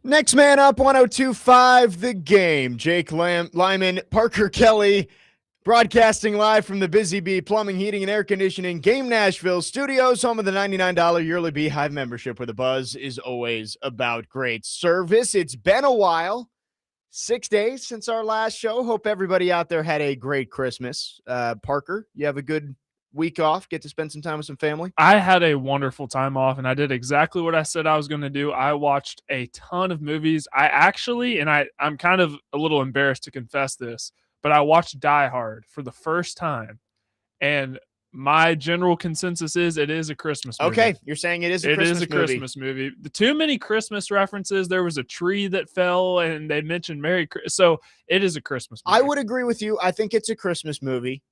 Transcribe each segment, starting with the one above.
Next man up, 102.5 The Game. Jake Lyman, Parker Kelly, broadcasting live from the Busy Bee Plumbing, Heating, and Air Conditioning Game Nashville studios, home of the $99 yearly Beehive membership, where the buzz is always about great service. It's been a while, 6 days since our last show. Hope everybody out there had a great Christmas. Parker, you have a good week off, get to spend some time with some family? I had a wonderful time off, and I did exactly what I said I was going to do. I watched a ton of movies. I'm kind of a little embarrassed to confess this, but I watched Die Hard for the first time, and my general consensus is it is a Christmas movie. Okay, you're saying it is a Christmas movie. It is a Christmas movie. The too many Christmas references. There was a tree that fell, and they mentioned Merry Christmas. So it is a Christmas movie. I would agree with you. I think it's a Christmas movie.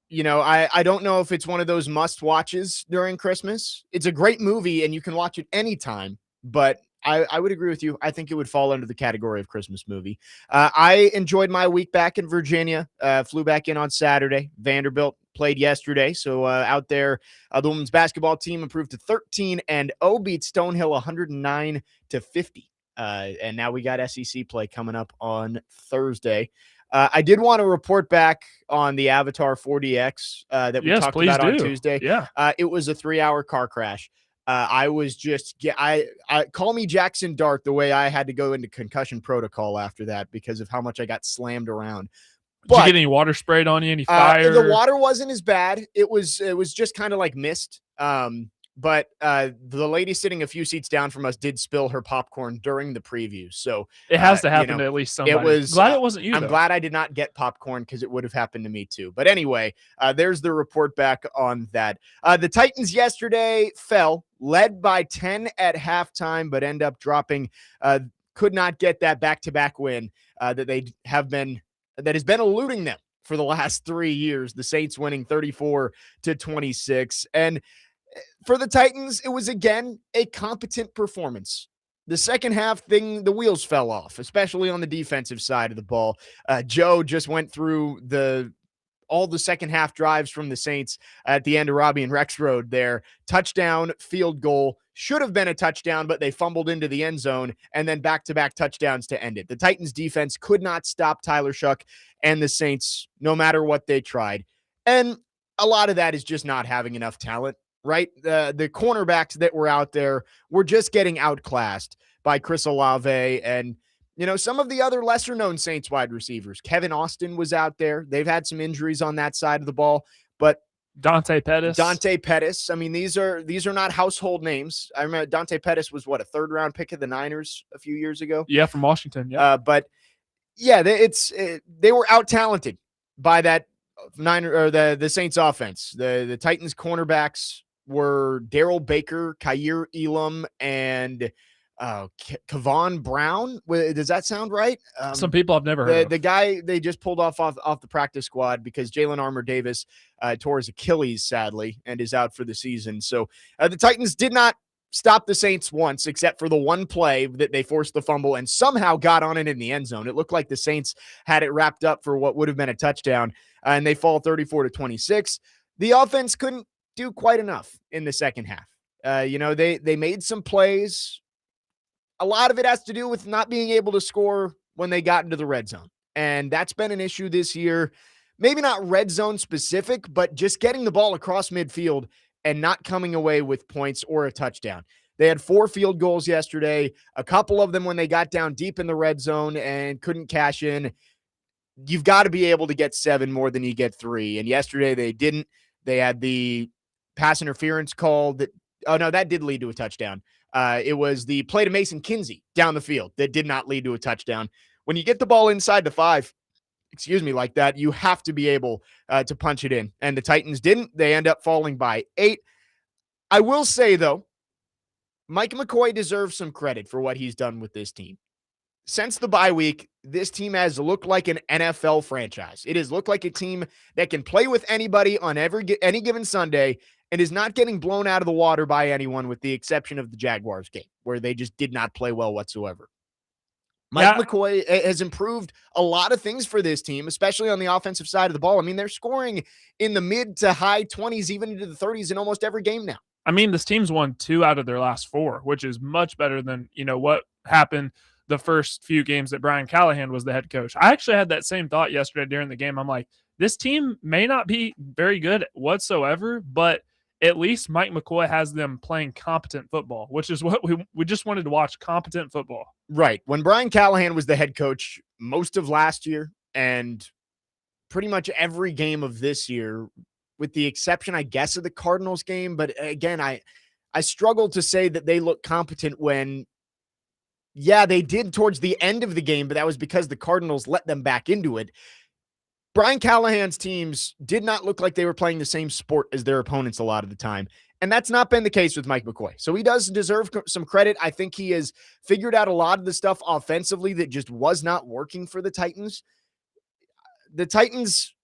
You know, I don't know if it's one of those must watches during Christmas. It's a great movie and you can watch it anytime, but I would agree with you. I think it would fall under the category of Christmas movie. I enjoyed my week back in Virginia, flew back in on Saturday. Vanderbilt played yesterday. So out there, the women's basketball team improved to 13-0, beat Stonehill 109-50. And now we got SEC play coming up on Thursday. I did want to report back on the Avatar 4DX that we talked about on Tuesday. Yeah. It was a 3-hour car crash. I was just, I call me Jackson Dart the way I had to go into concussion protocol after that because of how much I got slammed around. Did you get any water sprayed on you? Any fire? The water wasn't as bad. It was just kind of like mist. But the lady sitting a few seats down from us did spill her popcorn during the preview. So it has to happen to at least somebody. It was glad it wasn't you. I'm glad I did not get popcorn because it would have happened to me too. But anyway, there's the report back on that. The Titans yesterday fell, led by 10 at halftime, but end up dropping. Could not get that back-to-back win that has been eluding them for the last 3 years. The Saints winning 34-26. And for the Titans, it was, again, a competent performance. The second half the wheels fell off, especially on the defensive side of the ball. Joe just went through all the second half drives from the Saints at the end of Robbie and Rex Road there. Touchdown, field goal, should have been a touchdown, but they fumbled into the end zone, and then back-to-back touchdowns to end it. The Titans defense could not stop Tyler Shough and the Saints, no matter what they tried. And a lot of that is just not having enough talent. Right? The cornerbacks that were out there were just getting outclassed by Chris Olave and, some of the other lesser-known Saints wide receivers. Kevin Austin was out there. They've had some injuries on that side of the ball, but Dante Pettis. I mean, these are not household names. I remember Dante Pettis was a third-round pick of the Niners a few years ago. Yeah, from Washington. Yeah, but yeah, they were out-talented by that the Saints offense. The Titans cornerbacks were Daryl Baker, Kaiir Elam, and Kavon Brown. Does that sound right? Some people I've never heard of. The guy they just pulled off the practice squad because Jalen Armour-Davis tore his Achilles, sadly, and is out for the season. So the Titans did not stop the Saints once, except for the one play that they forced the fumble and somehow got on it in the end zone. It looked like the Saints had it wrapped up for what would have been a touchdown, and they fall 34-26. The offense couldn't do quite enough in the second half. They made some plays. A lot of it has to do with not being able to score when they got into the red zone. And that's been an issue this year. Maybe not red zone specific, but just getting the ball across midfield and not coming away with points or a touchdown. They had 4 field goals yesterday, a couple of them when they got down deep in the red zone and couldn't cash in. You've got to be able to get 7 more than you get 3. And yesterday they didn't. They had the pass interference call that did lead to a touchdown. It was the play to Mason Kinsey down the field that did not lead to a touchdown. When you get the ball inside the 5, like that, you have to be able to punch it in. And the Titans didn't. They end up falling by 8. I will say, though, Mike McCoy deserves some credit for what he's done with this team. Since the bye week, this team has looked like an NFL franchise. It has looked like a team that can play with anybody on any given Sunday and is not getting blown out of the water by anyone with the exception of the Jaguars game, where they just did not play well whatsoever. Mike McCoy has improved a lot of things for this team, especially on the offensive side of the ball. I mean, they're scoring in the mid to high 20s, even into the 30s in almost every game now. I mean, this team's won 2 out of their last 4, which is much better than, what happened the first few games that Brian Callahan was the head coach. I actually had that same thought yesterday during the game. I'm like, this team may not be very good whatsoever, but at least Mike McCoy has them playing competent football, which is what we just wanted to watch, competent football. Right. When Brian Callahan was the head coach most of last year and pretty much every game of this year, with the exception, I guess, of the Cardinals game. But again, I struggle to say that they look competent when, yeah, they did towards the end of the game, but that was because the Cardinals let them back into it. Brian Callahan's teams did not look like they were playing the same sport as their opponents a lot of the time. And that's not been the case with Mike McCoy. So he does deserve some credit. I think he has figured out a lot of the stuff offensively that just was not working for the Titans. The Titans,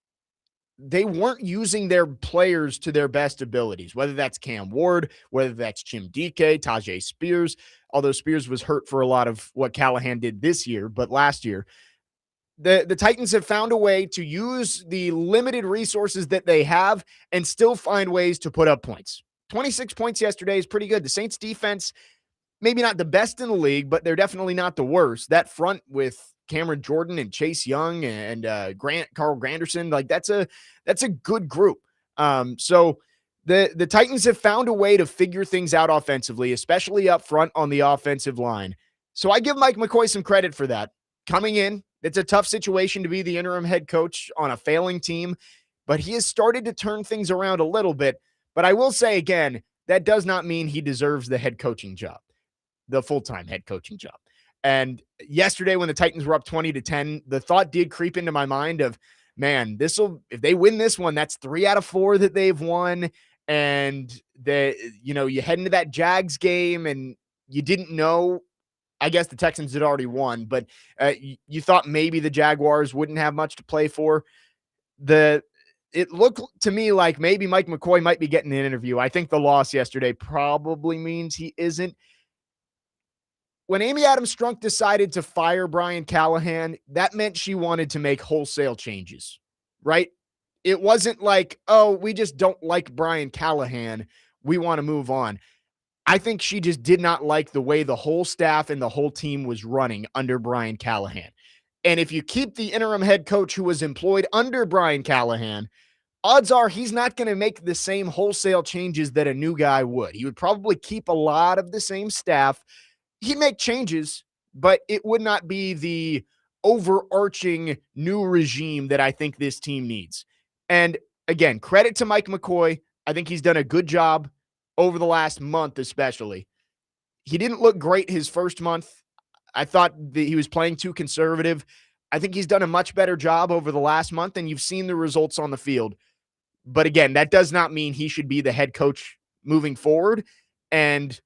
they weren't using their players to their best abilities, whether that's Cam Ward, whether that's Jim Dike, Tajay Spears, although Spears was hurt for a lot of what Callahan did this year, but last year. The Titans have found a way to use the limited resources that they have and still find ways to put up points. 26 points yesterday is pretty good. The Saints defense, maybe not the best in the league, but they're definitely not the worst. That front with Cameron Jordan and Chase Young and Carl Granderson, like that's a good group. So the Titans have found a way to figure things out offensively, especially up front on the offensive line. So I give Mike McCoy some credit for that. Coming in, it's a tough situation to be the interim head coach on a failing team, but he has started to turn things around a little bit. But I will say again, that does not mean he deserves the head coaching job, the full-time head coaching job. And yesterday when the Titans were up 20-10, the thought did creep into my mind of, man, if they win this one, that's 3 out of 4 that they've won. And you head into that Jags game and you didn't know. I guess the Texans had already won, but you thought maybe the Jaguars wouldn't have much to play for. It looked to me like maybe Mike McCoy might be getting an interview. I think the loss yesterday probably means he isn't. When Amy Adams Strunk decided to fire Brian Callahan, that meant she wanted to make wholesale changes, right? It wasn't like, oh, we just don't like Brian Callahan, we want to move on. I think she just did not like the way the whole staff and the whole team was running under Brian Callahan. And if you keep the interim head coach who was employed under Brian Callahan, odds are he's not going to make the same wholesale changes that a new guy would. He would probably keep a lot of the same staff. He'd make changes, but it would not be the overarching new regime that I think this team needs. And again, credit to Mike McCoy. I think he's done a good job over the last month, especially. He didn't look great his first month. I thought that he was playing too conservative. I think he's done a much better job over the last month, and you've seen the results on the field. But again, that does not mean he should be the head coach moving forward. And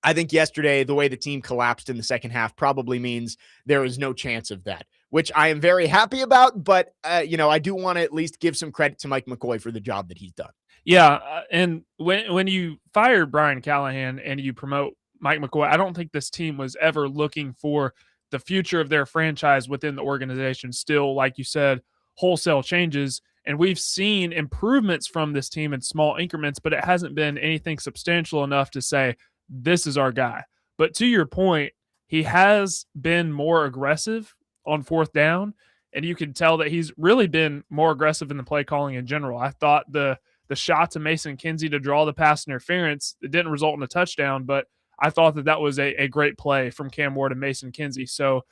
I think yesterday, the way the team collapsed in the second half probably means there is no chance of that, which I am very happy about. But, I do want to at least give some credit to Mike McCoy for the job that he's done. Yeah, and when you fire Brian Callahan and you promote Mike McCoy, I don't think this team was ever looking for the future of their franchise within the organization. Still, like you said, wholesale changes, and we've seen improvements from this team in small increments, but it hasn't been anything substantial enough to say, this is our guy. But to your point, he has been more aggressive on fourth down, and you can tell that he's really been more aggressive in the play calling in general. I thought the shot to Mason Kinsey to draw the pass interference, it didn't result in a touchdown, but I thought that was a great play from Cam Ward and Mason Kinsey. So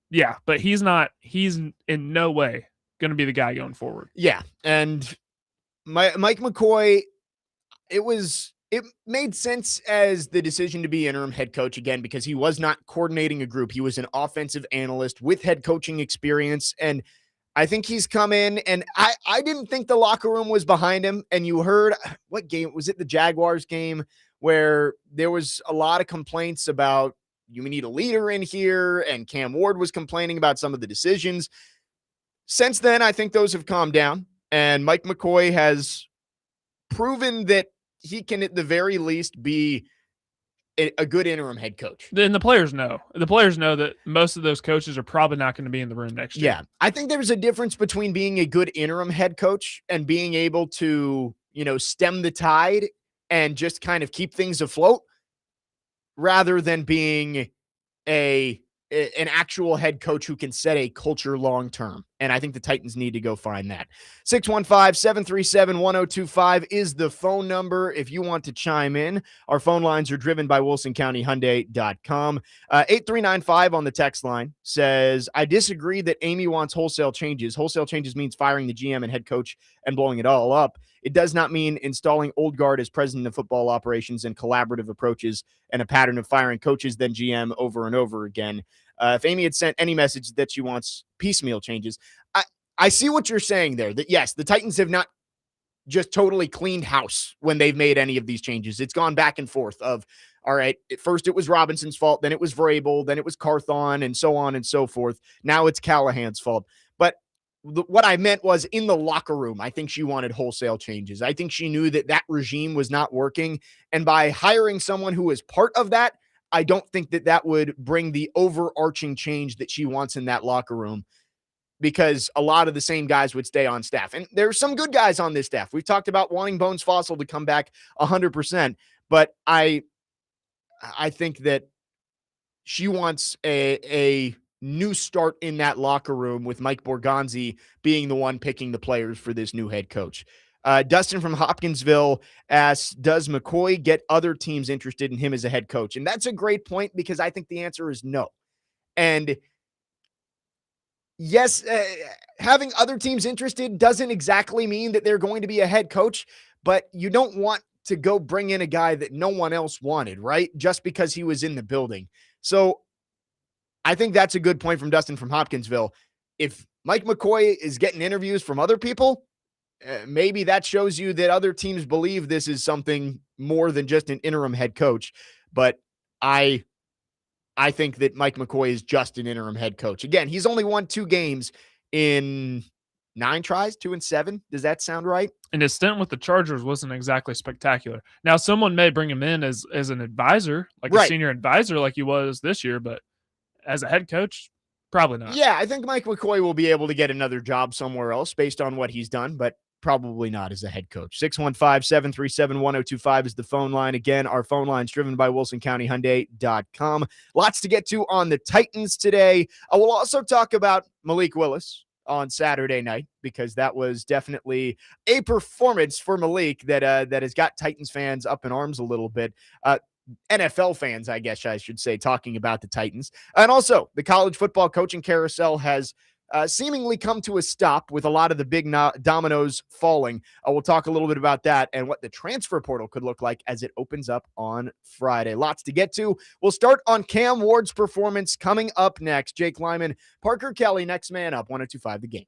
yeah, but he's in no way going to be the guy going forward. Yeah. And Mike McCoy, it made sense as the decision to be interim head coach again, because he was not coordinating a group. He was an offensive analyst with head coaching experience. And I think he's come in, and I didn't think the locker room was behind him. And you heard, what game was it? The Jaguars game, where there was a lot of complaints about, you need a leader in here, and Cam Ward was complaining about some of the decisions. Since then, I think those have calmed down, and Mike McCoy has proven that he can at the very least be a good interim head coach. Then the players know. The players know that most of those coaches are probably not going to be in the room next year. Yeah. I think there's a difference between being a good interim head coach and being able to, stem the tide and just kind of keep things afloat, rather than being a an actual head coach who can set a culture long term. And I think the Titans need to go find that. 615-737-1025 is the phone number if you want to chime in. Our phone lines are driven by WilsonCountyHyundai.com. 8395 on the text line says, I disagree that Amy wants wholesale changes. Wholesale changes means firing the GM and head coach and blowing it all up. It does not mean installing old guard as president of football operations and collaborative approaches and a pattern of firing coaches, then GM over and over again. If Amy had sent any message that she wants piecemeal changes, I see what you're saying there, that yes, the Titans have not just totally cleaned house when they've made any of these changes. It's gone back and forth of, all right, at first it was Robinson's fault, then it was Vrabel, then it was Carthon, and so on and so forth. Now it's Callahan's fault. But what I meant was in the locker room, I think she wanted wholesale changes. I think she knew that that regime was not working. And by hiring someone who is part of that, I don't think that that would bring the overarching change that she wants in that locker room, because a lot of the same guys would stay on staff. And there's some good guys on this staff. We've talked about wanting Bones Fossil to come back 100%, but I think that she wants a new start in that locker room with Mike Borgonzi being the one picking the players for this new head coach. Dustin from Hopkinsville asks, does McCoy get other teams interested in him as a head coach? And that's a great point, because I think the answer is no. And yes, having other teams interested doesn't exactly mean that they're going to be a head coach, but you don't want to go bring in a guy that no one else wanted, right? Just because he was in the building. So I think that's a good point from Dustin from Hopkinsville. If Mike McCoy is getting interviews from other people, maybe that shows you that other teams believe this is something more than just an interim head coach. But I think that Mike McCoy is just an interim head coach. Again, he's only won 2 games in 9 tries, 2-7. Does that sound right? And his stint with the Chargers wasn't exactly spectacular. Now, someone may bring him in as an advisor, like a senior advisor, like he was this year, but as a head coach, probably not. Yeah, I think Mike McCoy will be able to get another job somewhere else based on what he's done, but probably not as a head coach. 615-737-1025 is the phone line. Again, our phone line is driven by WilsonCountyHyundai.com. Lots to get to on the Titans today. We'll also talk about Malik Willis on Saturday night, because that was definitely a performance for Malik that has got Titans fans up in arms a little bit. NFL fans, I guess I should say, talking about the Titans. And also, the college football coaching carousel has seemingly come to a stop, with a lot of the big dominoes falling. We'll talk a little bit about that and what the transfer portal could look like as it opens up on Friday. Lots to get to. We'll start on Cam Ward's performance coming up next. Jake Lyman, Parker Kelly, next man up, 102.5 The Game.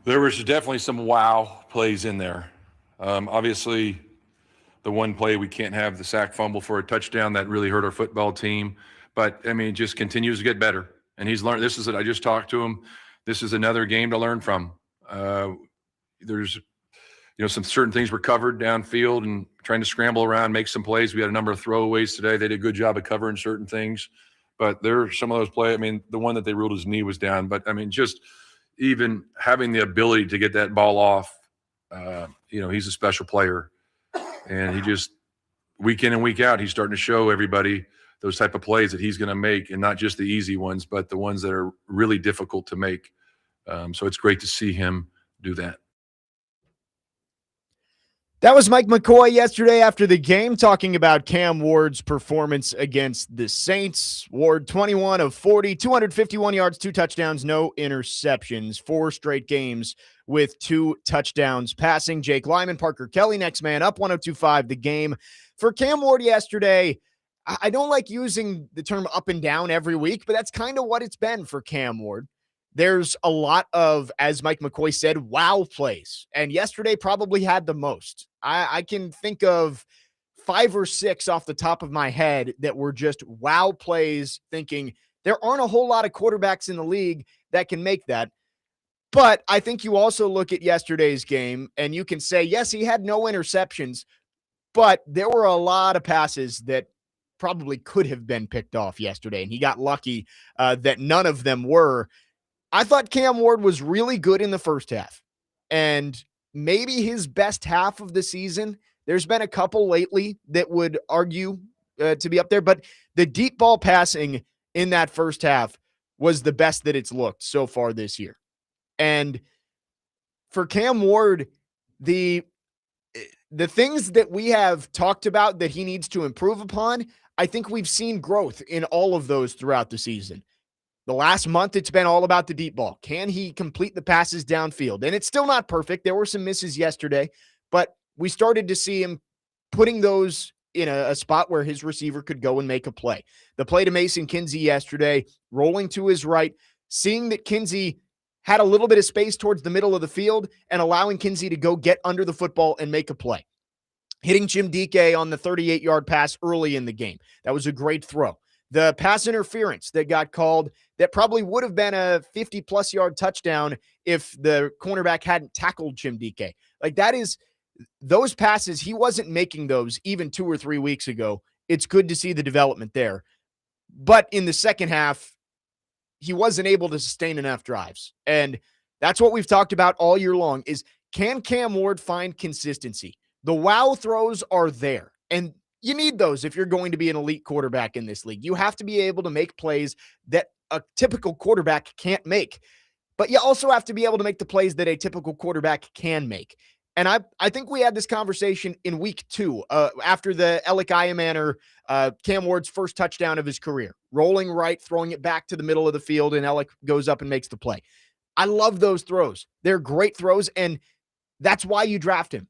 There was definitely some wow plays in there. Obviously, the one play we can't have the sack fumble for a touchdown that really hurt our football team. But I mean, it just continues to get better. And he's learned. This is it. I just talked to him. This is another game to learn from. There's, some certain things were covered downfield and trying to scramble around, make some plays. We had a number of throwaways today. They did a good job of covering certain things. But there are some of those plays. I mean, the one that they ruled his knee was down. But I mean, just even having the ability to get that ball off, he's a special player. And he just, week in and week out, he's starting to show everybody those type of plays that he's going to make, and not just the easy ones, but the ones that are really difficult to make. So it's great to see him do that. That was Mike McCoy yesterday after the game talking about Cam Ward's performance against the Saints. Ward 21 of 40, 251 yards, 2 touchdowns, no interceptions, 4 straight games with 2 touchdowns passing. Jake Lyman, Parker Kelly, next man up, 102.5 the game. For Cam Ward yesterday, I don't like using the term up and down every week, but that's kind of what it's been for Cam Ward. There's a lot of, as Mike McCoy said, wow plays. And yesterday probably had the most. I can think of 5 or 6 off the top of my head that were just wow plays, thinking there aren't a whole lot of quarterbacks in the league that can make that. But I think you also look at yesterday's game and you can say, yes, he had no interceptions, but there were a lot of passes that probably could have been picked off yesterday. And he got lucky that none of them were. I thought Cam Ward was really good in the first half, and maybe his best half of the season. There's been a couple lately that would argue to be up there, but the deep ball passing in that first half was the best that it's looked so far this year. And for Cam Ward, the things that we have talked about that he needs to improve upon, I think we've seen growth in all of those throughout the season. The last month, it's been all about the deep ball. Can he complete the passes downfield? And it's still not perfect. There were some misses yesterday, but we started to see him putting those in a spot where his receiver could go and make a play. The play to Mason Kinsey yesterday, rolling to his right, seeing that Kinsey had a little bit of space towards the middle of the field and allowing Kinsey to go get under the football and make a play. Hitting Jim Dike on the 38-yard pass early in the game. That was a great throw. The pass interference that got called that probably would have been a 50-plus yard touchdown if the cornerback hadn't tackled Jim Dike. Like, that is, those passes, he wasn't making those even 2 or 3 weeks ago. It's good to see the development there. But in the second half, he wasn't able to sustain enough drives. And that's what we've talked about all year long is, can Cam Ward find consistency? The wow throws are there. And you need those if you're going to be an elite quarterback in this league. You have to be able to make plays that a typical quarterback can't make. But you also have to be able to make the plays that a typical quarterback can make. And I think we had this conversation in week 2 after the Alec Iamaner, Cam Ward's first touchdown of his career. Rolling right, throwing it back to the middle of the field, and Alec goes up and makes the play. I love those throws. They're great throws, and that's why you draft him.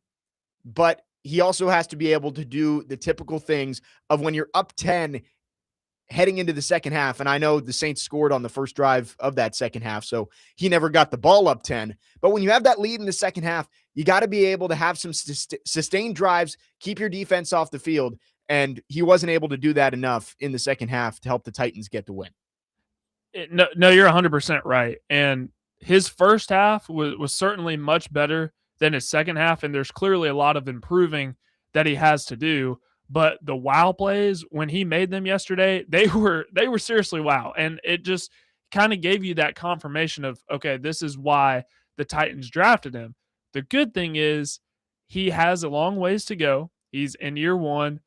But he also has to be able to do the typical things of when you're up 10 heading into the second half. And I know the Saints scored on the first drive of that second half, so he never got the ball up 10. But when you have that lead in the second half, you got to be able to have some sustained drives, keep your defense off the field. And he wasn't able to do that enough in the second half to help the Titans get the win. No, you're 100% right. And his first half was certainly much better than his second half, and there's clearly a lot of improving that he has to do. But the wow plays, when he made them yesterday, they were seriously wow. And it just kind of gave you that confirmation of, okay, this is why the Titans drafted him. The good thing is he has a long ways to go. He's in year 1.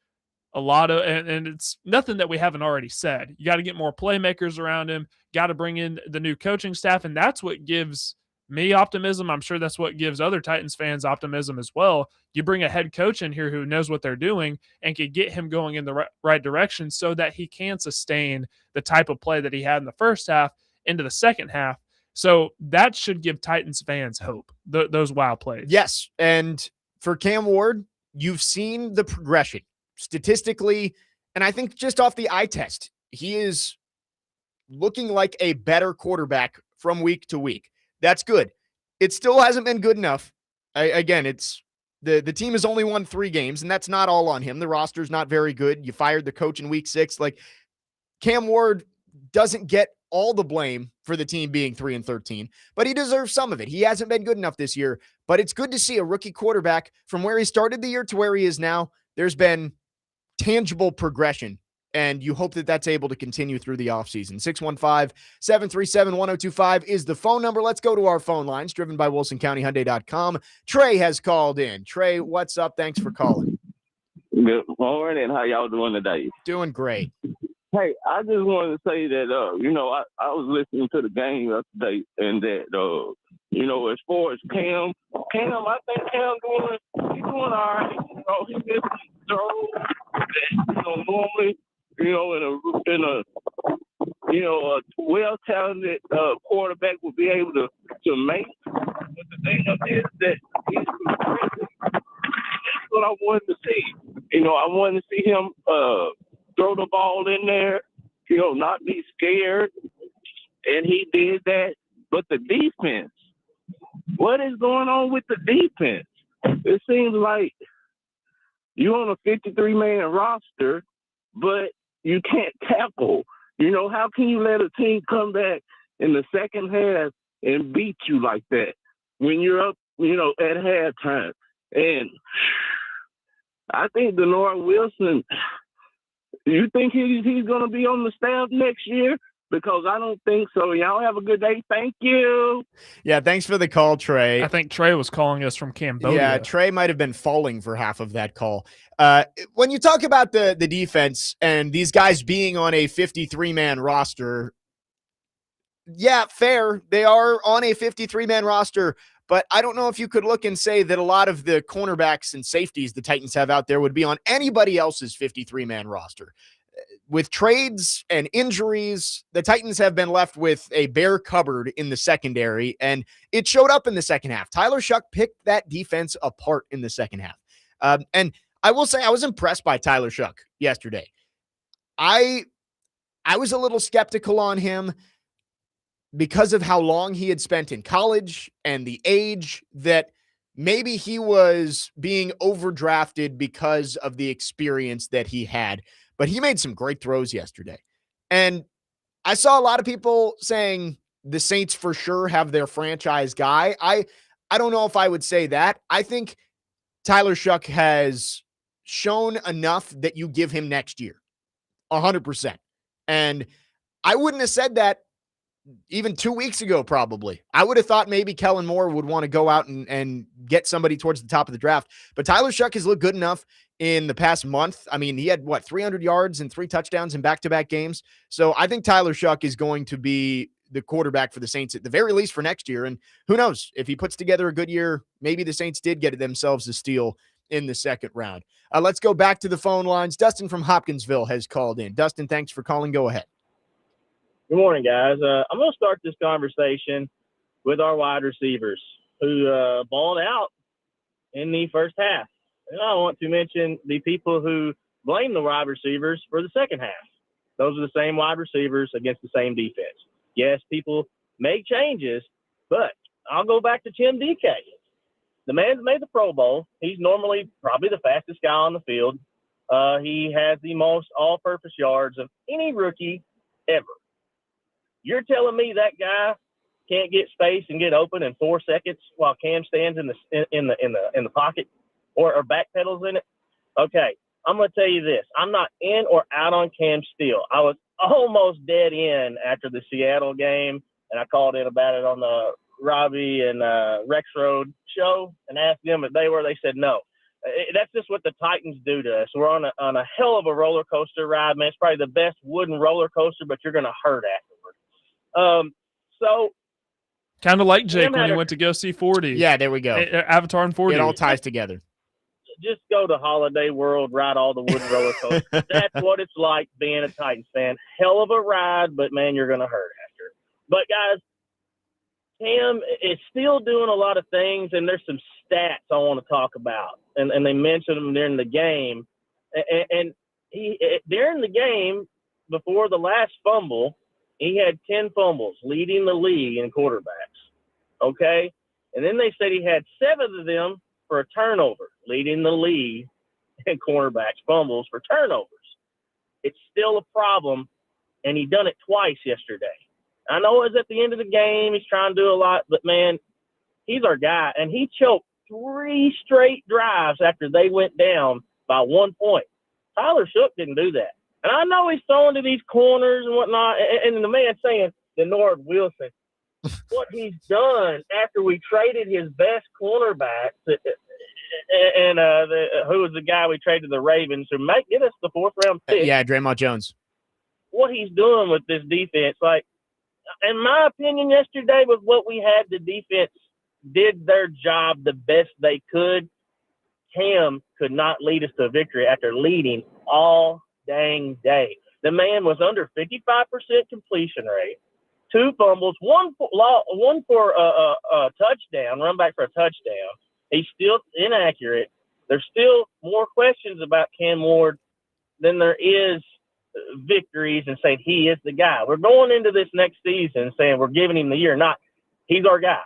A lot of, and it's nothing that we haven't already said. You got to get more playmakers around him, got to bring in the new coaching staff, and that's what gives me optimism. I'm sure that's what gives other Titans fans optimism as well. You bring a head coach in here who knows what they're doing and can get him going in the right direction so that he can sustain the type of play that he had in the first half into the second half. So that should give Titans fans hope, those wow plays. Yes, and for Cam Ward, you've seen the progression statistically, and I think just off the eye test, he is looking like a better quarterback from week to week. That's good. it still hasn't been good enough. Again, it's the team has only won 3 games, and that's not all on him. The roster's not very good. You fired the coach in week 6. Like, Cam Ward doesn't get all the blame for the team being 3-13, but he deserves some of it. He hasn't been good enough this year, but it's good to see a rookie quarterback from where he started the year to where he is now. There's been tangible progression, and you hope that that's able to continue through the offseason. 615-737-1025 is the phone number. Let's go to our phone lines, driven by WilsonCountyHyundai.com. Trey has called in. Trey, what's up? Thanks for calling. Good morning. How y'all doing today? Doing great. Hey, I just wanted to say that, I was listening to the game yesterday, and that, as far as Cam, I think he's doing all right. He gets throws that, normally, in a well-talented quarterback would be able to make. But the thing of it is that he's progressing. That's what I wanted to see. I wanted to see him throw the ball in there, not be scared. And he did that. But the defense, what is going on with the defense? It seems like you're on a 53-man roster, but you can't tackle. How can you let a team come back in the second half and beat you like that when you're up, at halftime? And I think Denard Wilson, you think he's going to be on the staff next year? Because I don't think so. Y'all have a good day. Thank you. Yeah, thanks for the call, Trey. I think Trey was calling us from Cambodia. Yeah, Trey might have been falling for half of that call. When you talk about the defense and these guys being on a 53-man roster, yeah, fair. They are on a 53-man roster, but I don't know if you could look and say that a lot of the cornerbacks and safeties the Titans have out there would be on anybody else's 53-man roster. With trades and injuries, the Titans have been left with a bare cupboard in the secondary, and it showed up in the second half. Tyler Shough picked that defense apart in the second half. And I will say I was impressed by Tyler Shough yesterday. I was a little skeptical on him because of how long he had spent in college and the age that maybe he was being overdrafted because of the experience that he had. But he made some great throws yesterday. And I saw a lot of people saying the Saints for sure have their franchise guy. I don't know if I would say that. I think Tyler Shough has shown enough that you give him next year. 100%. And I wouldn't have said that even 2 weeks ago, probably. I would have thought maybe Kellen Moore would want to go out and get somebody towards the top of the draft. But Tyler Shough has looked good enough in the past month. I mean, he had 300 yards and 3 touchdowns in back-to-back games. So I think Tyler Shough is going to be the quarterback for the Saints at the very least for next year. And who knows, if he puts together a good year, maybe the Saints did get themselves a steal in the second round. Let's go back to the phone lines. Dustin from Hopkinsville has called in. Dustin, thanks for calling. Go ahead. Good morning, guys. I'm going to start this conversation with our wide receivers who balled out in the first half. And I want to mention the people who blame the wide receivers for the second half. Those are the same wide receivers against the same defense. Yes, people make changes, but I'll go back to Tim DK. The man's made the Pro Bowl. He's normally probably the fastest guy on the field. He has the most all-purpose yards of any rookie ever. You're telling me that guy can't get space and get open in 4 seconds while Cam stands in the pocket or backpedals in it? Okay, I'm going to tell you this. I'm not in or out on Cam still. I was almost dead in after the Seattle game, and I called in about it on the Robbie and Rex Road show and asked them if they were. They said no. That's just what the Titans do to us. We're on a hell of a roller coaster ride, man. It's probably the best wooden roller coaster, but you're going to hurt afterward. So kind of like Jake when he went to go see 40. Yeah, there we go. Avatar and 40. It all ties together. Just go to Holiday World, ride all the wooden roller coasters. That's what it's like being a Titans fan. Hell of a ride, but, man, you're going to hurt after. But, guys, Cam is still doing a lot of things, and there's some stats I want to talk about. And they mentioned them during the game. And he during the game, before the last fumble, he had 10 fumbles, leading the league in quarterbacks. Okay? And then they said he had 7 of them for a turnover, leading the league in cornerbacks fumbles for turnovers. It's still a problem, and he done it twice yesterday. I know it was at the end of the game. He's trying to do a lot, but, man, he's our guy. And he choked 3 straight drives after they went down by 1 point. Tyler Shook didn't do that. And I know he's throwing to these corners and whatnot, and the man saying, Denard Wilson, what he's done after we traded his best cornerback and who was the guy we traded to the Ravens who might get us the 4th-round pick. Yeah, Draymond Jones. What he's doing with this defense, like, in my opinion, yesterday with what we had, the defense did their job the best they could. Cam could not lead us to victory after leading all dang day. The man was under 55% completion rate, 2 fumbles, one for a touchdown, run back for a touchdown. He's still inaccurate. There's still more questions about Cam Ward than there is victories and saying he is the guy. We're going into this next season saying we're giving him the year, not he's our guy.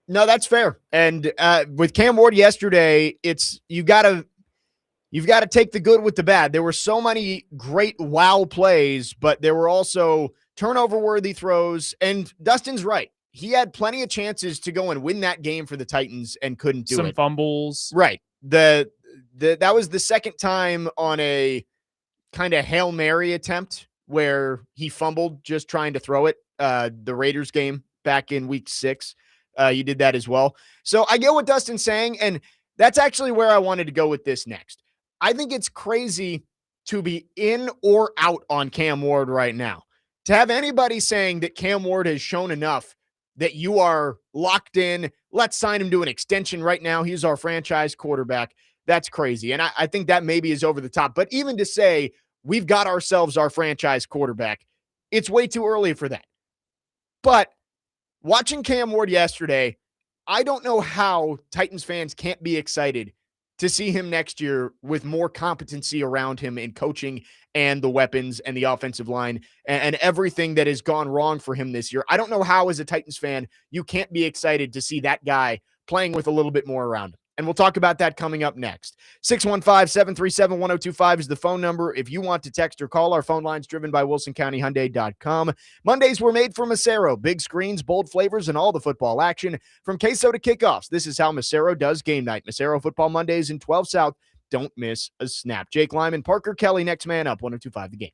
No, that's fair. And with Cam Ward yesterday, it's you've got to take the good with the bad. There were so many great wow plays, but there were also turnover-worthy throws. And Dustin's right. He had plenty of chances to go and win that game for the Titans and couldn't do Some it. fumbles. Right. That was the second time on a kind of Hail Mary attempt where he fumbled just trying to throw it. The Raiders game back in week 6. You did that as well. So I get what Dustin's saying, and that's actually where I wanted to go with this next. I think it's crazy to be in or out on Cam Ward right now. To have anybody saying that Cam Ward has shown enough that you are locked in, let's sign him to an extension right now, he's our franchise quarterback, that's crazy. And I think that maybe is over the top. But even to say we've got ourselves our franchise quarterback, it's way too early for that. But watching Cam Ward yesterday, I don't know how Titans fans can't be excited to see him next year with more competency around him in coaching and the weapons and the offensive line and everything that has gone wrong for him this year. I don't know how, as a Titans fan, you can't be excited to see that guy playing with a little bit more around him. And we'll talk about that coming up next. 615-737-1025 is the phone number. If you want to text or call, our phone line's driven by WilsonCountyHyundai.com. Mondays were made for Macero. Big screens, bold flavors, and all the football action. From queso to kickoffs, this is how Macero does game night. Macero Football Mondays in 12 South. Don't miss a snap. Jake Lyman, Parker Kelly, next man up, 1025 The Game.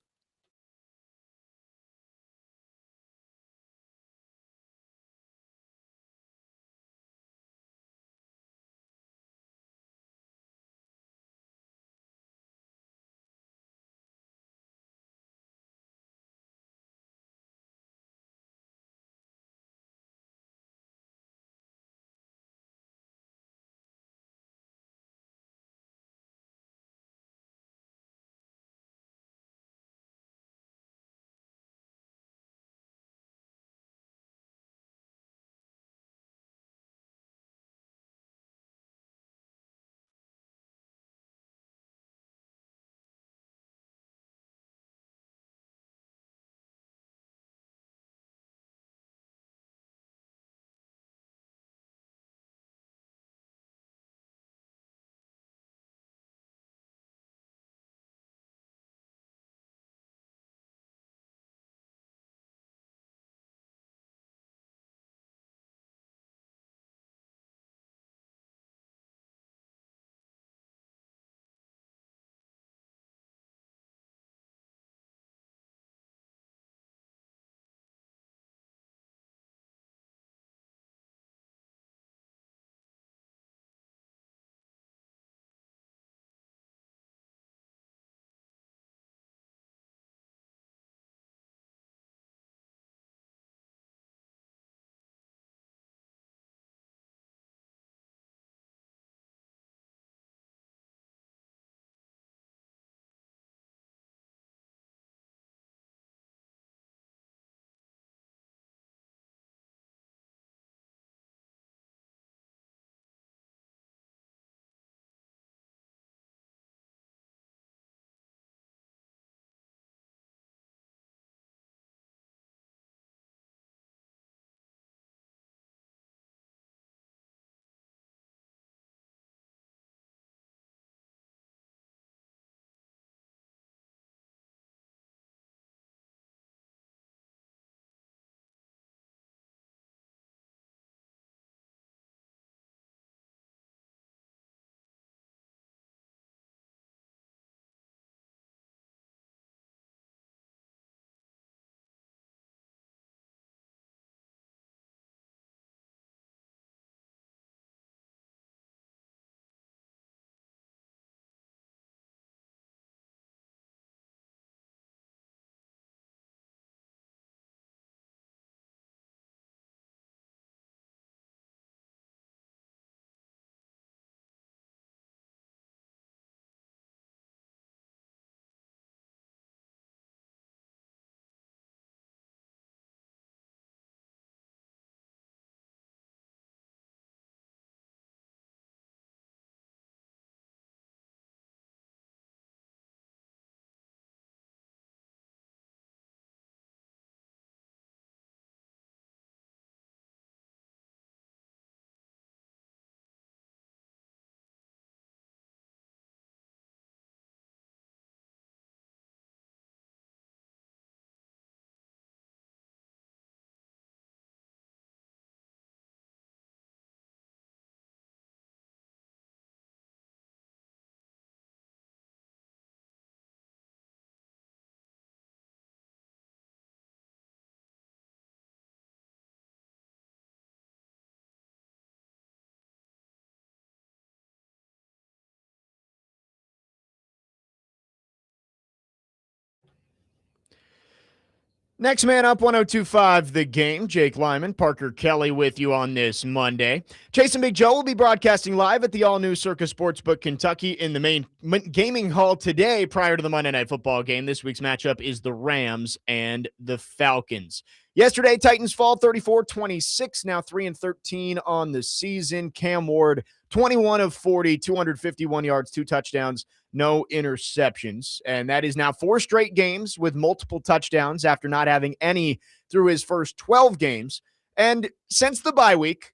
Next man up, 1025 The Game. Jake Lyman, Parker Kelly with you on this Monday. Chase and Big Joe will be broadcasting live at the all-new Circus Sportsbook Kentucky in the main gaming hall today prior to the Monday Night Football game. This week's matchup is the Rams and the Falcons. Yesterday, Titans fall 34-26, now 3-13 on the season. Cam Ward, 21 of 40, 251 yards, 2 touchdowns, no interceptions. And that is now 4 straight games with multiple touchdowns after not having any through his first 12 games. And since the bye week,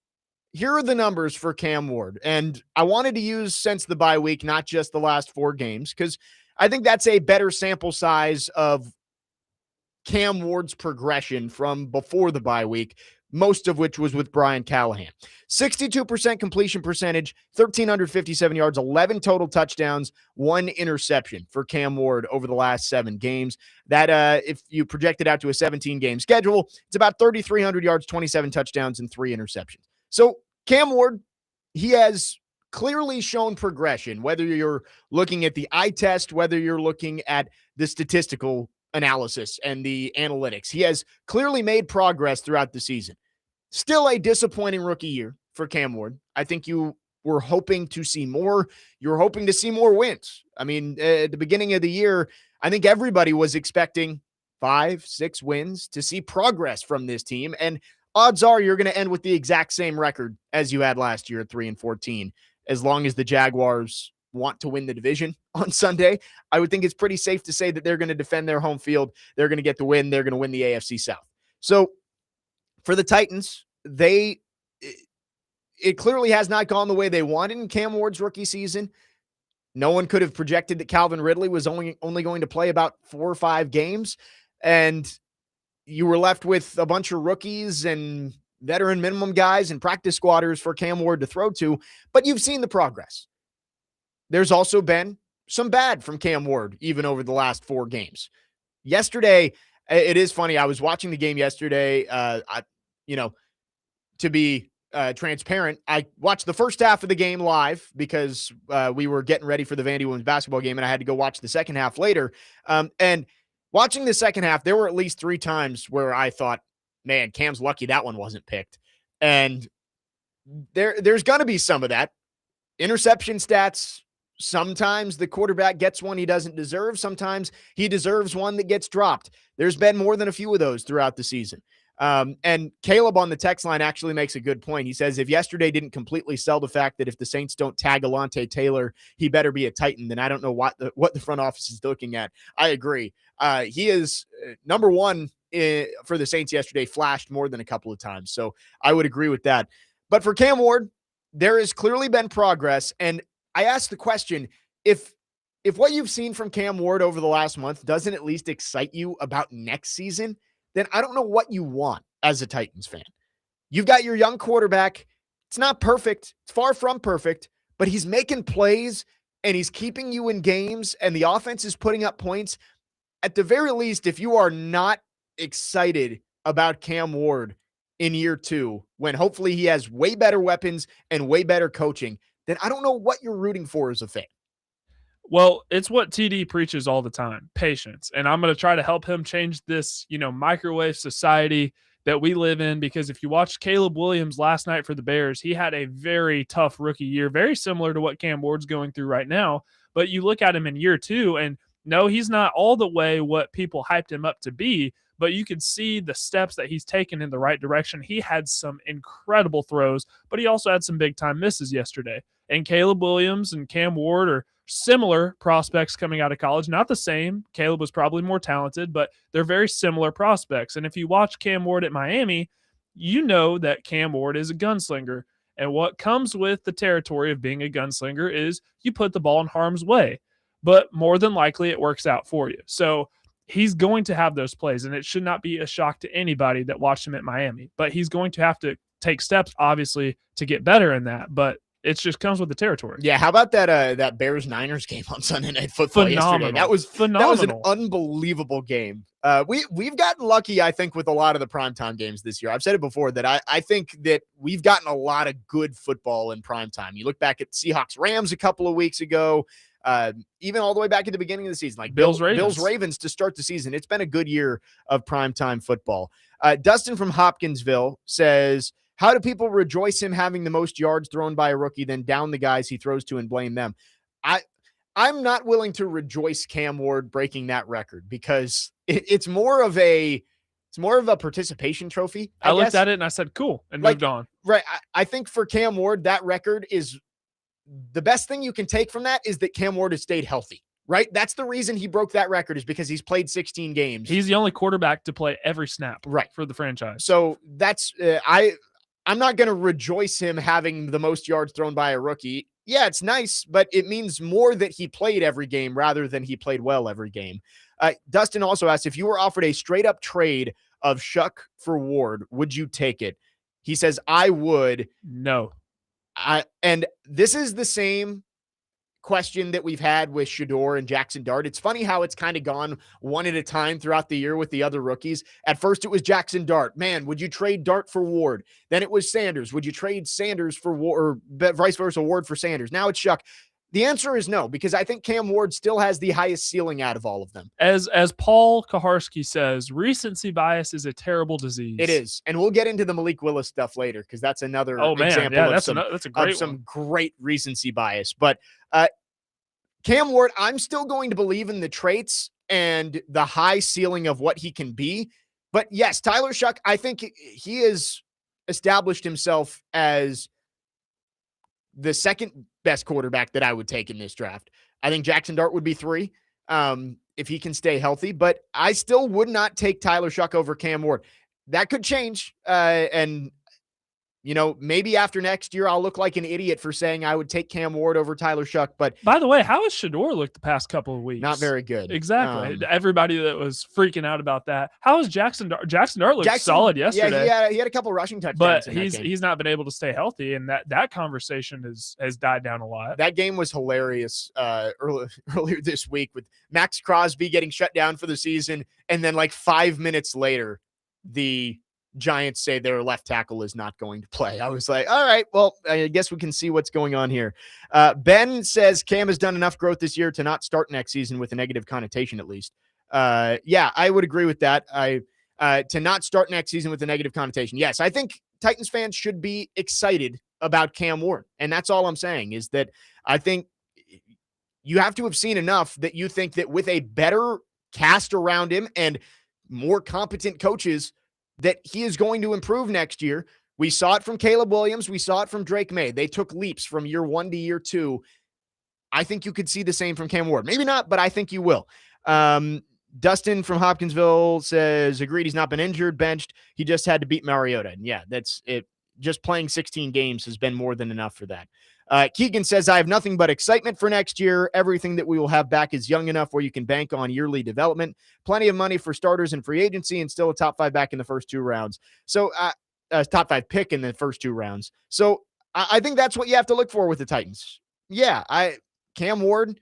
here are the numbers for Cam Ward. And I wanted to use since the bye week, not just the last 4 games, because I think that's a better sample size of Cam Ward's progression from before the bye week, most of which was with Brian Callahan. 62% completion percentage, 1,357 yards, 11 total touchdowns, 1 interception for Cam Ward over the last 7 games. That, if you project it out to a 17-game schedule, it's about 3,300 yards, 27 touchdowns, and 3 interceptions. So Cam Ward, he has clearly shown progression, whether you're looking at the eye test, whether you're looking at the statistical analysis and the analytics. He has clearly made progress throughout the season. Still a disappointing rookie year for Cam Ward. I think you were hoping to see more. You were hoping to see more wins. I mean, at the beginning of the year, I think everybody was expecting 5-6 wins to see progress from this team. And odds are you're going to end with the exact same record as you had last year at 3-14, as long as the Jaguars want to win the division on Sunday. I would think it's pretty safe to say that they're going to defend their home field. They're going to get the win. They're going to win the AFC South. So for the Titans, it clearly has not gone the way they wanted in Cam Ward's rookie season. No one could have projected that Calvin Ridley was only going to play about 4 or 5 games. And you were left with a bunch of rookies and veteran minimum guys and practice squatters for Cam Ward to throw to. But you've seen the progress. There's also been some bad from Cam Ward, even over the last 4 games. Yesterday, it is funny. I was watching the game yesterday. To be transparent, I watched the first half of the game live because we were getting ready for the Vandy women's basketball game, and I had to go watch the second half later. And watching the second half, there were at least 3 times where I thought, man, Cam's lucky that one wasn't picked. And there's going to be some of that. Interception stats. Sometimes the quarterback gets one he doesn't deserve. Sometimes he deserves one that gets dropped. There's been more than a few of those throughout the season. And Caleb on the text line actually makes a good point. He says, if yesterday didn't completely sell the fact that if the Saints don't tag Alontae Taylor, he better be a Titan, then I don't know what the front office is looking at. I agree. He is number one for the Saints yesterday, flashed more than a couple of times. So I would agree with that. But for Cam Ward, there has clearly been progress. And I asked the question, if what you've seen from Cam Ward over the last month doesn't at least excite you about next season, then I don't know what you want as a Titans fan. You've got your young quarterback. It's not perfect. It's far from perfect, but he's making plays and he's keeping you in games and the offense is putting up points. At the very least, if you are not excited about Cam Ward in year 2, when hopefully he has way better weapons and way better coaching, then I don't know what you're rooting for as a fan. Well, it's what TD preaches all the time, patience. And I'm going to try to help him change this, microwave society that we live in, because if you watched Caleb Williams last night for the Bears, he had a very tough rookie year, very similar to what Cam Ward's going through right now. But you look at him in year 2, and no, he's not all the way what people hyped him up to be, but you can see the steps that he's taken in the right direction. He had some incredible throws, but he also had some big-time misses yesterday. And Caleb Williams and Cam Ward are similar prospects coming out of college. Not the same. Caleb was probably more talented, but they're very similar prospects. And if you watch Cam Ward at Miami, you know that Cam Ward is a gunslinger. And what comes with the territory of being a gunslinger is you put the ball in harm's way. But more than likely, it works out for you. So he's going to have those plays, and it should not be a shock to anybody that watched him at Miami. But he's going to have to take steps, obviously, to get better in that. But it just comes with the territory. Yeah, how about that Bears-Niners game on Sunday Night Football yesterday? That was phenomenal. That was an unbelievable game. We've gotten lucky, I think, with a lot of the primetime games this year. I've said it before that I think that we've gotten a lot of good football in primetime. You look back at Seahawks-Rams a couple of weeks ago. even all the way back at the beginning of the season, like Bills, Bills Ravens. Ravens to start the season. It's been a good year of primetime football. Dustin from Hopkinsville says, how do people rejoice him having the most yards thrown by a rookie, then down the guys he throws to and blame them? I'm not willing to rejoice Cam Ward breaking that record because it's more of a participation trophy. I looked guess. at it and I said, cool, and Like, moved on. Right. I think for Cam Ward, that record is the best thing you can take from that is that Cam Ward has stayed healthy. Right. That's the reason he broke that record, is because he's played 16 games. He's the only quarterback to play every snap for the franchise. So that's I'm not going to rejoice him having the most yards thrown by a rookie. Yeah, it's nice, but it means more that he played every game rather than he played well every game. Dustin also asked, if you were offered a straight up trade of Shuck for Ward, would you take it? He says, I would. No. And this is the same question that we've had with Shedeur and Jackson Dart. It's funny how it's kind of gone one at a time throughout the year with the other rookies. At first it was Jackson Dart. Man, would you trade Dart for Ward? Then it was Sanders. Would you trade Sanders for Ward, or vice versa, Ward for Sanders? Now it's Shuck. The answer is no, because I think Cam Ward still has the highest ceiling out of all of them. As Paul Kaharski says, recency bias is a terrible disease. It is. And we'll get into the Malik Willis stuff later, because that's another example of some great recency bias. But Cam Ward, I'm still going to believe in the traits and the high ceiling of what he can be. But yes, Tyler Shuck, I think he has established himself as the second best quarterback that I would take in this draft. I think Jackson Dart would be 3 if he can stay healthy, but I still would not take Tyler Shuck over Cam Ward. That could change. And maybe after next year, I'll look like an idiot for saying I would take Cam Ward over Tyler Shuck. But by the way, how has Shedeur looked the past couple of weeks? Not very good. Exactly. Everybody that was freaking out about that. How has Jackson Dart? Jackson Dart looked solid yesterday. Yeah, he had a couple rushing touchdowns. But he's not been able to stay healthy, and that conversation has died down a lot. That game was hilarious earlier this week with Max Crosby getting shut down for the season, and then like 5 minutes later, the Giants say their left tackle is not going to play. I was like, all right, well, I guess we can see what's going on here. Ben says Cam has done enough growth this year to not start next season with a negative connotation, at least. Yeah, I would agree with that. To not start next season with a negative connotation. Yes, I think Titans fans should be excited about Cam Ward. And that's all I'm saying, is that I think you have to have seen enough that you think that with a better cast around him and more competent coaches, that he is going to improve next year. We saw it from Caleb Williams. We saw it from Drake May. They took leaps from year 1 to year 2. I think you could see the same from Cam Ward. Maybe not, but I think you will. Dustin from Hopkinsville says, agreed, he's not been injured, benched. He just had to beat Mariota. And yeah, that's it. Just playing 16 games has been more than enough for that. Keegan says, I have nothing but excitement for next year. Everything that we will have back is young enough where you can bank on yearly development, plenty of money for starters and free agency, and still a top 5 back in the first 2 rounds. So top 5 pick in the first 2 rounds. So I think that's what you have to look for with the Titans. Yeah, Cam Ward,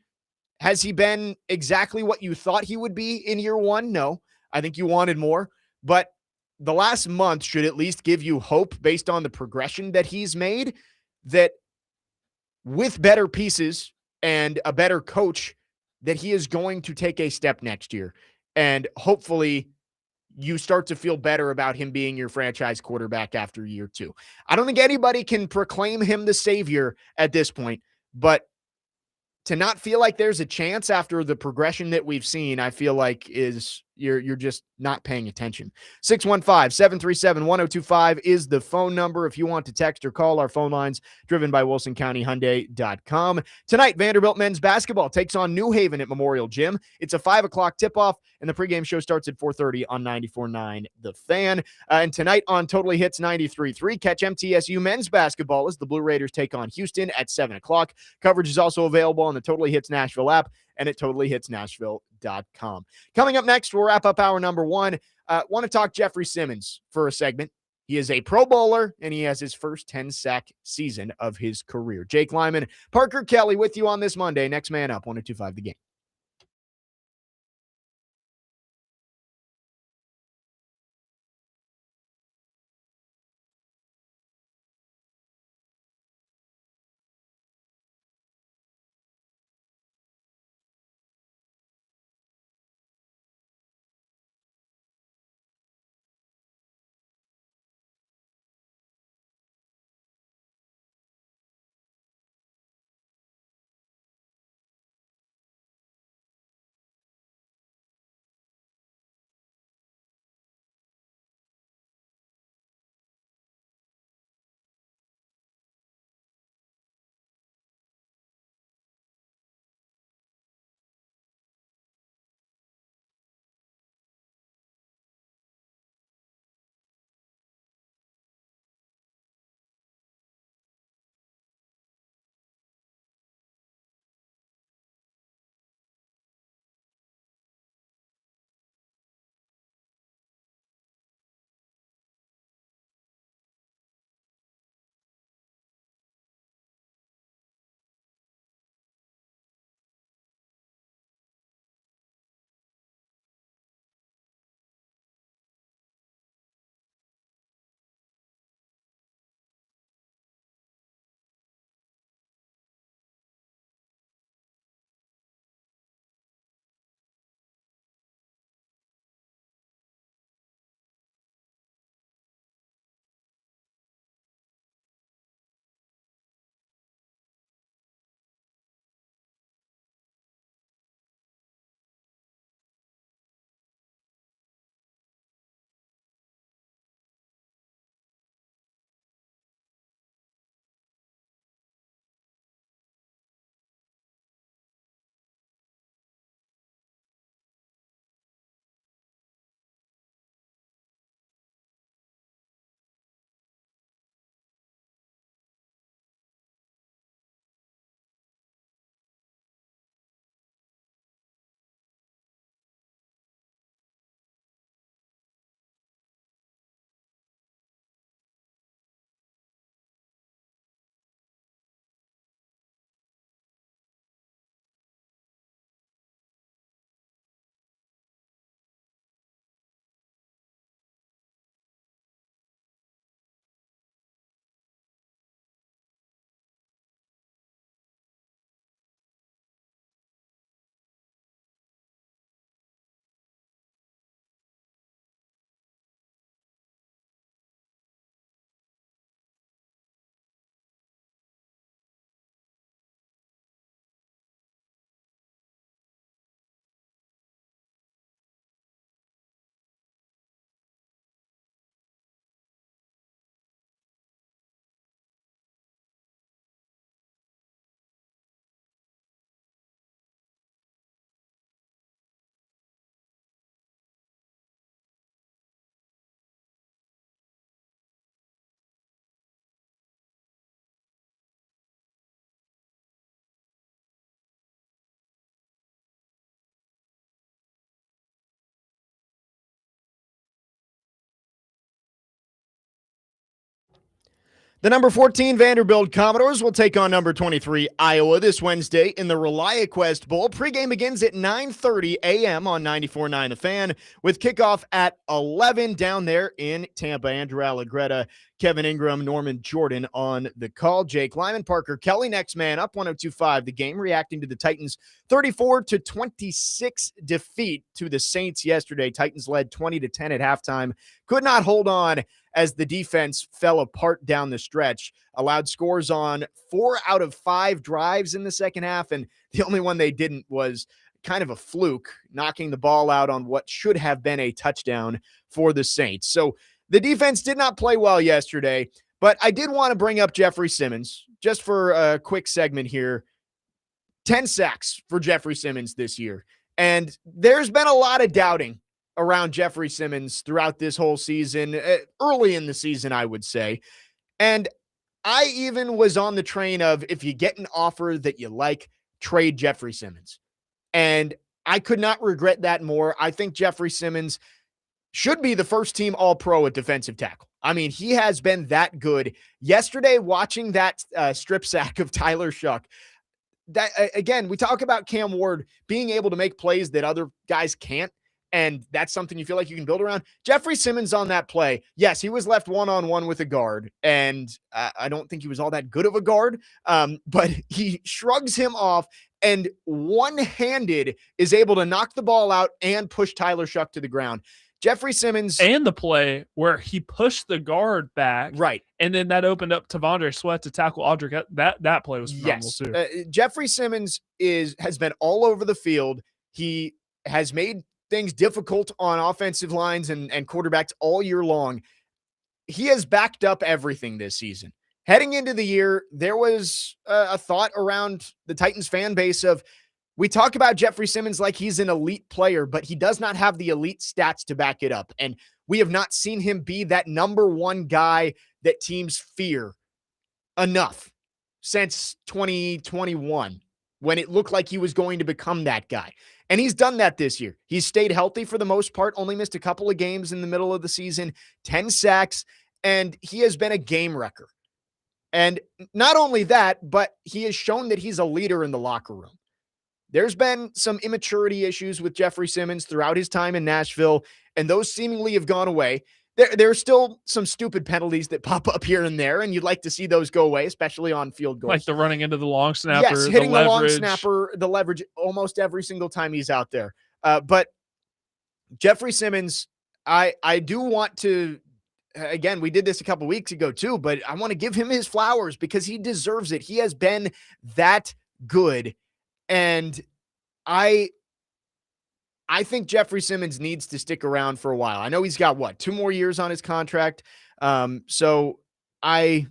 has he been exactly what you thought he would be in year 1? No, I think you wanted more, but the last month should at least give you hope based on the progression that he's made, that with better pieces and a better coach, that he is going to take a step next year. And hopefully you start to feel better about him being your franchise quarterback after year 2. I don't think anybody can proclaim him the savior at this point, but to not feel like there's a chance after the progression that we've seen, I feel like you're just not paying attention. 615-737-1025 is the phone number if you want to text or call. Our phone lines driven by WilsonCountyHyundai.com. Tonight, Vanderbilt men's basketball takes on New Haven at Memorial Gym. It's a 5 o'clock tip-off, and the pregame show starts at 4:30 on 94.9 The Fan. And tonight on Totally Hits 93.3, catch MTSU men's basketball as the Blue Raiders take on Houston at 7 o'clock. Coverage is also available on the Totally Hits Nashville app and at totallyhitsnashville.com. Coming up next, we'll wrap up hour number 1. Want to talk Jeffrey Simmons for a segment. He is a Pro Bowler, and he has his first 10-sack season of his career. Jake Lyman, Parker Kelly with you on this Monday. Next Man Up, 102.5 The Game. The number 14 Vanderbilt Commodores will take on number 23 Iowa this Wednesday in the ReliaQuest Bowl. Pregame begins at 9:30 a.m. on 94.9 The Fan, with kickoff at 11 down there in Tampa. Andrew Allegretta, Kevin Ingram, Norman Jordan on the call. Jake Lyman, Parker Kelly, next man up, 102.5 The Game, reacting to the Titans' 34-26 defeat to the Saints yesterday. Titans led 20-10 at halftime, could not hold on as the defense fell apart down the stretch, allowed scores on 4 out of 5 drives in the second half, and the only one they didn't was kind of a fluke, knocking the ball out on what should have been a touchdown for the Saints. So the defense did not play well yesterday, but I did want to bring up Jeffrey Simmons just for a quick segment here. 10 sacks for Jeffrey Simmons this year, and there's been a lot of doubting around Jeffrey Simmons throughout this whole season, early in the season, I would say. And I even was on the train of, if you get an offer that you like, trade Jeffrey Simmons. And I could not regret that more. I think Jeffrey Simmons should be the first team All-Pro at defensive tackle. I mean, he has been that good. Yesterday, watching that strip sack of Tyler Shuck, that again, we talk about Cam Ward being able to make plays that other guys can't, and that's something you feel like you can build around. Jeffrey Simmons on that play, yes, he was left one-on-one with a guard, and I don't think he was all that good of a guard, but he shrugs him off and one-handed is able to knock the ball out and push Tyler Shuck to the ground. Jeffrey Simmons. And the play where he pushed the guard back. Right. And then that opened up Tavondre Sweat to tackle Audric. That play was phenomenal too. Jeffrey Simmons has been all over the field. He has made things difficult on offensive lines and quarterbacks all year long. He has backed up everything this season. Heading into the year, there was a thought around the Titans fan base of, we talk about Jeffrey Simmons like he's an elite player, but he does not have the elite stats to back it up. And we have not seen him be that number one guy that teams fear enough since 2021, when it looked like he was going to become that guy. And he's done that this year. He's stayed healthy for the most part, only missed a couple of games in the middle of the season, 10 sacks, and he has been a game wrecker. And not only that, but he has shown that he's a leader in the locker room. There's been some immaturity issues with Jeffrey Simmons throughout his time in Nashville, and those seemingly have gone away. There are still some stupid penalties that pop up here and there, and you'd like to see those go away, especially on field goals. Like the running into the long snapper, yes, hitting the long leverage. snapper, the leverage almost every single time he's out there. But Jeffrey Simmons, I do want to, again, we did this a couple weeks ago too, but I want to give him his flowers because he deserves it. He has been that good. And I think Jeffrey Simmons needs to stick around for a while. I know he's got 2 more years on his contract. So I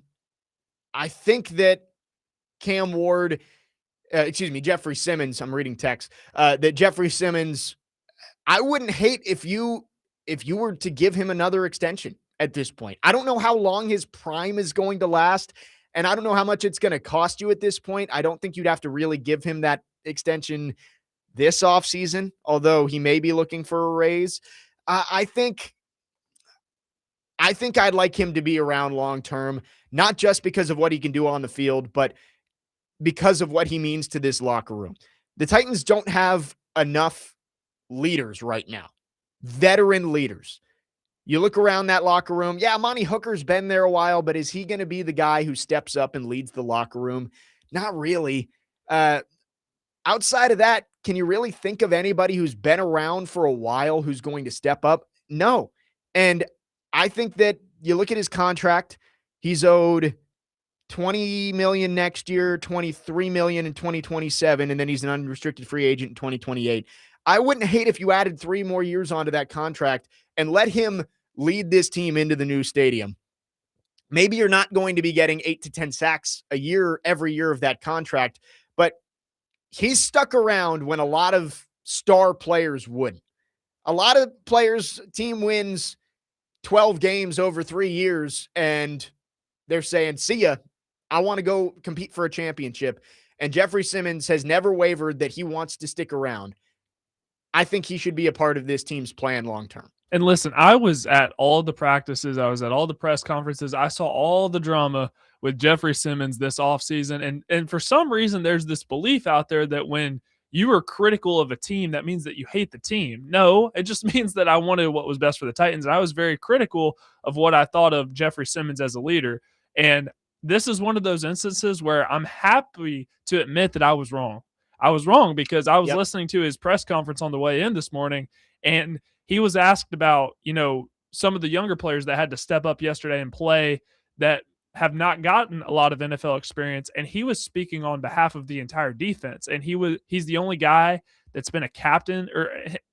think that Jeffrey Simmons, I'm reading text, that Jeffrey Simmons, I wouldn't hate if you were to give him another extension at this point. I don't know how long his prime is going to last, and I don't know how much it's going to cost you at this point. I don't think you'd have to really give him that extension this offseason, although he may be looking for a raise. I think I'd like him to be around long-term, not just because of what he can do on the field, but because of what he means to this locker room. The Titans don't have enough leaders right now, veteran leaders. You look around that locker room. Yeah, Monty Hooker's been there a while, but is he going to be the guy who steps up and leads the locker room? Not really. Outside of that, can you really think of anybody who's been around for a while who's going to step up? No. And I think that you look at his contract, he's owed $20 million next year, $23 million in 2027, and then he's an unrestricted free agent in 2028. I wouldn't hate if you added 3 more years onto that contract and let him lead this team into the new stadium. Maybe you're not going to be getting 8 to 10 sacks a year, every year of that contract, but he's stuck around when a lot of star players wouldn't. A lot of players, team wins 12 games over 3 years, and they're saying, see ya, I want to go compete for a championship. And Jeffrey Simmons has never wavered that he wants to stick around. I think he should be a part of this team's plan long-term. And listen, I was at all the practices, I was at all the press conferences, I saw all the drama with Jeffrey Simmons this offseason, and for some reason, there's this belief out there that when you are critical of a team, that means that you hate the team. No, it just means that I wanted what was best for the Titans, and I was very critical of what I thought of Jeffrey Simmons as a leader, and this is one of those instances where I'm happy to admit that I was wrong. I was wrong because I was Yep. listening to his press conference on the way in this morning, and he was asked about, some of the younger players that had to step up yesterday and play that have not gotten a lot of NFL experience. And he was speaking on behalf of the entire defense. And he's the only guy that's been a captain, or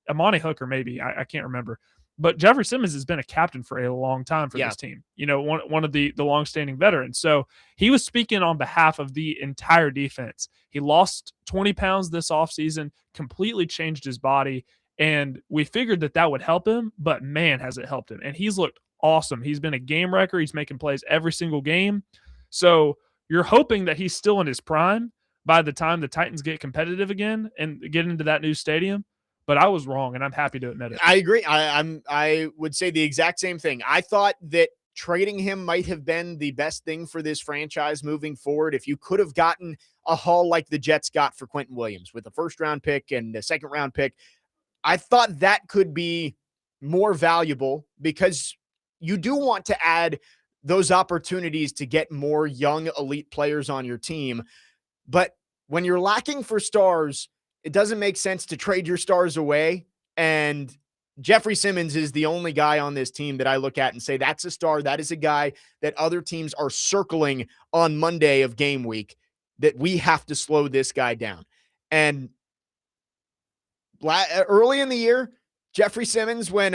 Amani Hooker, maybe. I can't remember. But Jeffrey Simmons has been a captain for a long time for Yeah. this team. One of the longstanding veterans. So he was speaking on behalf of the entire defense. He lost 20 pounds this offseason, completely changed his body, and we figured that would help him, but man, has it helped him. And he's looked awesome. He's been a game wrecker. He's making plays every single game. So you're hoping that he's still in his prime by the time the Titans get competitive again and get into that new stadium. But I was wrong, and I'm happy to admit it. I agree. I would say the exact same thing. I thought that trading him might have been the best thing for this franchise moving forward. If you could have gotten a haul like the Jets got for Quentin Williams with a first-round pick and a second-round pick, I thought that could be more valuable because you do want to add those opportunities to get more young elite players on your team. But when you're lacking for stars, it doesn't make sense to trade your stars away. And Jeffrey Simmons is the only guy on this team that I look at and say, that's a star. That is a guy that other teams are circling on Monday of game week, that we have to slow this guy down. And early in the year, Jeffrey Simmons, when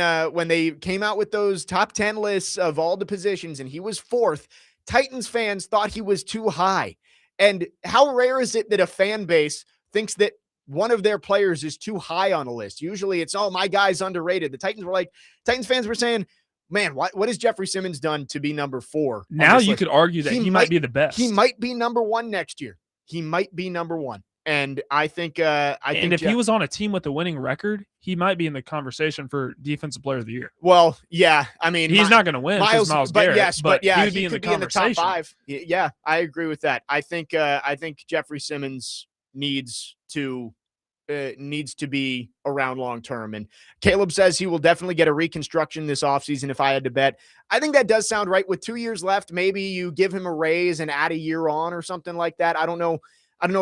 they came out with those top 10 lists of all the positions and he was fourth, Titans fans thought he was too high. And how rare is it that a fan base thinks that one of their players is too high on a list? Usually it's, oh, my guy's underrated. The Titans fans were saying, man, what has Jeffrey Simmons done to be number 4? Now you could argue that he might be the best. He might be number 1 next year. He might be number 1. And I think if he was on a team with a winning record, he might be in the conversation for Defensive Player of the Year. Well, yeah. I mean, he's not going to win because Myles Garrett, but he would be in the conversation. Top 5. Yeah, I agree with that. I think Jeffrey Simmons needs to be around long term. And Caleb says he will definitely get a reconstruction this offseason if I had to bet. I think that does sound right. With 2 years left, maybe you give him a raise and add a year on or something like that. I don't know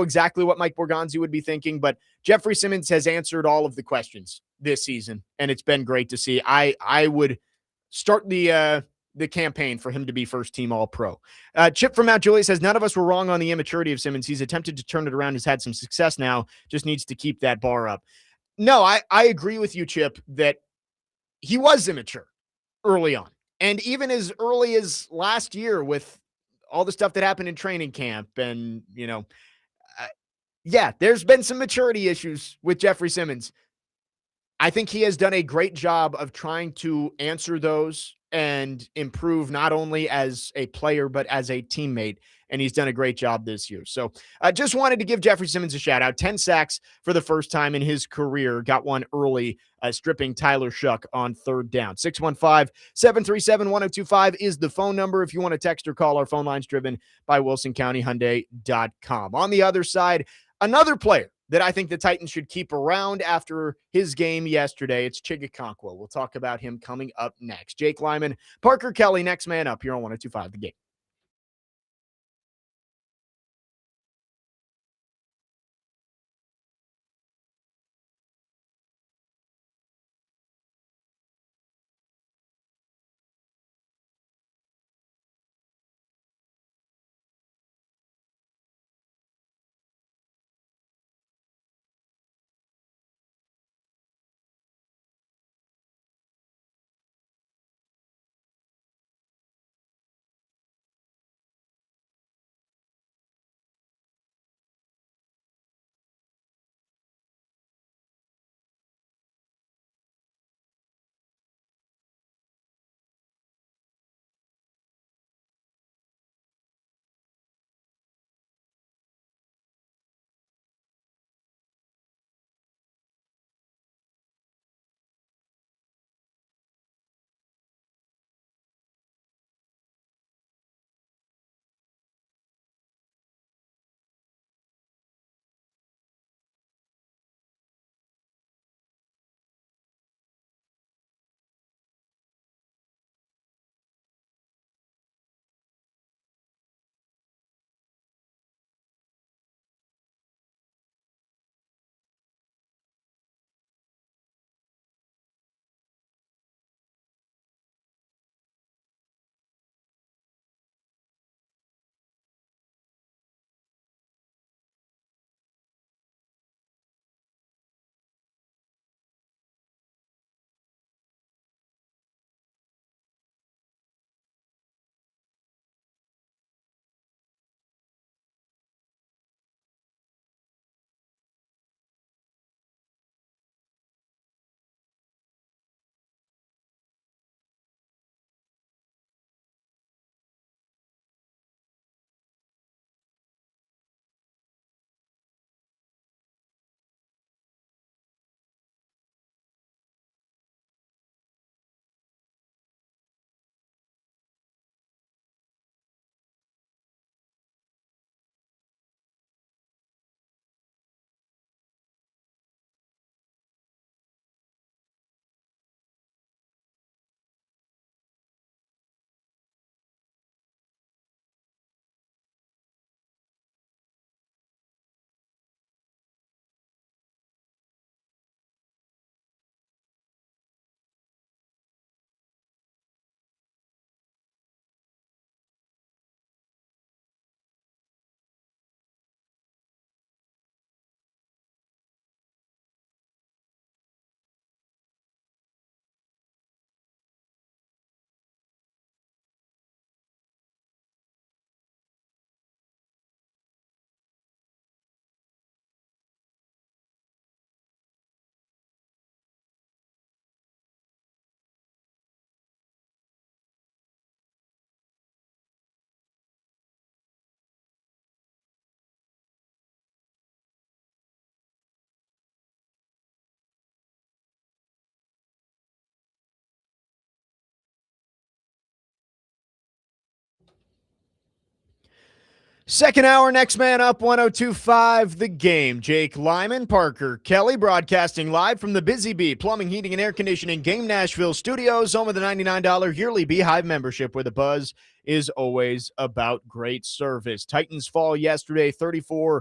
exactly what Mike Borgonzi would be thinking, but Jeffrey Simmons has answered all of the questions this season, and it's been great to see. I would start the campaign for him to be first team All-Pro. Chip from Mount Juliet says, none of us were wrong on the immaturity of Simmons. He's attempted to turn it around, has had some success now, just needs to keep that bar up. No, I agree with you, Chip, that he was immature early on. And even as early as last year with all the stuff that happened in training camp and, yeah, there's been some maturity issues with Jeffrey Simmons. I think he has done a great job of trying to answer those and improve not only as a player, but as a teammate. And he's done a great job this year. So I just wanted to give Jeffrey Simmons a shout out. 10 sacks for the first time in his career. Got one early, stripping Tyler Shuck on third down. 615-737-1025 is the phone number. If you want to text or call, our phone line's driven by WilsonCountyHyundai.com. On the other side, another player that I think the Titans should keep around after his game yesterday, it's Chig Okonkwo. We'll talk about him coming up next. Jake Lyman, Parker Kelly, next man up here on 102.5 The Game. Second hour, next man up, 102.5 The Game. Jake Lyman, Parker Kelly, broadcasting live from the Busy Bee Plumbing, Heating, and Air Conditioning Game Nashville studios, home of the $99 yearly Beehive membership, where the buzz is always about great service. Titans fall yesterday, 34-26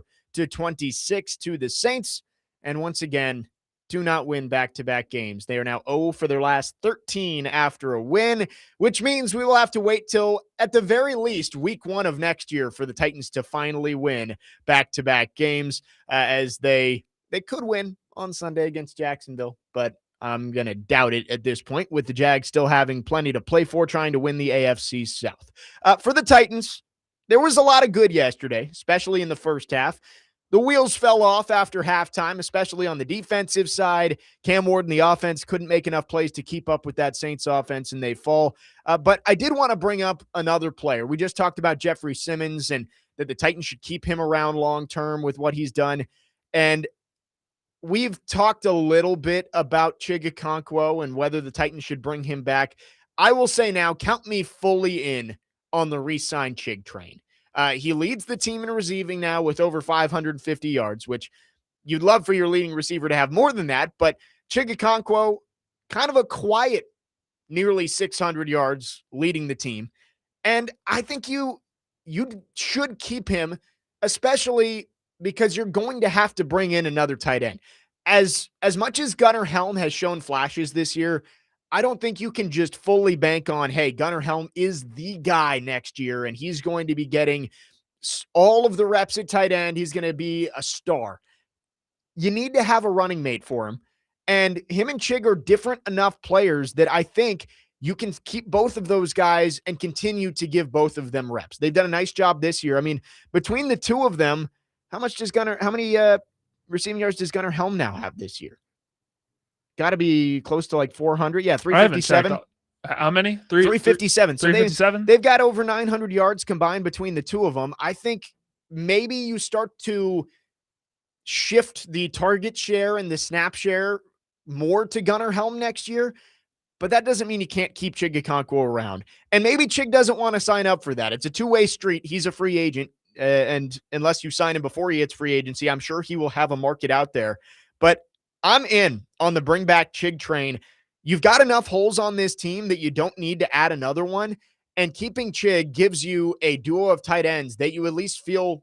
to the Saints, and once again, do not win back-to-back games. They are now 0 for their last 13 after a win, which means we will have to wait till, at the very least, week 1 of next year for the Titans to finally win back-to-back games, as they could win on Sunday against Jacksonville, but I'm going to doubt it at this point, with the Jags still having plenty to play for, trying to win the AFC South. For the Titans, there was a lot of good yesterday, especially in the first half. The wheels fell off after halftime, especially on the defensive side. Cam Ward and the offense couldn't make enough plays to keep up with that Saints offense, and they fall. But I did want to bring up another player. We just talked about Jeffrey Simmons and that the Titans should keep him around long-term with what he's done. And we've talked a little bit about Chig Okonkwo and whether the Titans should bring him back. I will say now, count me fully in on the re-sign Chig train. He leads the team in receiving now with over 550 yards, which you'd love for your leading receiver to have more than that. But Chig Okonkwo, kind of a quiet, nearly 600 yards leading the team. And I think you should keep him, especially because you're going to have to bring in another tight end. As much as Gunnar Helm has shown flashes this year, I don't think you can just fully bank on, hey, Gunnar Helm is the guy next year, and he's going to be getting all of the reps at tight end. He's going to be a star. You need to have a running mate for him. And him and Chig are different enough players that I think you can keep both of those guys and continue to give both of them reps. They've done a nice job this year. I mean, between the two of them, how many receiving yards does Gunnar Helm now have this year? Got to be close to like 400. Yeah, 357. How many? 357. So 357? They've got over 900 yards combined between the two of them. I think maybe you start to shift the target share and the snap share more to Gunnar Helm next year, but that doesn't mean you can't keep Chig Okonkwo around. And maybe Chig doesn't want to sign up for that. It's a two-way street. He's a free agent, and unless you sign him before he hits free agency, I'm sure he will have a market out there. But I'm in on the bring back Chig train. You've got enough holes on this team that you don't need to add another one. And keeping Chig gives you a duo of tight ends that you at least feel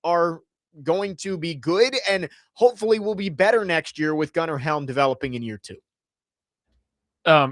are going to be good and hopefully will be better next year with Gunnar Helm developing in year 2.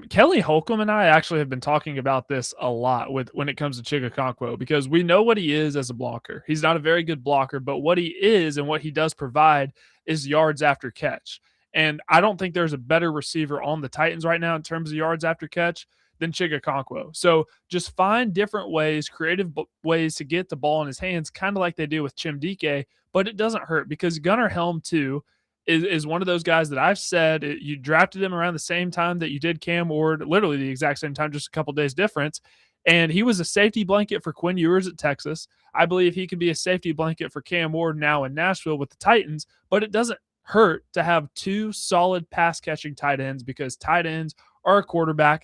Kelly Holcomb and I actually have been talking about this a lot when it comes to Chig Okonkwo, because we know what he is as a blocker. He's not a very good blocker, but what he is and what he does provide is yards after catch. And I don't think there's a better receiver on the Titans right now in terms of yards after catch than Chig Okonkwo. So just find different ways, creative ways to get the ball in his hands, kind of like they do with Chimdike, but it doesn't hurt because Gunnar Helm too is one of those guys that I've said you drafted him around the same time that you did Cam Ward, literally the exact same time, just a couple days difference. And he was a safety blanket for Quinn Ewers at Texas. I believe he can be a safety blanket for Cam Ward now in Nashville with the Titans, but it doesn't hurt to have two solid pass catching tight ends, because tight ends are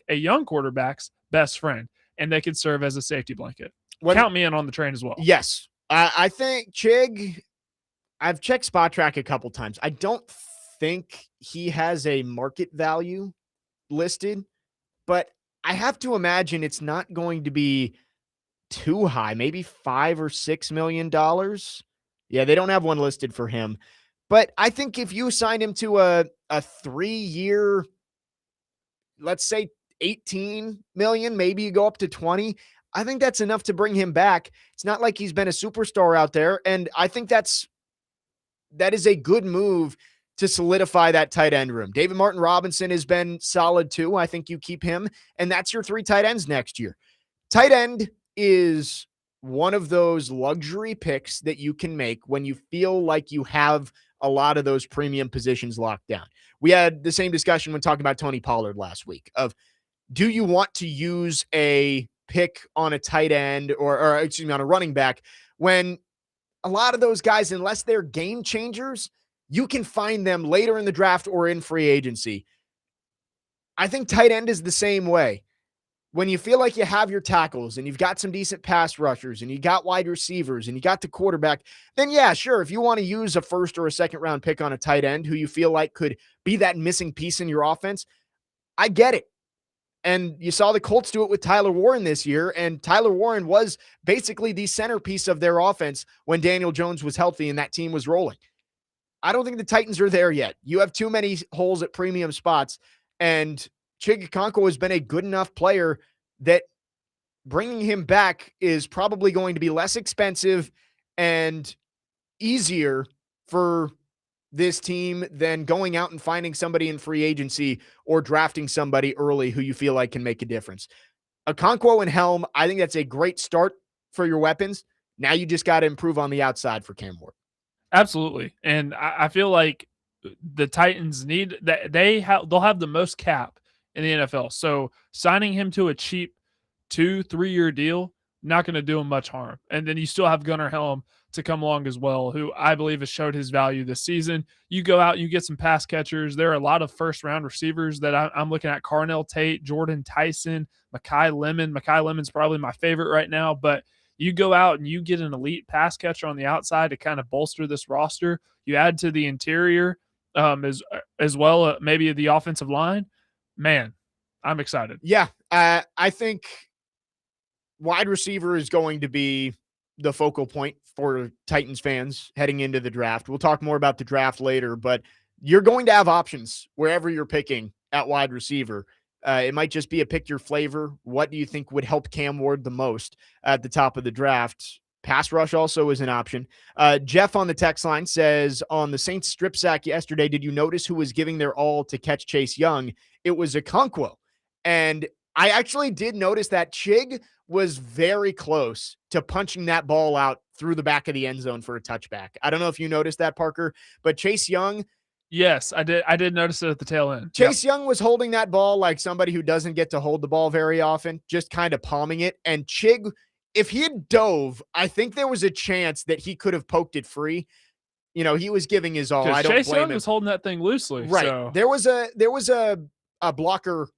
a young quarterback's best friend, and they can serve as a safety blanket. Count me in on the train as well. Yes. I think Chig, I've checked Spot Track a couple times. I don't think he has a market value listed, but I have to imagine it's not going to be too high, maybe $5 or $6 million. Yeah, they don't have one listed for him. But I think if you signed him to a 3-year, let's say 18 million, maybe you go up to 20. I think that's enough to bring him back. It's not like he's been a superstar out there. And I think that is a good move to solidify that tight end room. David Martin Robinson has been solid too. I think you keep him, and that's your 3 tight ends next year. Tight end is one of those luxury picks that you can make when you feel like you have a lot of those premium positions locked down. We had the same discussion when talking about Tony Pollard last week of, do you want to use a pick on a tight end or on a running back when a lot of those guys, unless they're game changers, you can find them later in the draft or in free agency. I think tight end is the same way. when you feel like you have your tackles and you've got some decent pass rushers and you got wide receivers and you got the quarterback, then yeah, sure. If you want to use a first or a second round pick on a tight end who you feel like could be that missing piece in your offense, I get it. And you saw the Colts do it with Tyler Warren this year, and Tyler Warren was basically the centerpiece of their offense when Daniel Jones was healthy and that team was rolling. I don't think the Titans are there yet. You have too many holes at premium spots, and Chig Okonkwo has been a good enough player that bringing him back is probably going to be less expensive and easier for this team than going out and finding somebody in free agency or drafting somebody early who you feel like can make a difference. Okonkwo and Helm, I think that's a great start for your weapons. Now you just got to improve on the outside for Cam Ward. Absolutely. And I feel like the Titans need that. They'll have the most cap in the NFL. So signing him to a cheap 2-3 year deal, not going to do him much harm. And then you still have Gunnar Helm to come along as well, who I believe has showed his value this season. You go out, you get some pass catchers. There are a lot of first round receivers that I'm looking at: Carnell Tate, Jordan Tyson, Mekhi Lemon. Mekhi Lemon's probably my favorite right now, but you go out and you get an elite pass catcher on the outside to kind of bolster this roster. You add to the interior as well, maybe the offensive line. Man, I'm excited. Yeah, I think wide receiver is going to be the focal point for Titans fans heading into the draft. We'll talk more about the draft later, but you're going to have options wherever you're picking at wide receiver. It might just be a pick your flavor. What do you think would help Cam Ward the most at the top of the draft? Pass rush also is an option. Jeff on the text line says, on the Saints strip sack yesterday, did you notice who was giving their all to catch Chase Young? It was Okonkwo. And I actually did notice that Chig was very close to punching that ball out through the back of the end zone for a touchback. I don't know if you noticed that, Parker, but Chase Young. Yes, I did. I did notice it at the tail end. Chase Young was holding that ball like somebody who doesn't get to hold the ball very often, just kind of palming it. And Chig, if he had dove, I think there was a chance that he could have poked it free. You know, he was giving his all. I don't Chase blame Young him. was holding that thing loosely. Right. So. There was a blocker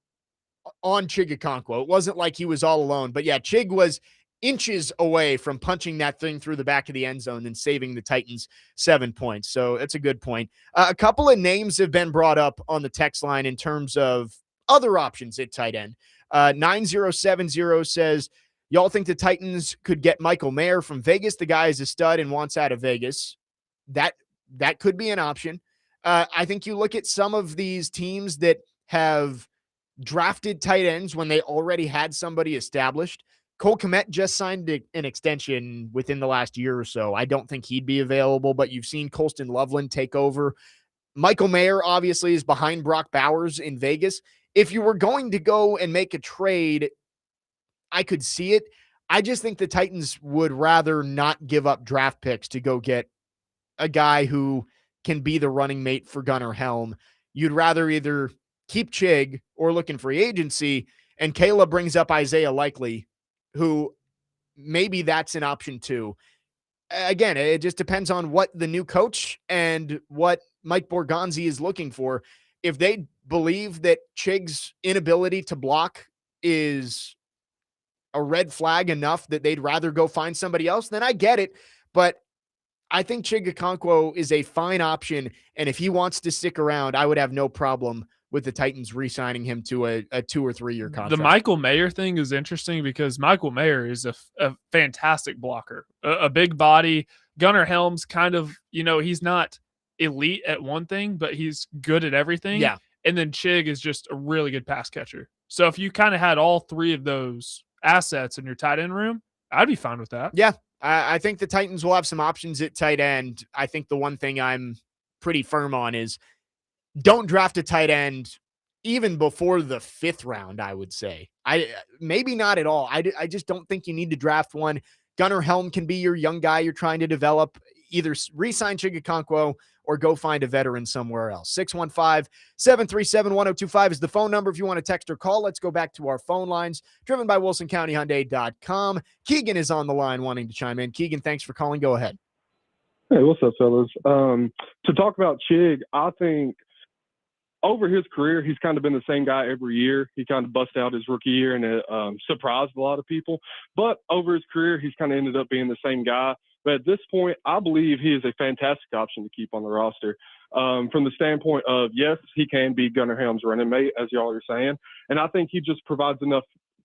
on Chig Okonkwo. It wasn't like he was all alone, but yeah, Chig was inches away from punching that thing through the back of the end zone and saving the Titans 7 points. So that's a good point. A couple of names have been brought up on the text line in terms of other options at tight end. 9070 says, y'all think the Titans could get Michael Mayer from Vegas? The guy is a stud and wants out of Vegas. That could be an option. I think you look at some of these teams that have drafted tight ends when they already had somebody established. Cole Kmet just signed an extension within the last year or so. I don't think he'd be available, but you've seen Colston Loveland take over. Michael Mayer obviously is behind Brock Bowers in Vegas. If you were going to go and make a trade, I could see it. I just think the Titans would rather not give up draft picks to go get a guy who can be the running mate for Gunnar Helm. You'd rather either keep Chig or look in free agency. And Kayla brings up Isaiah Likely, who maybe that's an option too. Again, it just depends on what the new coach and what Mike Borgonzi is looking for. If they believe that Chig's inability to block is a red flag enough that they'd rather go find somebody else, then I get it. But I think Chig Okonkwo is a fine option. And if he wants to stick around, I would have no problem with the Titans re-signing him to a 2 or 3 year contract. The Michael Mayer thing is interesting because Michael Mayer is a fantastic blocker, a big body. Gunnar Helm's kind of, he's not elite at one thing, but he's good at everything. Yeah. And then Chig is just a really good pass catcher. So if you kind of had all three of those assets in your tight end room, I'd be fine with that. Yeah. I think the Titans will have some options at tight end. I think the one thing I'm pretty firm on is don't draft a tight end even before the 5th round, I would say. Maybe not at all. I just don't think you need to draft one. Gunnar Helm can be your young guy you're trying to develop. Either re-sign Chig Okonkwo or go find a veteran somewhere else. 615-737-1025 is the phone number if you want to text or call. Let's go back to our phone lines, driven by WilsonCountyHyundai.com. Keegan is on the line wanting to chime in. Keegan, thanks for calling. Go ahead. Hey, what's up, fellas? To talk about Chig, I think over his career, he's kind of been the same guy every year. He kind of busted out his rookie year and it surprised a lot of people. But over his career, he's kind of ended up being the same guy. But at this point, I believe he is a fantastic option to keep on the roster. From the standpoint of, yes, he can be Gunnar Helm's running mate, as y'all are saying. And I think he just provides enough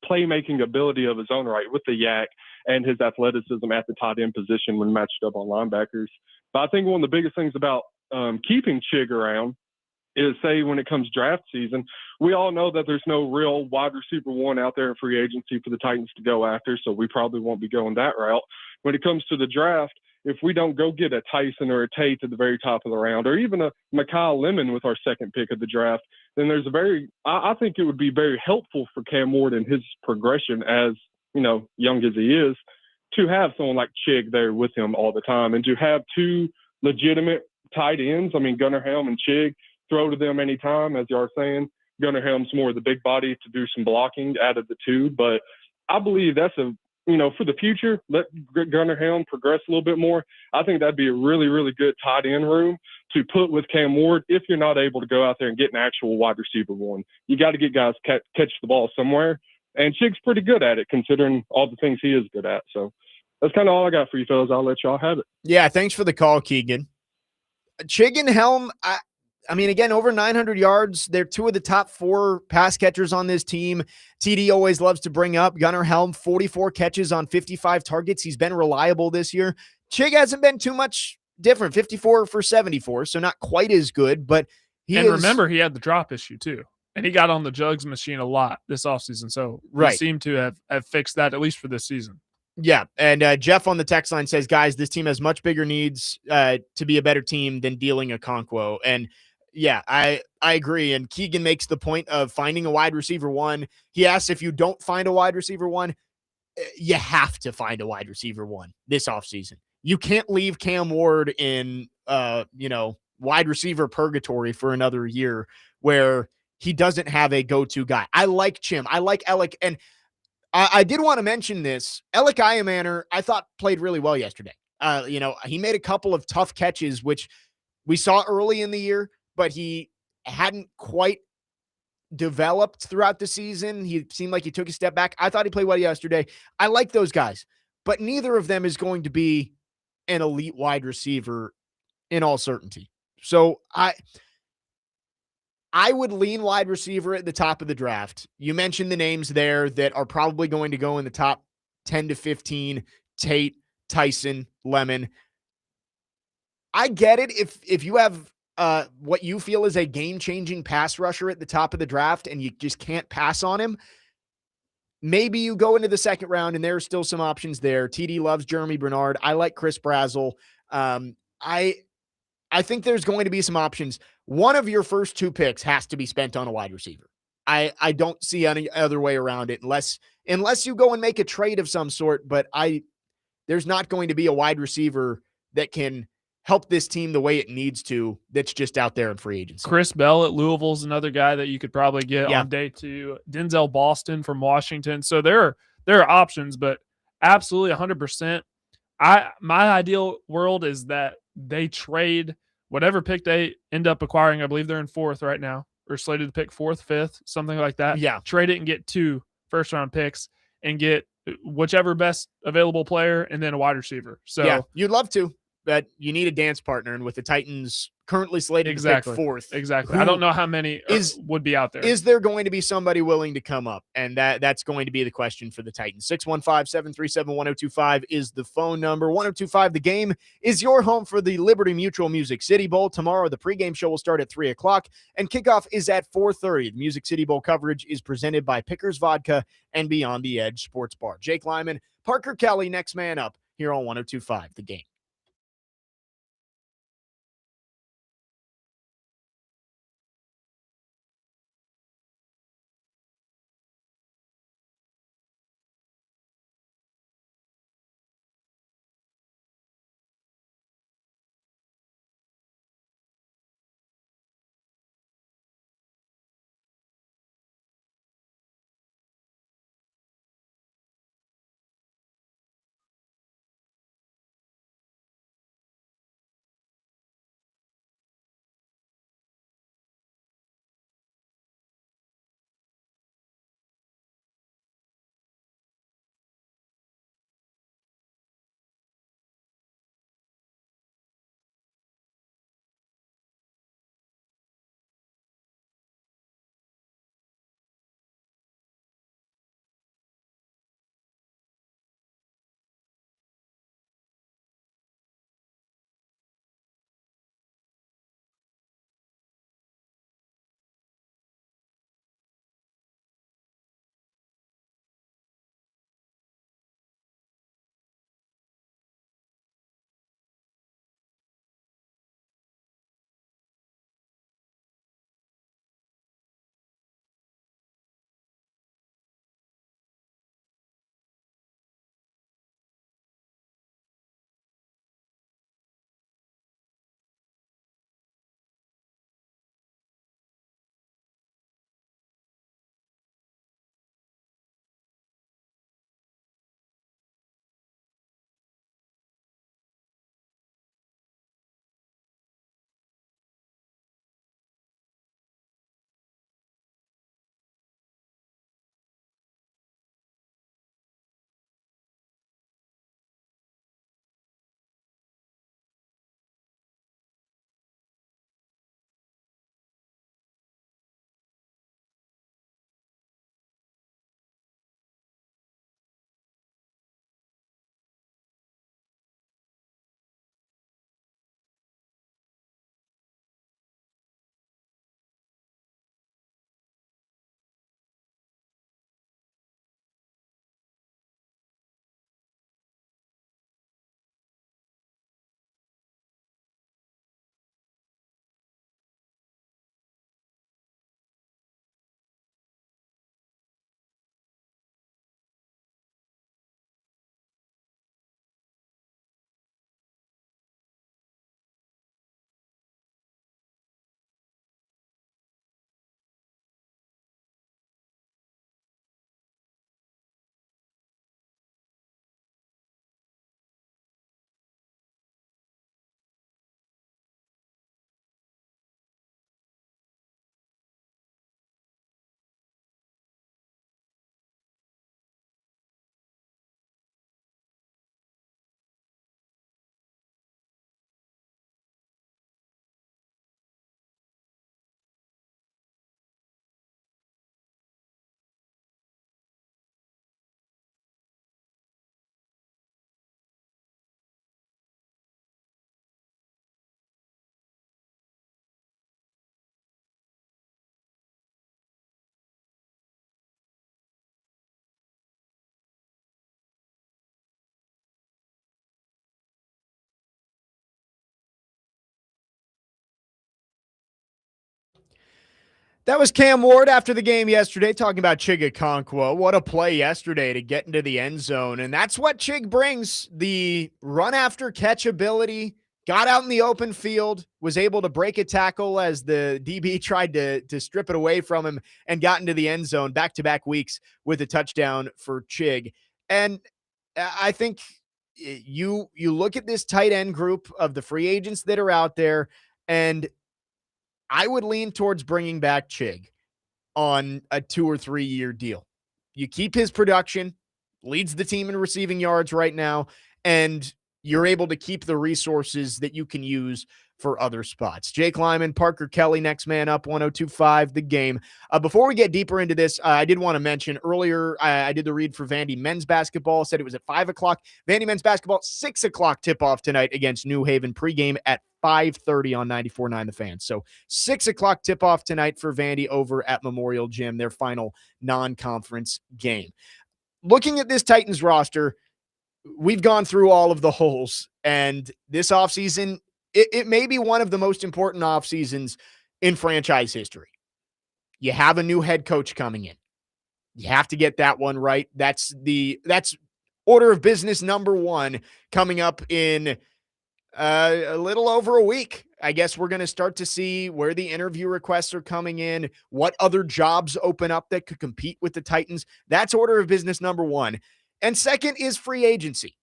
playmaking ability of his own right with the yak and his athleticism at the tight end position when matched up on linebackers. But I think one of the biggest things about keeping Chig around is, say, when it comes draft season, we all know that there's no real wide receiver one out there in free agency for the Titans to go after, so we probably won't be going that route. When it comes to the draft, if we don't go get a Tyson or a Tate at the very top of the round, or even a Mekhi Lemon with our second pick of the draft, then there's I think it would be very helpful for Cam Ward and his progression as, young as he is, to have someone like Chig there with him all the time and to have two legitimate tight ends. I mean, Gunnar Helm and Chig, throw to them anytime, as you are saying. Gunnar Helm's more the big body to do some blocking out of the two. But I believe that's for the future, let Gunnar Helm progress a little bit more. I think that'd be a really, really good tight end room to put with Cam Ward if you're not able to go out there and get an actual wide receiver one. You got to get guys catch the ball somewhere. And Chig's pretty good at it considering all the things he is good at. So that's kind of all I got for you fellas. I'll let y'all have it. Yeah, thanks for the call, Keegan. Chig and Helm, I mean, again, over 900 yards. They're two of the top 4 pass catchers on this team. TD always loves to bring up Gunnar Helm, 44 catches on 55 targets. He's been reliable this year. Chig hasn't been too much different, 54 for 74, so not quite as good, but remember, he had the drop issue too. And he got on the jugs machine a lot this offseason. So he seemed to have fixed that, at least for this season. Yeah, and Jeff on the text line says, guys, this team has much bigger needs to be a better team than dealing Okonkwo. And yeah, I agree. And Keegan makes the point of finding a wide receiver one. He asks if you don't find a wide receiver one, you have to find a wide receiver one this offseason. You can't leave Cam Ward in, wide receiver purgatory for another year where he doesn't have a go-to guy. I like Chim. I like Alec. And I did want to mention this. Alec Iamaner, I thought played really well yesterday. He made a couple of tough catches, which we saw early in the year, but he hadn't quite developed throughout the season. He seemed like he took a step back. I thought he played well yesterday. I like those guys, but neither of them is going to be an elite wide receiver in all certainty. So I would lean wide receiver at the top of the draft. You mentioned the names there that are probably going to go in the top 10 to 15, Tate, Tyson, Lemon. I get it if you have what you feel is a game-changing pass rusher at the top of the draft and you just can't pass on him. Maybe you go into the second round and there are still some options there. TD loves Jeremy Bernard. I like Chris Brazzell. I think there's going to be some options. One of your first 2 picks has to be spent on a wide receiver. I don't see any other way around it unless you go and make a trade of some sort, but there's not going to be a wide receiver that can help this team the way it needs to that's just out there in free agency. Chris Bell at Louisville is another guy that you could probably get on day 2. Denzel Boston from Washington. So there are options, but absolutely 100%. My ideal world is that they trade whatever pick they end up acquiring. I believe they're in 4th right now, or slated to pick 4th, 5th, something like that. Yeah. Trade it and get 2 first-round picks and get whichever best available player and then a wide receiver. So yeah, you'd love to, but you need a dance partner. And with the Titans currently slated to pick 4th. Exactly. I don't know how many would be out there. Is there going to be somebody willing to come up? And that's going to be the question for the Titans. 615-737-1025 is the phone number. 1025 The Game is your home for the Liberty Mutual Music City Bowl. Tomorrow, the pregame show will start at 3 o'clock, and kickoff is at 4:30. The Music City Bowl coverage is presented by Pickers Vodka and Beyond the Edge Sports Bar. Jake Lyman, Parker Kelly, next man up here on 1025 The Game. That was Cam Ward after the game yesterday talking about Chig Okonkwo. What a play yesterday to get into the end zone. And that's what Chig brings, the run after catch ability. Got out in the open field, was able to break a tackle as the DB tried to strip it away from him and got into the end zone back-to-back weeks with a touchdown for Chig. And I think you look at this tight end group of the free agents that are out there, and I would lean towards bringing back Chig on a 2 or 3 year deal. You keep his production, leads the team in receiving yards right now, and you're able to keep the resources that you can use for other spots. Jake Lyman, Parker Kelly, next man up, 102.5 The Game. Before we get deeper into this, I did want to mention earlier, I did the read for Vandy men's basketball, said it was at 5 o'clock. Vandy men's basketball, 6 o'clock tip-off tonight against New Haven, pregame at 5:30 on 94.9 The Fan. So 6 o'clock tip-off tonight for Vandy over at Memorial Gym, their final non-conference game. Looking at this Titans roster, we've gone through all of the holes, and this offseason, it may be one of the most important off seasons in franchise history. You have a new head coach coming in. You have to get that one right. That's order of business number one coming up in a little over a week. I guess we're going to start to see where the interview requests are coming in, what other jobs open up that could compete with the Titans. That's order of business number one. And second is free agency.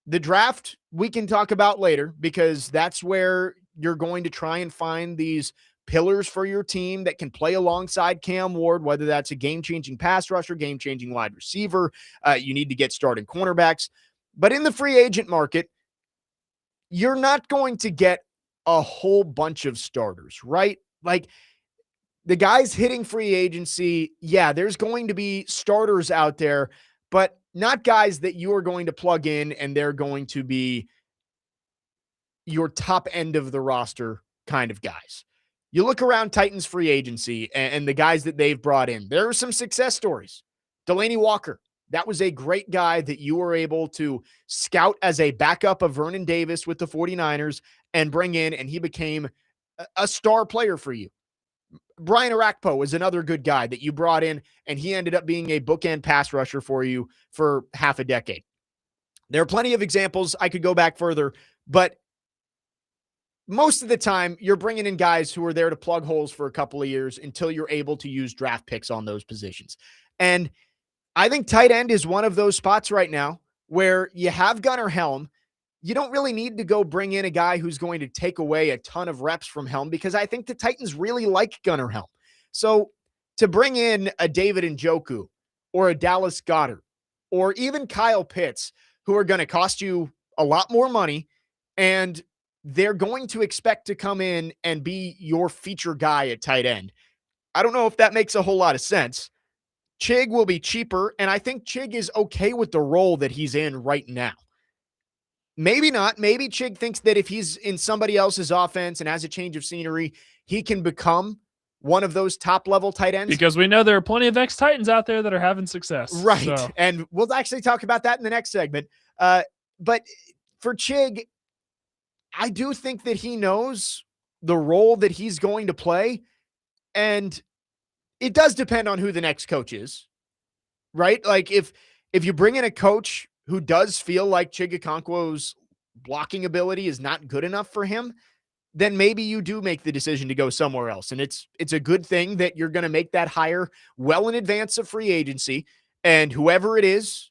The draft we can talk about later because that's where you're going to try and find these pillars for your team that can play alongside Cam Ward, whether that's a game-changing pass rusher, game-changing wide receiver. You need to get starting cornerbacks. But in the free agent market, you're not going to get a whole bunch of starters, right? Like the guys hitting free agency, yeah, there's going to be starters out there, but not guys that you are going to plug in and they're going to be your top end of the roster kind of guys. You look around Titans free agency and the guys that they've brought in. There are some success stories. Delanie Walker, that was a great guy that you were able to scout as a backup of Vernon Davis with the 49ers and bring in, and he became a star player for you. Brian Arakpo was another good guy that you brought in, and he ended up being a bookend pass rusher for you for half a decade. There are plenty of examples. I could go back further, but most of the time you're bringing in guys who are there to plug holes for a couple of years until you're able to use draft picks on those positions. And I think tight end is one of those spots right now where you have Gunnar Helm. You don't really need to go bring in a guy who's going to take away a ton of reps from Helm because I think the Titans really like Gunnar Helm. So to bring in a David Njoku or a Dallas Goedert or even Kyle Pitts, who are going to cost you a lot more money, and they're going to expect to come in and be your feature guy at tight end. I don't know if that makes a whole lot of sense. Chig will be cheaper, and I think Chig is okay with the role that he's in right now. Maybe not. Maybe Chig thinks that if he's in somebody else's offense and has a change of scenery, he can become one of those top-level tight ends. Because we know there are plenty of ex-Titans out there that are having success. Right, so. And we'll actually talk about that in the next segment. But for Chig, I do think that he knows the role that he's going to play, and it does depend on who the next coach is, right? Like if you bring in a coach who does feel like Chig Okonkwo's blocking ability is not good enough for him, then maybe you do make the decision to go somewhere else. And it's a good thing that you're going to make that hire well in advance of free agency. And whoever it is,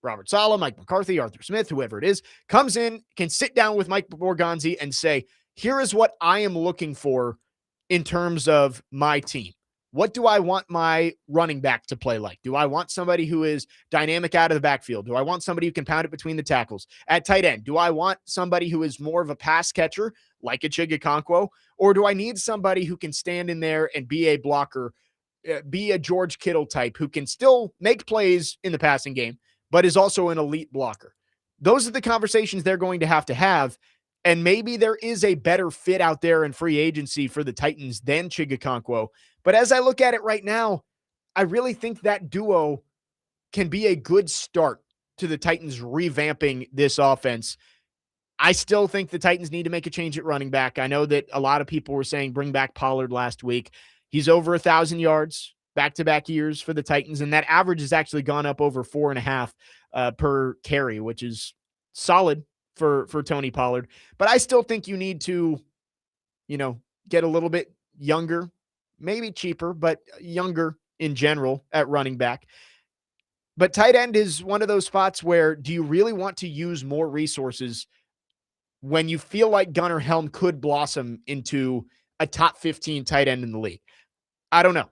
Robert Saleh, Mike McCarthy, Arthur Smith, whoever it is, comes in, can sit down with Mike Borgonzi and say, here is what I am looking for in terms of my team. What do I want my running back to play like? Do I want somebody who is dynamic out of the backfield? Do I want somebody who can pound it between the tackles? At tight end, do I want somebody who is more of a pass catcher like a Chig Okonkwo? Or do I need somebody who can stand in there and be a blocker, be a George Kittle type who can still make plays in the passing game, but is also an elite blocker? Those are the conversations they're going to have. And maybe there is a better fit out there in free agency for the Titans than Chig Okonkwo. But as I look at it right now, I really think that duo can be a good start to the Titans revamping this offense. I still think the Titans need to make a change at running back. I know that a lot of people were saying bring back Pollard last week. He's over 1,000 yards back-to-back years for the Titans, and that average has actually gone up over 4.5 per carry, which is solid for Tony Pollard. But I still think you need to, get a little bit younger, maybe cheaper, but younger in general at running back. But tight end is one of those spots where do you really want to use more resources when you feel like Gunnar Helm could blossom into a top 15 tight end in the league? I don't know.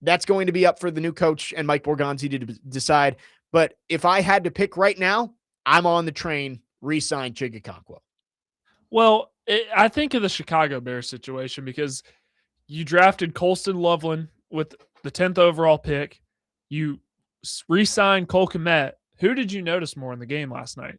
That's going to be up for the new coach and Mike Borgonzi to decide. But if I had to pick right now, I'm on the train, re-sign Chigakonkwo. Well, I think of the Chicago Bears situation because you drafted Colston Loveland with the 10th overall pick. You re-signed Cole Kmet. Who did you notice more in the game last night?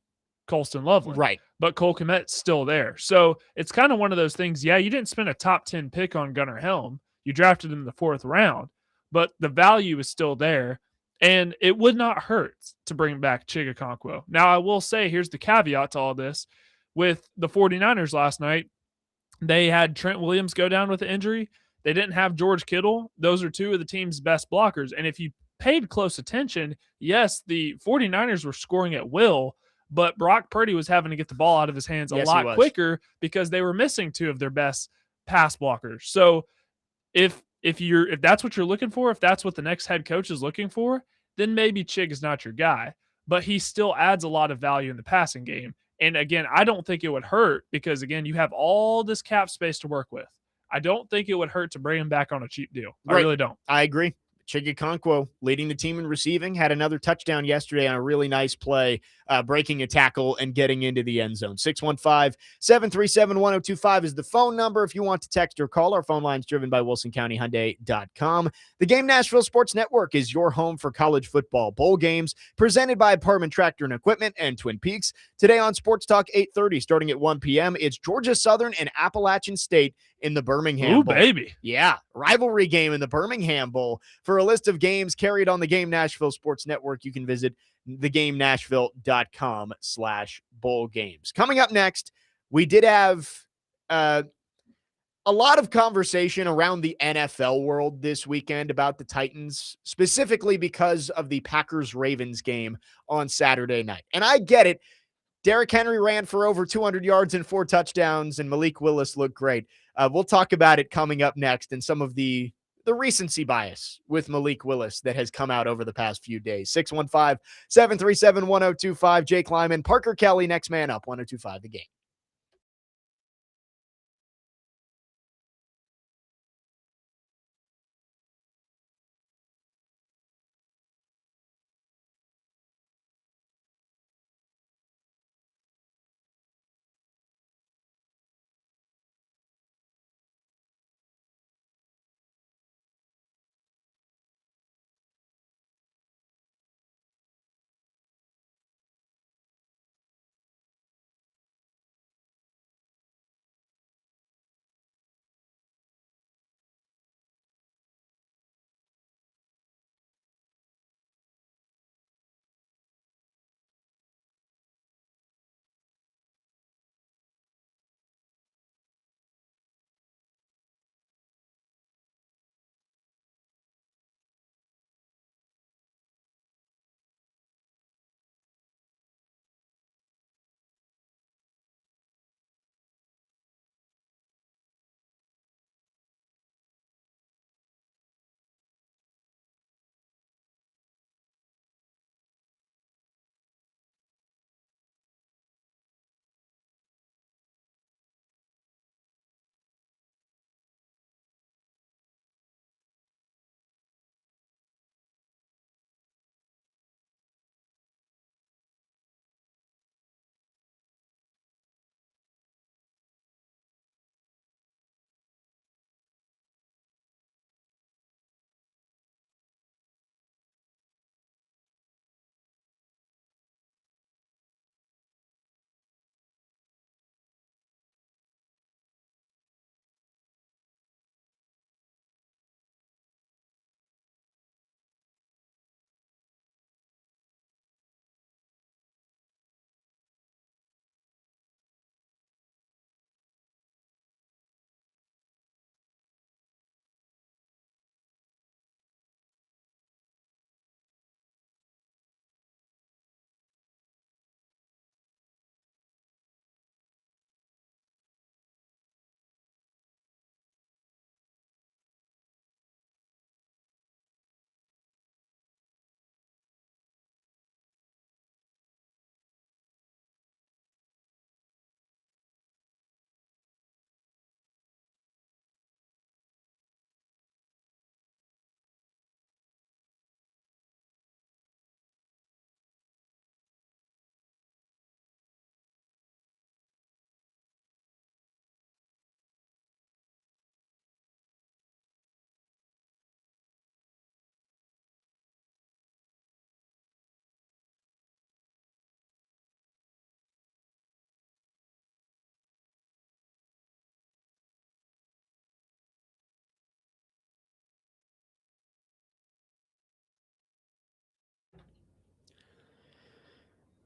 Colston Loveland. Right. But Cole Kmet's still there. So it's kind of one of those things. Yeah, you didn't spend a top 10 pick on Gunnar Helm. You drafted him in the 4th round, but the value is still there. And it would not hurt to bring back Chigakonkwo. Now, I will say, here's the caveat to all this. With the 49ers last night, they had Trent Williams go down with an injury. They didn't have George Kittle. Those are two of the team's best blockers. And if you paid close attention, yes, the 49ers were scoring at will, but Brock Purdy was having to get the ball out of his hands a lot quicker because they were missing two of their best pass blockers. So if that's what you're looking for, if that's what the next head coach is looking for, then maybe Chig is not your guy. But he still adds a lot of value in the passing game. And again, I don't think it would hurt because, again, you have all this cap space to work with. I don't think it would hurt to bring him back on a cheap deal. I really don't. I agree. Chigakonkwo leading the team in receiving, had another touchdown yesterday on a really nice play, breaking a tackle and getting into the end zone. 615-737-1025 is the phone number if you want to text or call. Our phone line is driven by WilsonCountyHyundai.com. The Game Nashville Sports Network is your home for college football bowl games, presented by Parman Tractor and Equipment and Twin Peaks. Today on Sports Talk 8:30, starting at 1 p.m., it's Georgia Southern and Appalachian State in the Birmingham Bowl. Baby. Yeah, rivalry game in the Birmingham Bowl. For a list of games carried on the Game Nashville Sports Network, you can visit thegamenashville.com/bowl games. Coming up next, we did have a lot of conversation around the NFL world this weekend about the Titans, specifically because of the Packers-Ravens game on Saturday night. And I get it. Derrick Henry ran for over 200 yards and 4 touchdowns, and Malik Willis looked great. We'll talk about it coming up next and some of the recency bias with Malik Willis that has come out over the past few days. 615-737-1025. Jake Lyman, Parker Kelly, next man up, 1025 The Game.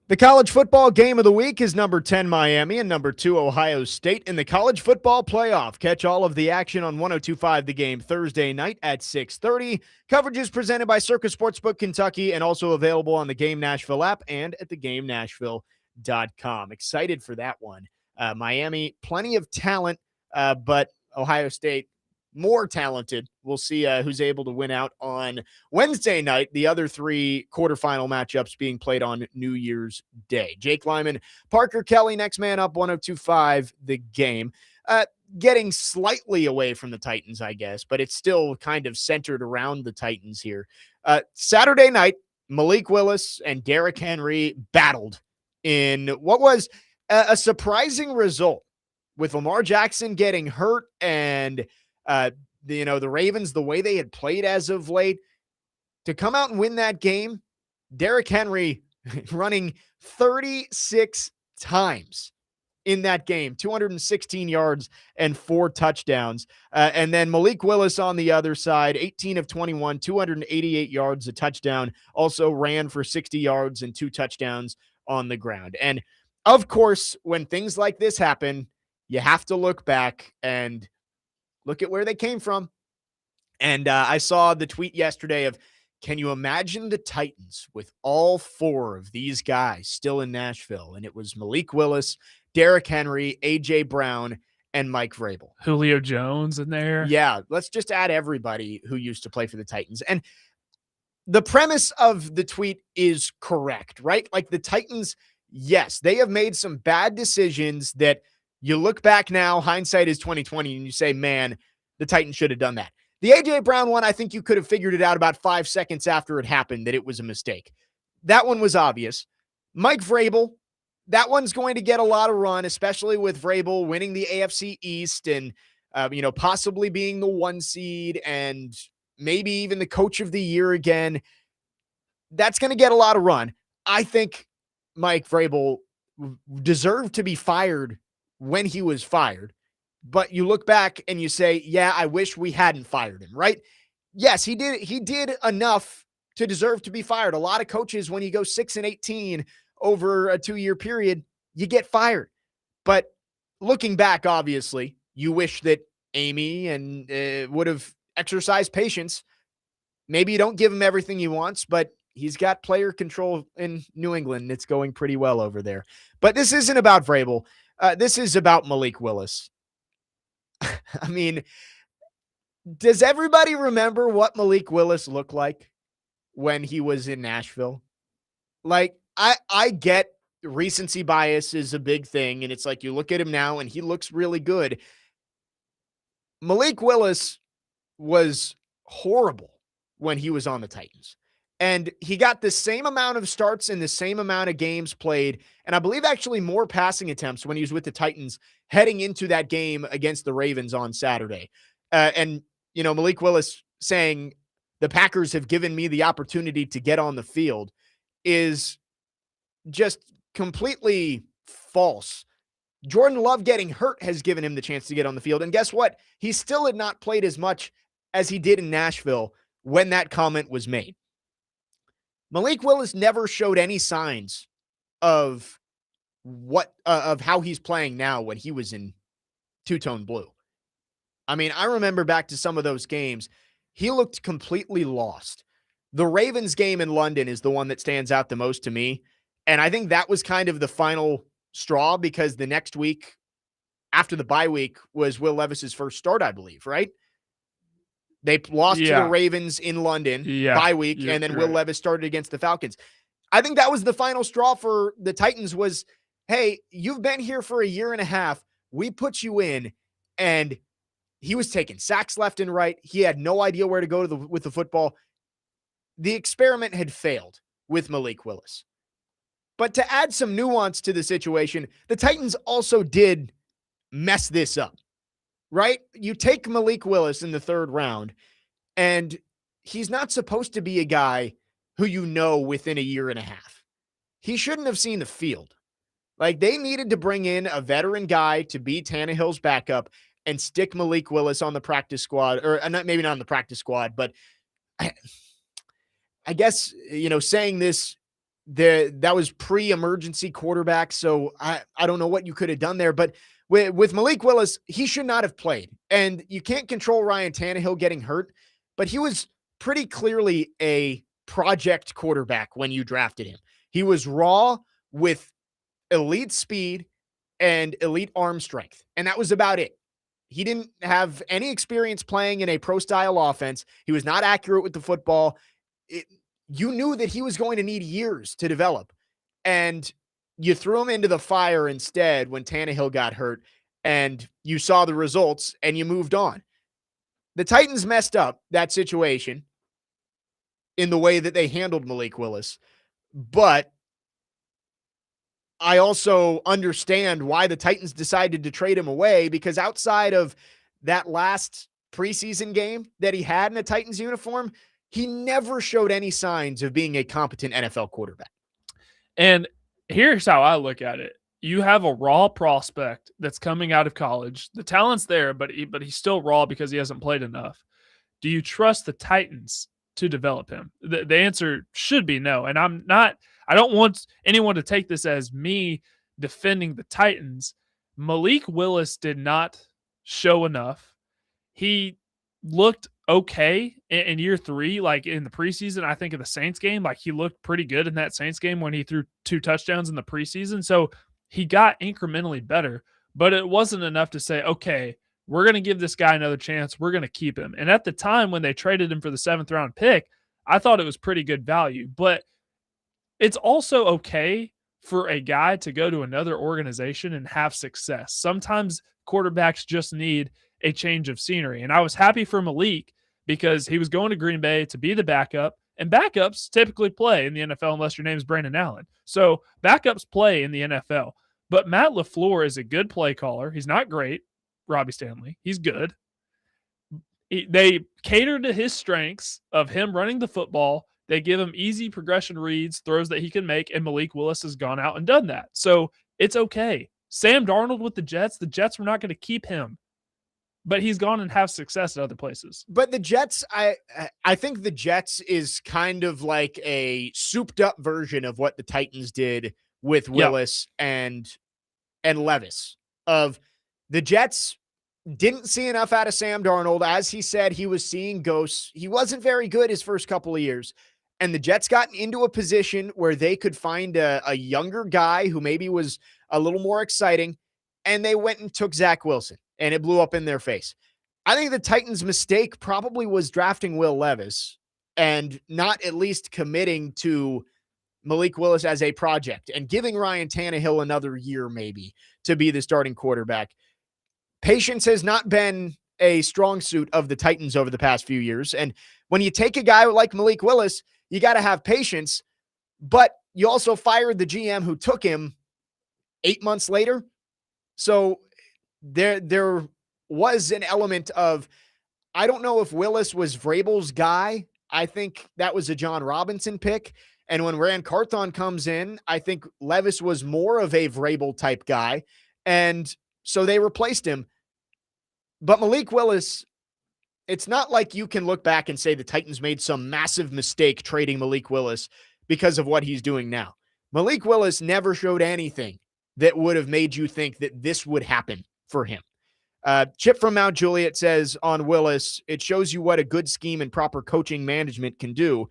The college football game of the week is number 10 Miami and number 2 Ohio State in the college football playoff. Catch all of the action on 102.5 The Game Thursday night at 6:30. Coverage is presented by Circus Sportsbook Kentucky and also available on the Game Nashville app and at thegamenashville.com. Excited for that one. Miami, plenty of talent, but Ohio State, more talented. We'll see who's able to win out on Wednesday night. The other 3 quarterfinal matchups being played on New Year's Day. Jake Lyman, Parker Kelly, next man up, 102.5 The Game. Getting slightly away from the Titans, I guess, but it's still kind of centered around the Titans here. Saturday night, Malik Willis and Derrick Henry battled in what was a surprising result, with Lamar Jackson getting hurt and the Ravens, the way they had played as of late, to come out and win that game. Derrick Henry running 36 times in that game, 216 yards and 4 touchdowns. And then Malik Willis on the other side, 18 of 21, 288 yards, a touchdown, also ran for 60 yards and 2 touchdowns on the ground. And of course, when things like this happen, you have to look back and look at where they came from. And I saw the tweet yesterday of, can you imagine the Titans with all 4 of these guys still in Nashville? And it was Malik Willis, Derrick Henry, A.J. Brown, and Mike Vrabel. Julio Jones in there. Yeah, let's just add everybody who used to play for the Titans. And the premise of the tweet is correct, right? Like the Titans, yes, they have made some bad decisions that you look back now, hindsight is 2020, and you say, man, the Titans should have done that. The A.J. Brown one, I think you could have figured it out about 5 seconds after it happened that it was a mistake. That one was obvious. Mike Vrabel, that one's going to get a lot of run, especially with Vrabel winning the AFC East and, possibly being the 1 seed and maybe even the coach of the year again. That's going to get a lot of run. I think Mike Vrabel deserved to be fired when he was fired, but you look back and you say, yeah, I wish we hadn't fired him, right? Yes, he did enough to deserve to be fired. A lot of coaches, when you go 6-18 over a 2-year period, you get fired. But looking back, obviously, you wish that Amy and would have exercised patience. Maybe you don't give him everything he wants, but he's got player control in New England, and it's going pretty well over there. But this isn't about Vrabel. This is about Malik Willis. I mean, does everybody remember what Malik Willis looked like when he was in Nashville? Like, I get recency bias is a big thing, and it's like you look at him now and he looks really good. Malik Willis was horrible when he was on the Titans. And he got the same amount of starts and the same amount of games played, and I believe actually more passing attempts when he was with the Titans heading into that game against the Ravens on Saturday. Malik Willis saying the Packers have given me the opportunity to get on the field is just completely false. Jordan Love getting hurt has given him the chance to get on the field. And guess what? He still had not played as much as he did in Nashville when that comment was made. Malik Willis never showed any signs of of how he's playing now when he was in two-tone blue. I mean, I remember back to some of those games. He looked completely lost. The Ravens game in London is the one that stands out the most to me. And I think that was kind of the final straw because the next week after the bye week was Will Levis's first start, I believe, right? They lost to the Ravens in London bye week, and then Will Levis started against the Falcons. I think that was the final straw for the Titans was, hey, you've been here for a year and a half. We put you in, and he was taking sacks left and right. He had no idea where to go with the football. The experiment had failed with Malik Willis. But to add some nuance to the situation, the Titans also did mess this up, right? You take Malik Willis in the 3rd round, and he's not supposed to be a guy who you know within a year and a half. He shouldn't have seen the field. Like, they needed to bring in a veteran guy to be Tannehill's backup and stick Malik Willis on the practice squad, or maybe not on the practice squad, but I guess, saying this that was pre-emergency quarterback, so I don't know what you could have done there. But with Malik Willis, he should not have played. And you can't control Ryan Tannehill getting hurt, but he was pretty clearly a project quarterback when you drafted him. He was raw with elite speed and elite arm strength, and that was about it. He didn't have any experience playing in a pro-style offense. He was not accurate with the football. You knew that he was going to need years to develop, and you threw him into the fire instead when Tannehill got hurt, and you saw the results, and you moved on. The Titans messed up that situation in the way that they handled Malik Willis, but I also understand why the Titans decided to trade him away, because outside of that last preseason game that he had in a Titans uniform, he never showed any signs of being a competent NFL quarterback. And here's how I look at it. You have a raw prospect that's coming out of college. The talent's there, but he's still raw because he hasn't played enough. Do you trust the Titans to develop him? The answer should be no. And I don't want anyone to take this as me defending the Titans. Malik Willis did not show enough. He looked okay in year 3, like in the preseason. I think of the Saints game, like he looked pretty good in that Saints game when he threw 2 touchdowns in the preseason. So he got incrementally better, but it wasn't enough to say, okay, we're going to give this guy another chance. We're going to keep him. And at the time when they traded him for the 7th round pick, I thought it was pretty good value, but it's also okay for a guy to go to another organization and have success. Sometimes quarterbacks just need a change of scenery. And I was happy for Malik because he was going to Green Bay to be the backup, and backups typically play in the NFL unless your name is Brandon Allen. So backups play in the NFL. But Matt LaFleur is a good play caller. He's not great, Robbie Stanley. He's good. They cater to his strengths of him running the football. They give him easy progression reads, throws that he can make, and Malik Willis has gone out and done that. So it's okay. Sam Darnold with the Jets were not going to keep him, but he's gone and have success at other places. But the Jets, I think the Jets is kind of like a souped up version of what the Titans did with Willis and Levis. Of the Jets didn't see enough out of Sam Darnold. As he said, he was seeing ghosts. He wasn't very good his first couple of years. And the Jets got into a position where they could find a younger guy who maybe was a little more exciting, and they went and took Zach Wilson, and it blew up in their face. I think the Titans' mistake probably was drafting Will Levis and not at least committing to Malik Willis as a project and giving Ryan Tannehill another year maybe to be the starting quarterback. Patience has not been a strong suit of the Titans over the past few years. And when you take a guy like Malik Willis, you got to have patience, but you also fired the GM who took him 8 months later. So there was an element of, I don't know if Willis was Vrabel's guy. I think that was a John Robinson pick. And when Rand Carthon comes in, I think Levis was more of a Vrabel type guy. And so they replaced him. But Malik Willis, it's not like you can look back and say the Titans made some massive mistake trading Malik Willis because of what he's doing now. Malik Willis never showed anything that would have made you think that this would happen for him. Chip from Mount Juliet says on Willis, it shows you what a good scheme and proper coaching management can do.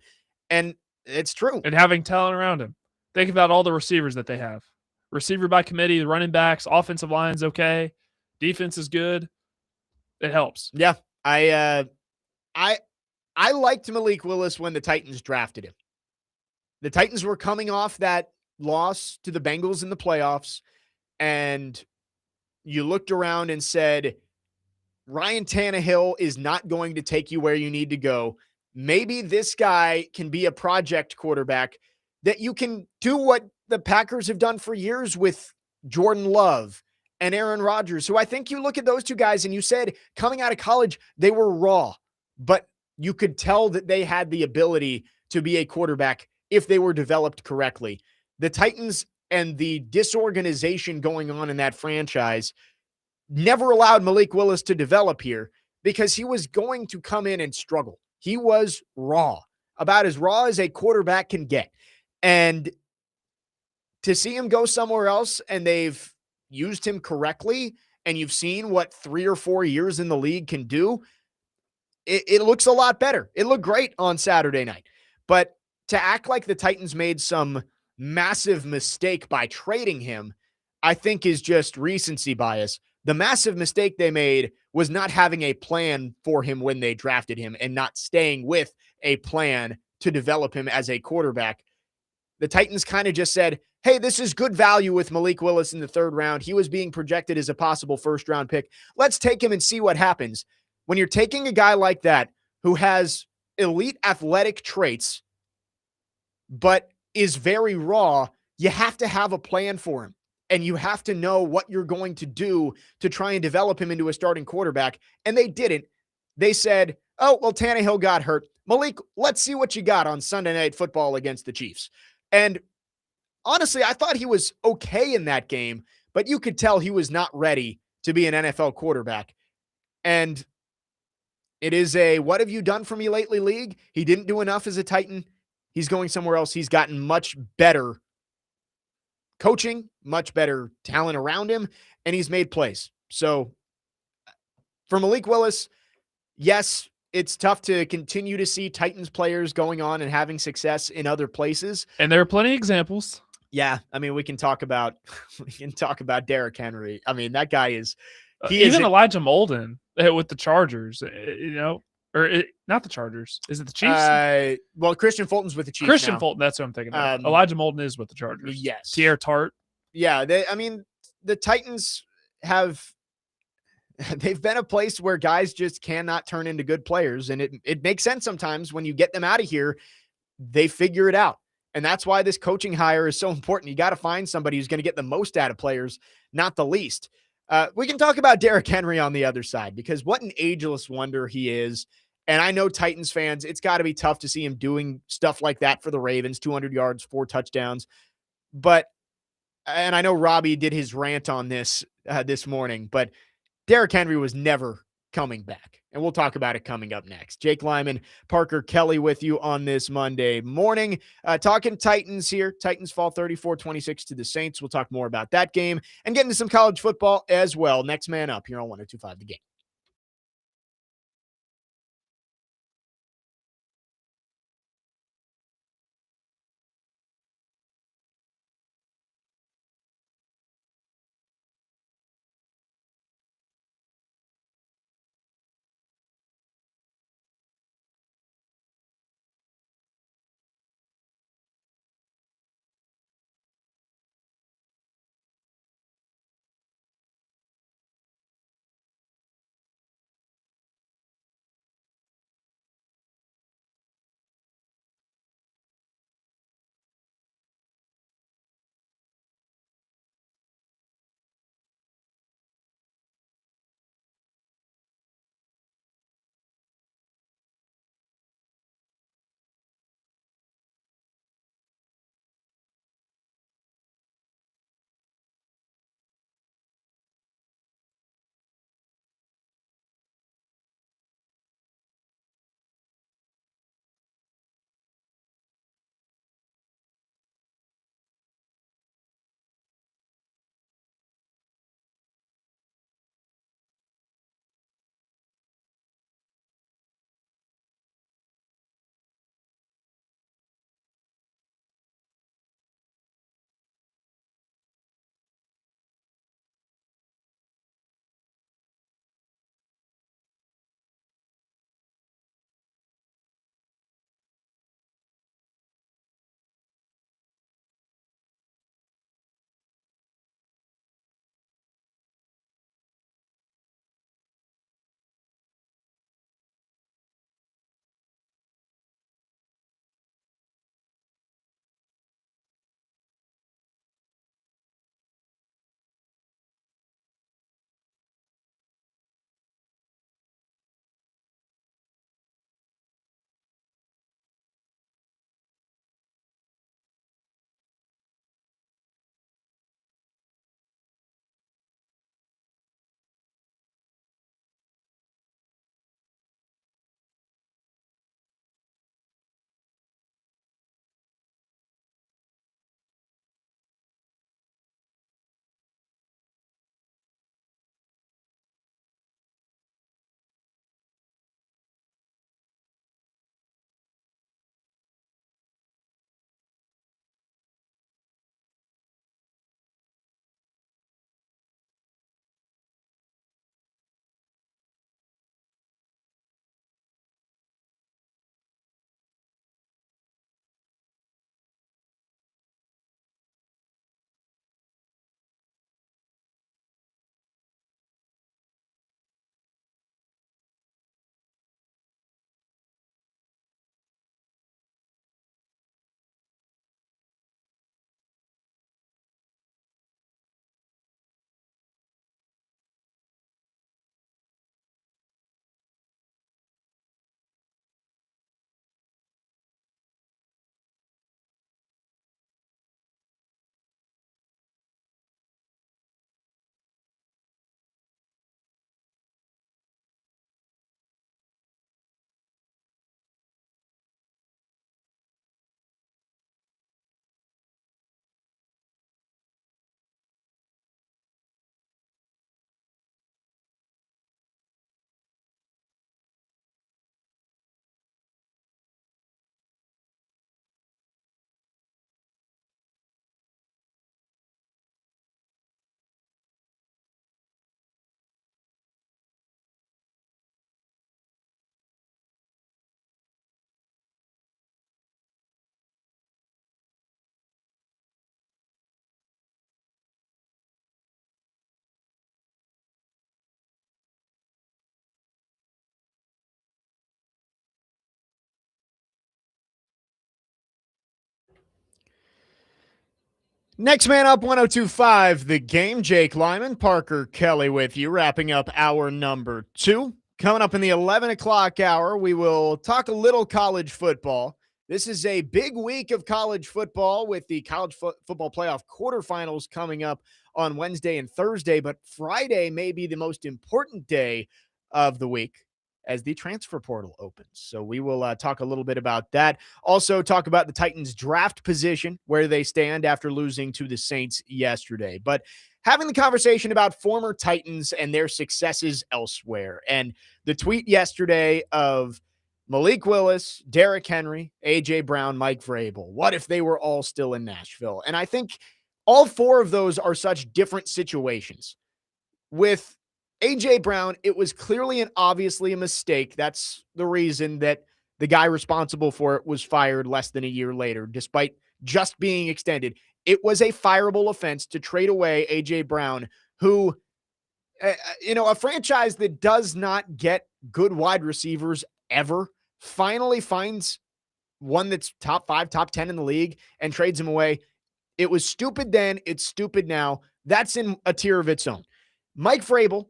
And it's true. And having talent around him. Think about all the receivers that they have. Receiver by committee, the running backs, offensive line's okay. Defense is good. It helps. Yeah. I liked Malik Willis when the Titans drafted him. The Titans were coming off that loss to the Bengals in the playoffs, and you looked around and said, Ryan Tannehill is not going to take you where you need to go. Maybe this guy can be a project quarterback that you can do what the Packers have done for years with Jordan Love and Aaron Rodgers, who I think you look at those two guys and you said coming out of college, they were raw, but you could tell that they had the ability to be a quarterback if they were developed correctly. The Titans and the disorganization going on in that franchise never allowed Malik Willis to develop here because he was going to come in and struggle. He was raw, about as raw as a quarterback can get. And to see him go somewhere else and they've used him correctly, and you've seen what 3 or 4 years in the league can do, it looks a lot better. It looked great on Saturday night. But to act like the Titans made some massive mistake by trading him, I think is just recency bias. The massive mistake they made was not having a plan for him when they drafted him and not staying with a plan to develop him as a quarterback. The Titans kind of just said, hey, this is good value with Malik Willis in the 3rd round. He was being projected as a possible 1st-round pick. Let's take him and see what happens. When you're taking a guy like that who has elite athletic traits, but is very raw, you have to have a plan for him. And you have to know what you're going to do to try and develop him into a starting quarterback. And they didn't. They said, oh, well, Tannehill got hurt. Malik, let's see what you got on Sunday Night Football against the Chiefs. And honestly, I thought he was okay in that game, but you could tell he was not ready to be an NFL quarterback. And it is a what have you done for me lately league. He didn't do enough as a Titan. He's going somewhere else. He's gotten much better coaching, much better talent around him, and he's made plays. So for Malik Willis, yes, it's tough to continue to see Titans players going on and having success in other places. And there are plenty of examples. Yeah, I mean, we can talk about Derrick Henry. I mean, that guy is Even Elijah Molden with the Chargers, not the Chargers. Is it the Chiefs? Well, Christian Fulton's with the Chiefs. Christian Fulton, that's what I'm thinking of. Elijah Molden is with the Chargers. Yes. Tierre Tart. Yeah, the Titans they've been a place where guys just cannot turn into good players, and it makes sense sometimes when you get them out of here, they figure it out. And that's why this coaching hire is so important. You got to find somebody who's going to get the most out of players, not the least. We can talk about Derrick Henry on the other side, because what an ageless wonder he is. And I know Titans fans, it's got to be tough to see him doing stuff like that for the Ravens, 200 yards, 4 touchdowns. And I know Robbie did his rant on this morning, but Derrick Henry was never coming back. And we'll talk about it coming up next. Jake Lyman, Parker Kelly with you on this Monday morning. Talking Titans here. Titans fall 34-26 to the Saints. We'll talk more about that game and get into some college football as well. Next man up here on 102.5 The Game. Next man up, 102.5 The Game. Jake Lyman, Parker Kelly with you, wrapping up hour number 2. Coming up in the 11 o'clock hour, we will talk a little college football. This is a big week of college football with the college football playoff quarterfinals coming up on Wednesday and Thursday, but Friday may be the most important day of the week as the transfer portal opens. So we will talk a little bit about that. Also talk about the Titans draft position, where they stand after losing to the Saints yesterday. But having the conversation about former Titans and their successes elsewhere. And the tweet yesterday of Malik Willis, Derrick Henry, A.J. Brown, Mike Vrabel. What if they were all still in Nashville? And I think all 4 of those are such different situations. With A.J. Brown, it was clearly and obviously a mistake. That's the reason that the guy responsible for it was fired less than a year later, despite just being extended. It was a fireable offense to trade away A.J. Brown, who, a franchise that does not get good wide receivers ever, finally finds one that's top 5, top 10 in the league and trades him away. It was stupid then. It's stupid now. That's in a tier of its own. Mike Vrabel,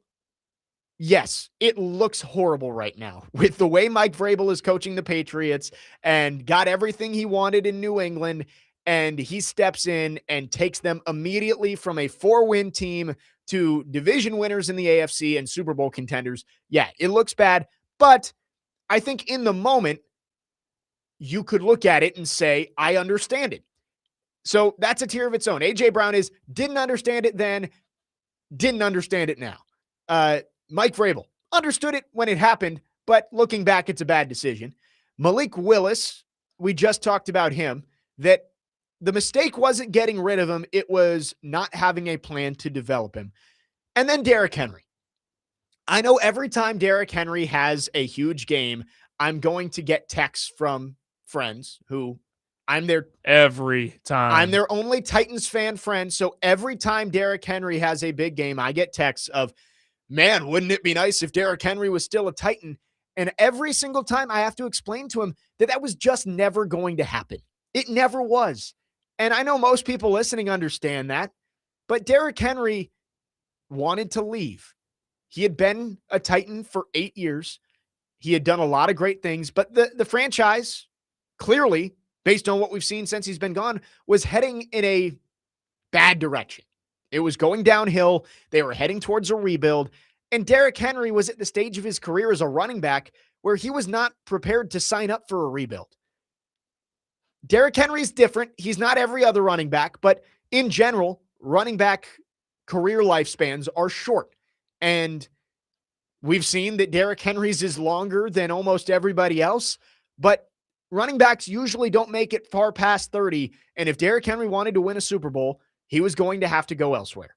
yes, it looks horrible right now with the way Mike Vrabel is coaching the Patriots and got everything he wanted in New England, and he steps in and takes them immediately from a 4-win team to division winners in the AFC and Super Bowl contenders. Yeah, it looks bad, but I think in the moment, you could look at it and say, I understand it. So that's a tier of its own. A.J. Brown didn't understand it then, didn't understand it now. Mike Vrabel understood it when it happened, but looking back, it's a bad decision. Malik Willis, we just talked about him, that the mistake wasn't getting rid of him. It was not having a plan to develop him. And then Derrick Henry. I know every time Derrick Henry has a huge game, I'm going to get texts from friends who every time. I'm their only Titans fan friend. So every time Derrick Henry has a big game, I get texts of, man, wouldn't it be nice if Derrick Henry was still a Titan? And every single time I have to explain to him that was just never going to happen. It never was. And I know most people listening understand that, but Derrick Henry wanted to leave. He had been a Titan for 8 years. He had done a lot of great things, but the franchise, clearly, based on what we've seen since he's been gone, was heading in a bad direction. It was going downhill. They were heading towards a rebuild. And Derrick Henry was at the stage of his career as a running back where he was not prepared to sign up for a rebuild. Derrick Henry's different. He's not every other running back, but in general, running back career lifespans are short. And we've seen that Derrick Henry's is longer than almost everybody else, but running backs usually don't make it far past 30. And if Derrick Henry wanted to win a Super Bowl, he was going to have to go elsewhere.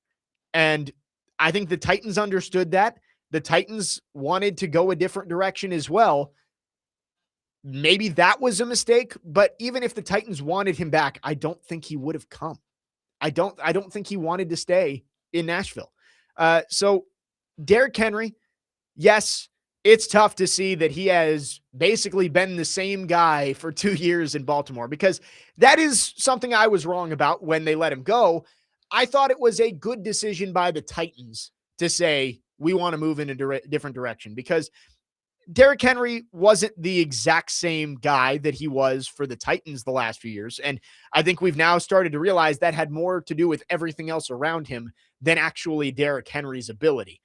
And I think the Titans understood that. The Titans wanted to go a different direction as well. Maybe that was a mistake, but even if the Titans wanted him back, I don't think he would have come. I don't think he wanted to stay in Nashville. So Derrick Henry, yes, it's tough to see that he has basically been the same guy for 2 years in Baltimore, because that is something I was wrong about when they let him go. I thought it was a good decision by the Titans to say, we want to move in a different direction, because Derrick Henry wasn't the exact same guy that he was for the Titans the last few years. And I think we've now started to realize that had more to do with everything else around him than actually Derrick Henry's ability.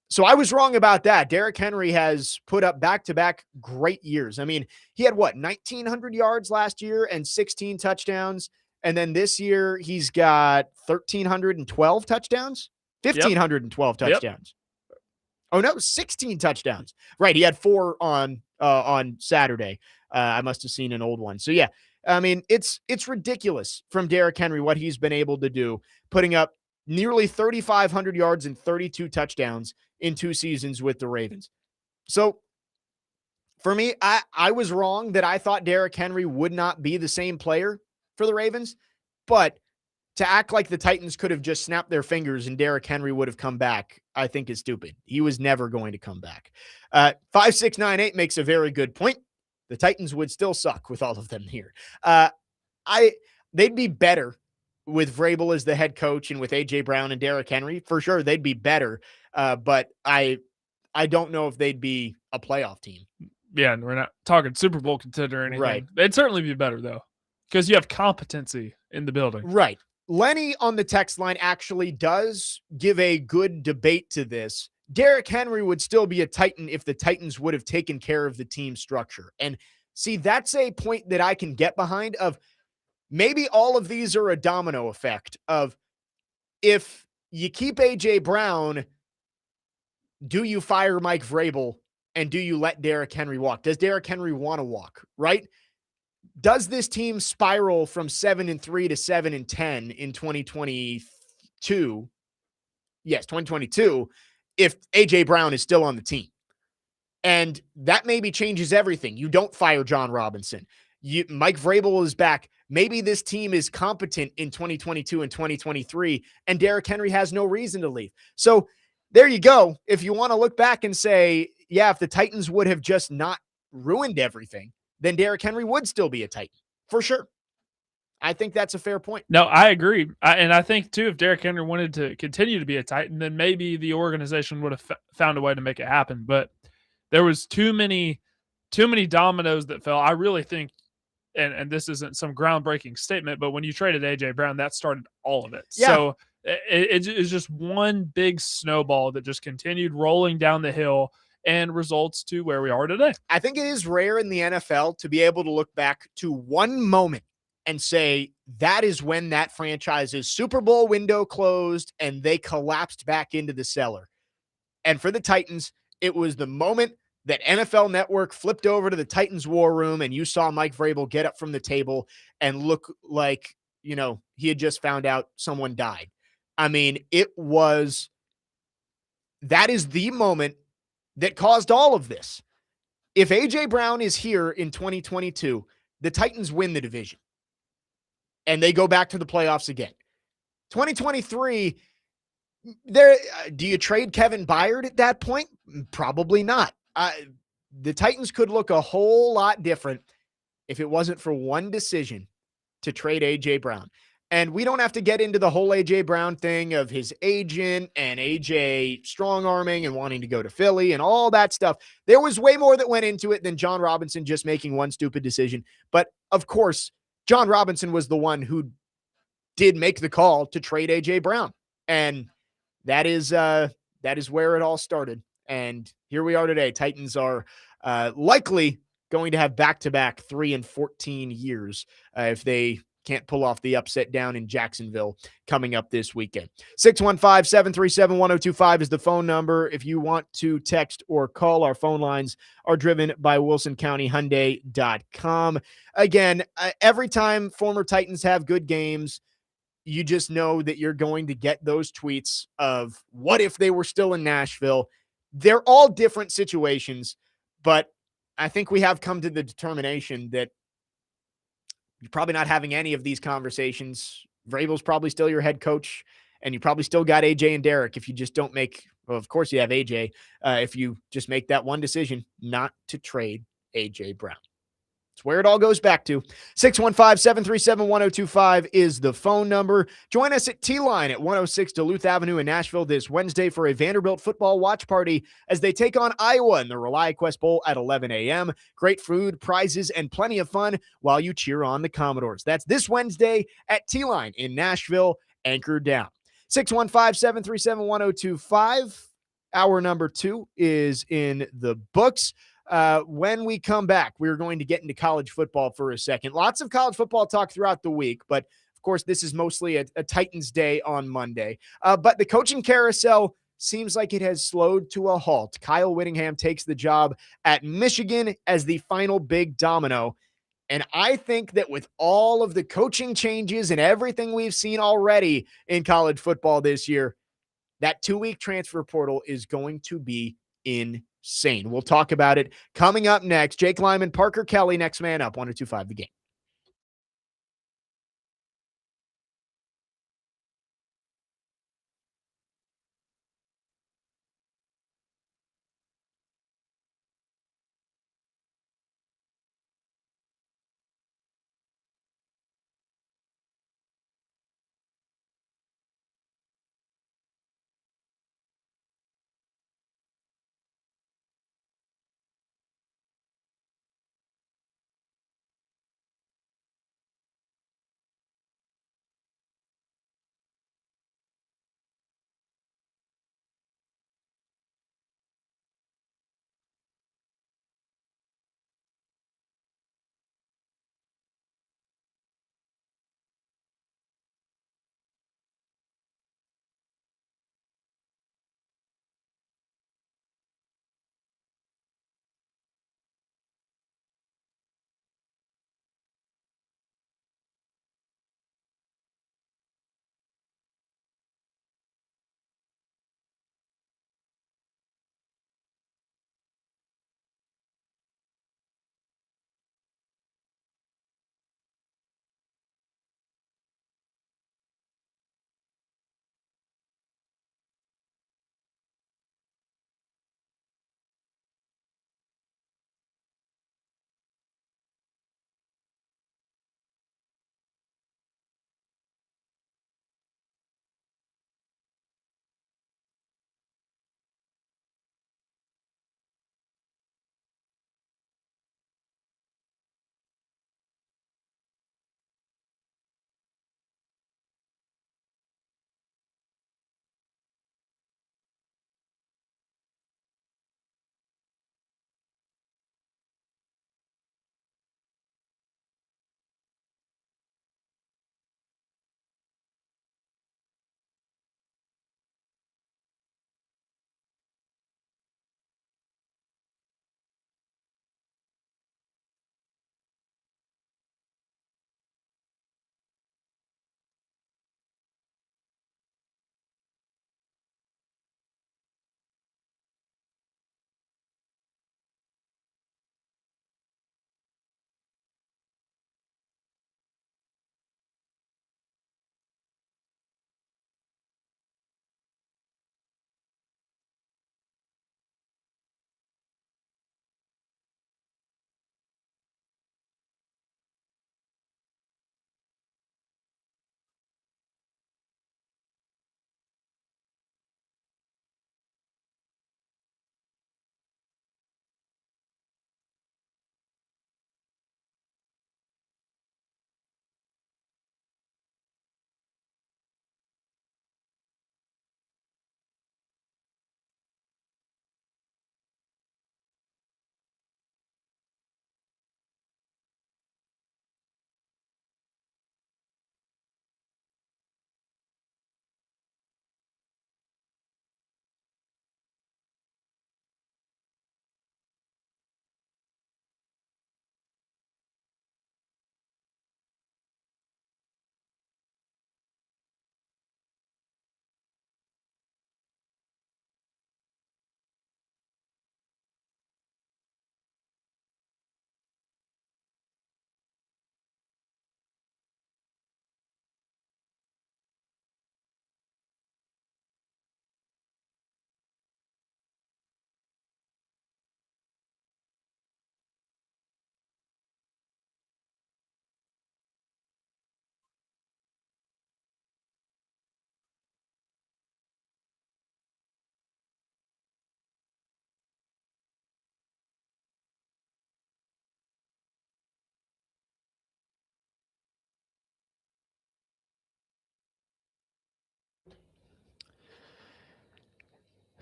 So I was wrong about that. Derrick Henry has put up back-to-back great years. I mean, he had 1,900 yards last year and 16 touchdowns. And then this year he's got 1,312 touchdowns, 1,512 touchdowns. Oh no, 16 touchdowns. Right. He had 4 on Saturday. I must've seen an old one. So yeah, I mean, it's ridiculous from Derrick Henry, what he's been able to do, putting up nearly 3,500 yards and 32 touchdowns in 2 seasons with the Ravens. So for me, I was wrong that I thought Derrick Henry would not be the same player for the Ravens, but to act like the Titans could have just snapped their fingers and Derrick Henry would have come back, I think is stupid. He was never going to come back. 5698 makes a very good point. The Titans would still suck with all of them here. They'd be better with Vrabel as the head coach and with A.J. Brown and Derrick Henry, for sure, they'd be better. But I don't know if they'd be a playoff team. Yeah, and we're not talking Super Bowl contender or anything. Right. They'd certainly be better, though, because you have competency in the building. Right. Lenny on the text line actually does give a good debate to this. Derrick Henry would still be a Titan if the Titans would have taken care of the team structure. And see, that's a point that I can get behind of maybe all of these are a domino effect of if you keep A.J. Brown, do you fire Mike Vrabel and do you let Derrick Henry walk? Does Derrick Henry want to walk, right? Does this team spiral from 7-3 to 7-10 in 2022? Yes, 2022, if A.J. Brown is still on the team. And that maybe changes everything. You don't fire John Robinson. Mike Vrabel is back. Maybe this team is competent in 2022 and 2023, and Derrick Henry has no reason to leave. So there you go. If you want to look back and say, yeah, if the Titans would have just not ruined everything, then Derrick Henry would still be a Titan, for sure. I think that's a fair point. No, I agree. And I think, too, if Derrick Henry wanted to continue to be a Titan, then maybe the organization would have found a way to make it happen. But there was too many dominoes that fell. I really think, and this isn't some groundbreaking statement, but when you traded A.J. Brown, that started all of it. Yeah. So it's just one big snowball that just continued rolling down the hill and results to where we are today. I think it is rare in the NFL to be able to look back to one moment and say that is when that franchise's Super Bowl window closed and they collapsed back into the cellar. And for the Titans, it was the moment that NFL Network flipped over to the Titans war room and you saw Mike Vrabel get up from the table and look like, he had just found out someone died. I mean, that is the moment that caused all of this. If A.J. Brown is here in 2022, the Titans win the division and they go back to the playoffs again. 2023, do you trade Kevin Byard at that point? Probably not. The Titans could look a whole lot different if it wasn't for one decision to trade A.J. Brown. And we don't have to get into the whole A.J. Brown thing of his agent and A.J. strong-arming and wanting to go to Philly and all that stuff. There was way more that went into it than John Robinson just making one stupid decision. But, of course, John Robinson was the one who did make the call to trade A.J. Brown. And that is where it all started. And here we are today. Titans are likely going to have back-to-back 3-14 years if they can't pull off the upset down in Jacksonville coming up this weekend. 615-737-1025 is the phone number. If you want to text or call, our phone lines are driven by WilsonCountyHyundai.com. Again, every time former Titans have good games, you just know that you're going to get those tweets of what if they were still in Nashville. They're all different situations, but I think we have come to the determination that you're probably not having any of these conversations. Vrabel's probably still your head coach, and you probably still got AJ and Derrick if you just don't make, well, of course you have AJ, if you just make that one decision not to trade AJ Brown. It's where it all goes back to. 615-737-1025 is the phone number. Join us at T-Line at 106 Duluth Avenue in Nashville this Wednesday for a Vanderbilt football watch party as they take on Iowa in the ReliaQuest Bowl at 11 a.m. Great food, prizes, and plenty of fun while you cheer on the Commodores. That's this Wednesday at T-Line in Nashville, anchored down. 615-737-1025. Hour number 2 is in the books. When we come back, we're going to get into college football for a second. Lots of college football talk throughout the week, but of course, this is mostly a Titans day on Monday. But the coaching carousel seems like it has slowed to a halt. Kyle Whittingham takes the job at Michigan as the final big domino. And I think that with all of the coaching changes and everything we've seen already in college football this year, that 2-week transfer portal is going to be insane. We'll talk about it coming up next. Jake Lyman, Parker Kelly, next man up, 102.5 The Game.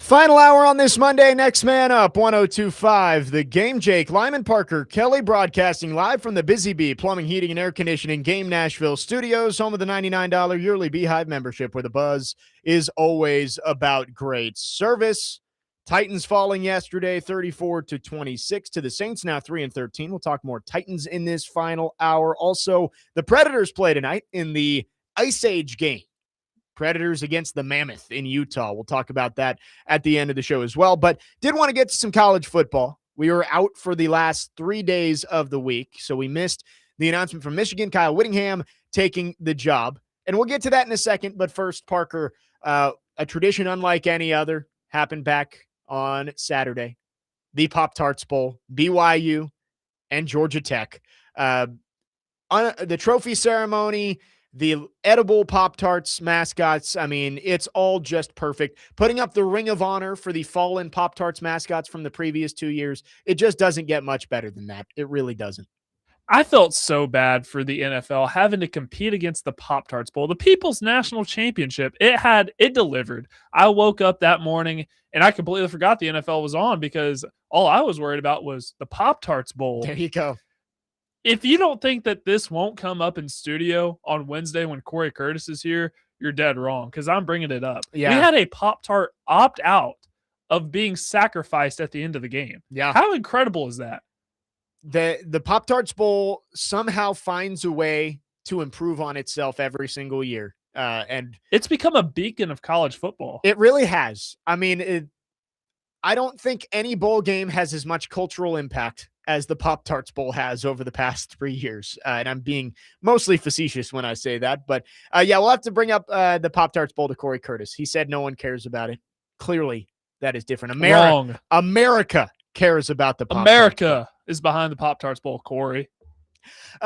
Final hour on this Monday. Next man up, 1025. The Game. Jake Lyman Parker Kelly broadcasting live from the Busy Bee Plumbing, Heating, and Air Conditioning Game Nashville studios, home of the $99 yearly Beehive membership, where the buzz is always about great service. Titans falling yesterday, 34-26 to the Saints, now 3-13. We'll talk more Titans in this final hour. Also, the Predators play tonight in the Ice Age game. Predators against the Mammoth in Utah. We'll talk about that at the end of the show as well. But did want to get to some college football. We were out for the last 3 days of the week, so we missed the announcement from Michigan, Kyle Whittingham taking the job. And we'll get to that in a second. But first, Parker, a tradition unlike any other happened back on Saturday. The Pop-Tarts Bowl, BYU and Georgia Tech. The trophy ceremony, the edible Pop-Tarts mascots, I mean, it's all just perfect. Putting up the Ring of Honor for the fallen Pop-Tarts mascots from the previous 2 years, it just doesn't get much better than that. It really doesn't. I felt so bad for the NFL having to compete against the Pop-Tarts Bowl, the People's National Championship. It delivered. I woke up that morning and I completely forgot the NFL was on because all I was worried about was the Pop-Tarts Bowl. There you go. If you don't think that this won't come up in studio on Wednesday when Corey Curtis is here, you're dead wrong because I'm bringing it up. Yeah. We had a Pop-Tart opt out of being sacrificed at the end of the game. Yeah. How incredible is that? The Pop-Tarts Bowl somehow finds a way to improve on itself every single year. And It's become a beacon of college football. it really has. I mean, I don't think any bowl game has as much cultural impact as the Pop-Tarts Bowl has over the past 3 years. And I'm being mostly facetious when I say that. But yeah, we'll have to bring up the Pop-Tarts Bowl to Corey Curtis. He said no one cares about it. Clearly, that is different. Wrong. America cares about the Pop-Tarts America is behind the Pop-Tarts Bowl, Corey.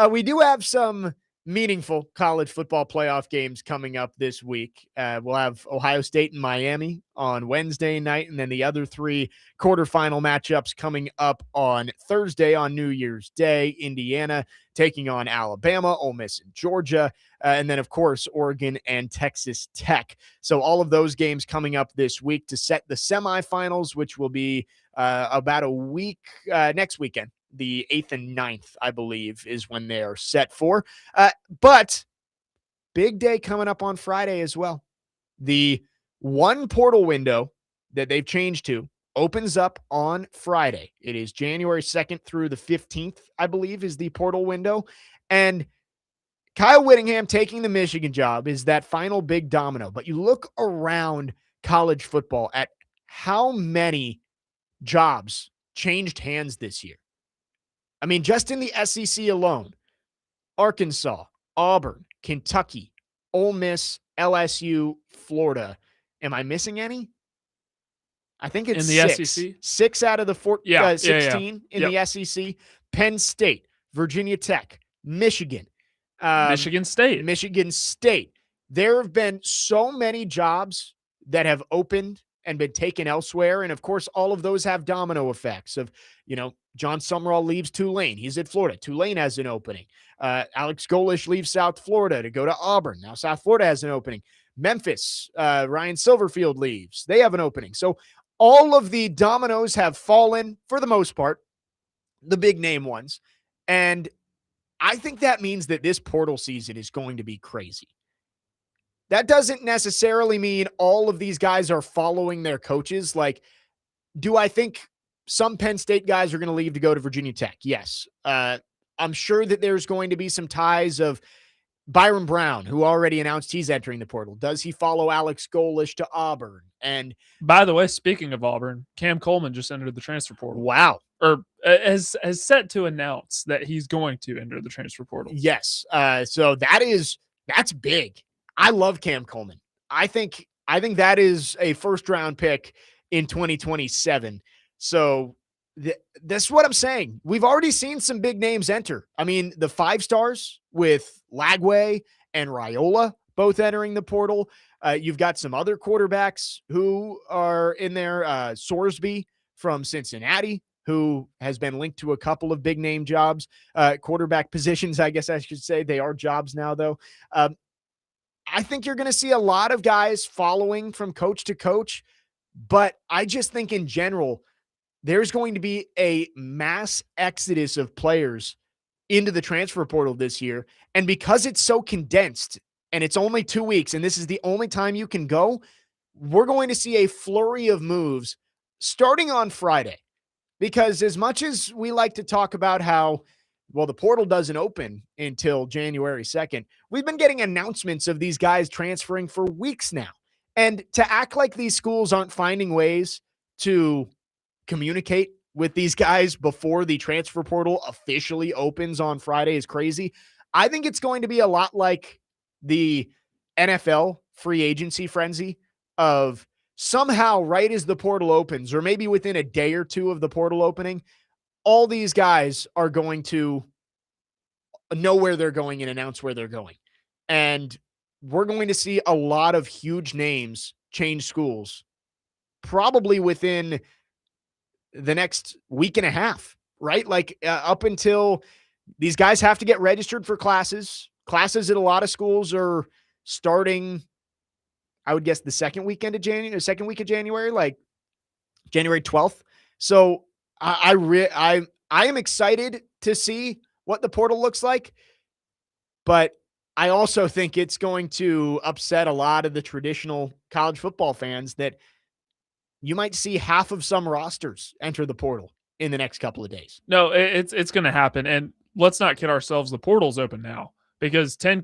We do have some meaningful college football playoff games coming up this week. We'll have Ohio State and Miami on Wednesday night, and then the other 3 quarterfinal matchups coming up on Thursday on New Year's Day. Indiana taking on Alabama, Ole Miss and Georgia, and then, of course, Oregon and Texas Tech. So all of those games coming up this week to set the semifinals, which will be about a week next weekend. The 8th and 9th, I believe, is when they are set for. But big day coming up on Friday as well. The one portal window that they've changed to opens up on Friday. It is January 2nd through the 15th, I believe, is the portal window. And Kyle Whittingham taking the Michigan job is that final big domino. But you look around college football at how many jobs changed hands this year. I mean, just in the SEC alone, Arkansas, Auburn, Kentucky, Ole Miss, LSU, Florida. Am I missing any? I think it's In the 6. SEC? 6 out of the 16 in Yep. the SEC. Penn State, Virginia Tech, Michigan. Michigan State. Michigan State. There have been so many jobs that have opened and been taken elsewhere. And of course, all of those have domino effects of, John Summerall leaves Tulane. He's at Florida. Tulane has an opening. Alex Golish leaves South Florida to go to Auburn. Now South Florida has an opening. Memphis, Ryan Silverfield leaves. They have an opening. So all of the dominoes have fallen for the most part, the big name ones. And I think that means that this portal season is going to be crazy. That doesn't necessarily mean all of these guys are following their coaches. Like, do I think some Penn State guys are going to leave to go to Virginia Tech? Yes. I'm sure that there's going to be some ties of Byron Brown, who already announced he's entering the portal. Does he follow Alex Golish to Auburn? And by the way, speaking of Auburn, Cam Coleman just entered the transfer portal. Wow. Or has set to announce that he's going to enter the transfer portal. Yes. So that's big. I love Cam Coleman. I think that is a first-round pick in 2027. So that's what I'm saying. We've already seen some big names enter. I mean, the 5 stars with Lagway and Raiola both entering the portal. You've got some other quarterbacks who are in there. Sorsby from Cincinnati, who has been linked to a couple of big-name jobs. Quarterback positions, I guess I should say. They are jobs now, though. I think you're going to see a lot of guys following from coach to coach, But I just think in general, there's going to be a mass exodus of players into the transfer portal this year. And because it's so condensed and it's only 2 weeks and this is the only time you can go, we're going to see a flurry of moves starting on Friday. Because as much as we like to talk about how, well, the portal doesn't open until January 2nd, we've been getting announcements of these guys transferring for weeks now. And to act like these schools aren't finding ways to communicate with these guys before the transfer portal officially opens on Friday is crazy. I think it's going to be a lot like the NFL free agency frenzy of somehow right as the portal opens, or maybe within a day or two of the portal opening, all these guys are going to know where they're going and announce where they're going. And we're going to see a lot of huge names change schools probably within the next week and a half, right? Like up until these guys have to get registered for classes. Classes at a lot of schools are starting, I would guess, the second week of January, like January 12th. So I am excited to see what the portal looks like, but I also think it's going to upset a lot of the traditional college football fans that you might see half of some rosters enter the portal in the next couple of days. No, it's going to happen. And let's not kid ourselves. The portal's open now because 10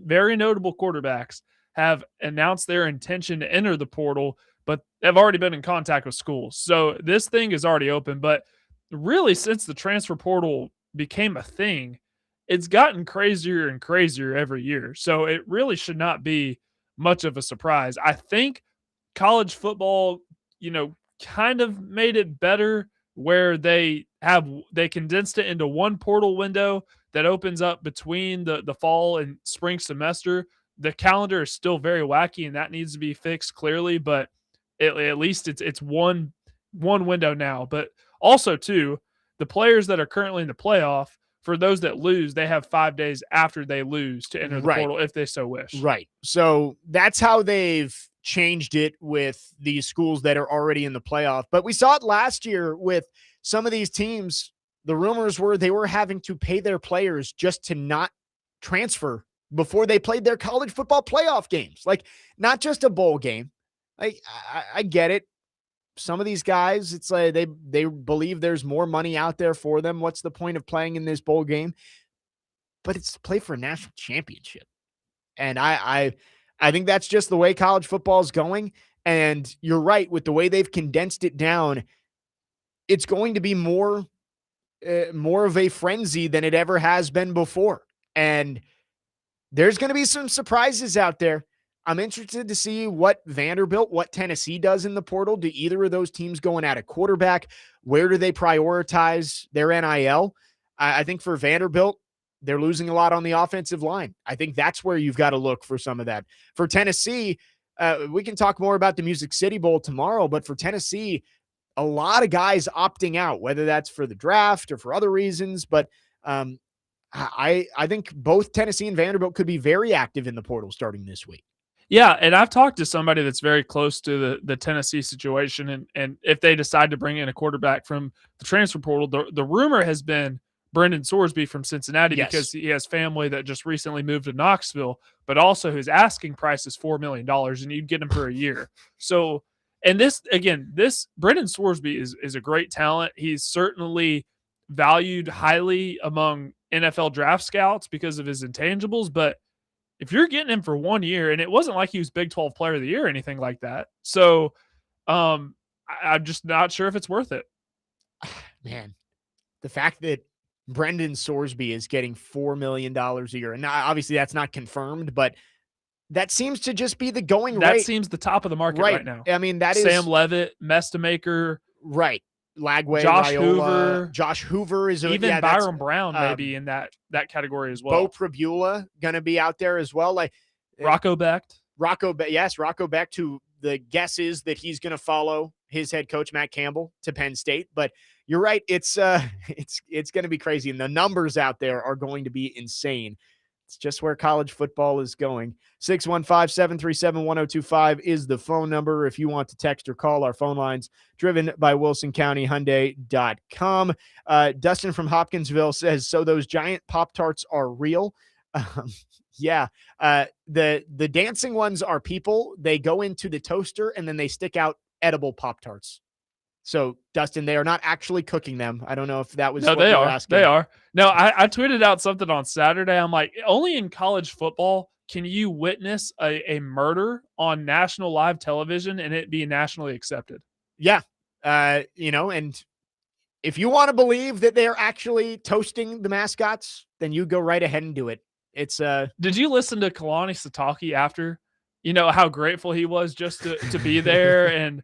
very notable quarterbacks have announced their intention to enter the portal, but have already been in contact with schools. So this thing is already open. But really, since the transfer portal became a thing, it's gotten crazier and crazier every year. So it really should not be much of a surprise. I think college football, kind of made it better where they condensed it into one portal window that opens up between the fall and spring semester. The calendar is still very wacky and that needs to be fixed clearly, but at least it's one window now. But also too, the players that are currently in the playoff, for those that lose, they have 5 days after they lose to enter the portal if they so wish. Right. So that's how they've changed it with these schools that are already in the playoff. But we saw it last year with some of these teams. The rumors were they were having to pay their players just to not transfer before they played their college football playoff games. Like, not just a bowl game. Like, I get it. Some of these guys, it's like they believe there's more money out there for them. What's the point of playing in this bowl game? But it's to play for a national championship. And I think that's just the way college football is going. And you're right, with the way they've condensed it down, it's going to be more of a frenzy than it ever has been before. And there's going to be some surprises out there. I'm interested to see what Vanderbilt, what Tennessee does in the portal. Do either of those teams going at a quarterback? Where do they prioritize their NIL? I think for Vanderbilt, they're losing a lot on the offensive line. I think that's where you've got to look for some of that. For Tennessee, we can talk more about the Music City Bowl tomorrow, but for Tennessee, a lot of guys opting out, whether that's for the draft or for other reasons. But I think both Tennessee and Vanderbilt could be very active in the portal starting this week. Yeah, and I've talked to somebody that's very close to the Tennessee situation, and if they decide to bring in a quarterback from the transfer portal, the rumor has been Brendan Sorsby from Cincinnati because he has family that just recently moved to Knoxville, but also his asking price is $4 million, and you'd get him for a year. So, and this Brendan Sorsby is a great talent. He's certainly valued highly among NFL draft scouts because of his intangibles, but if you're getting him for 1 year, and it wasn't like he was Big 12 Player of the Year or anything like that. So I'm just not sure if it's worth it. Man, the fact that Brendan Sorsby is getting $4 million a year, and obviously that's not confirmed, but that seems to just be the going rate. That seems the top of the market right now. I mean, that is Sam Levitt, Mestamaker. Right. Lagway, Josh Raiola, Hoover. Josh Hoover is even Byron Brown maybe in that category as well. Bo Prabula going to be out there as well. Like Rocco Becht. Rocco Becht, who the guess is that he's going to follow his head coach Matt Campbell to Penn State. But you're right, it's going to be crazy, and the numbers out there are going to be insane. It's just where college football is going. 615-737-1025 is the phone number if you want to text or call. Our phone lines driven by WilsonCountyHyundai.com. Dustin from Hopkinsville says, so those giant Pop-Tarts are real? Yeah. The dancing ones are people. They go into the toaster and then they stick out edible Pop-Tarts. So, Dustin, they are not actually cooking them. I don't know if that was No, what they you were are. asking. They are. No, I tweeted out something on Saturday. I'm like, only in college football can you witness a murder on national live television and it be nationally accepted. Yeah. And if you want to believe that they're actually toasting the mascots, then you go right ahead and do it. It's Did you listen to Kalani Sitake after? You know how grateful he was just to be there, and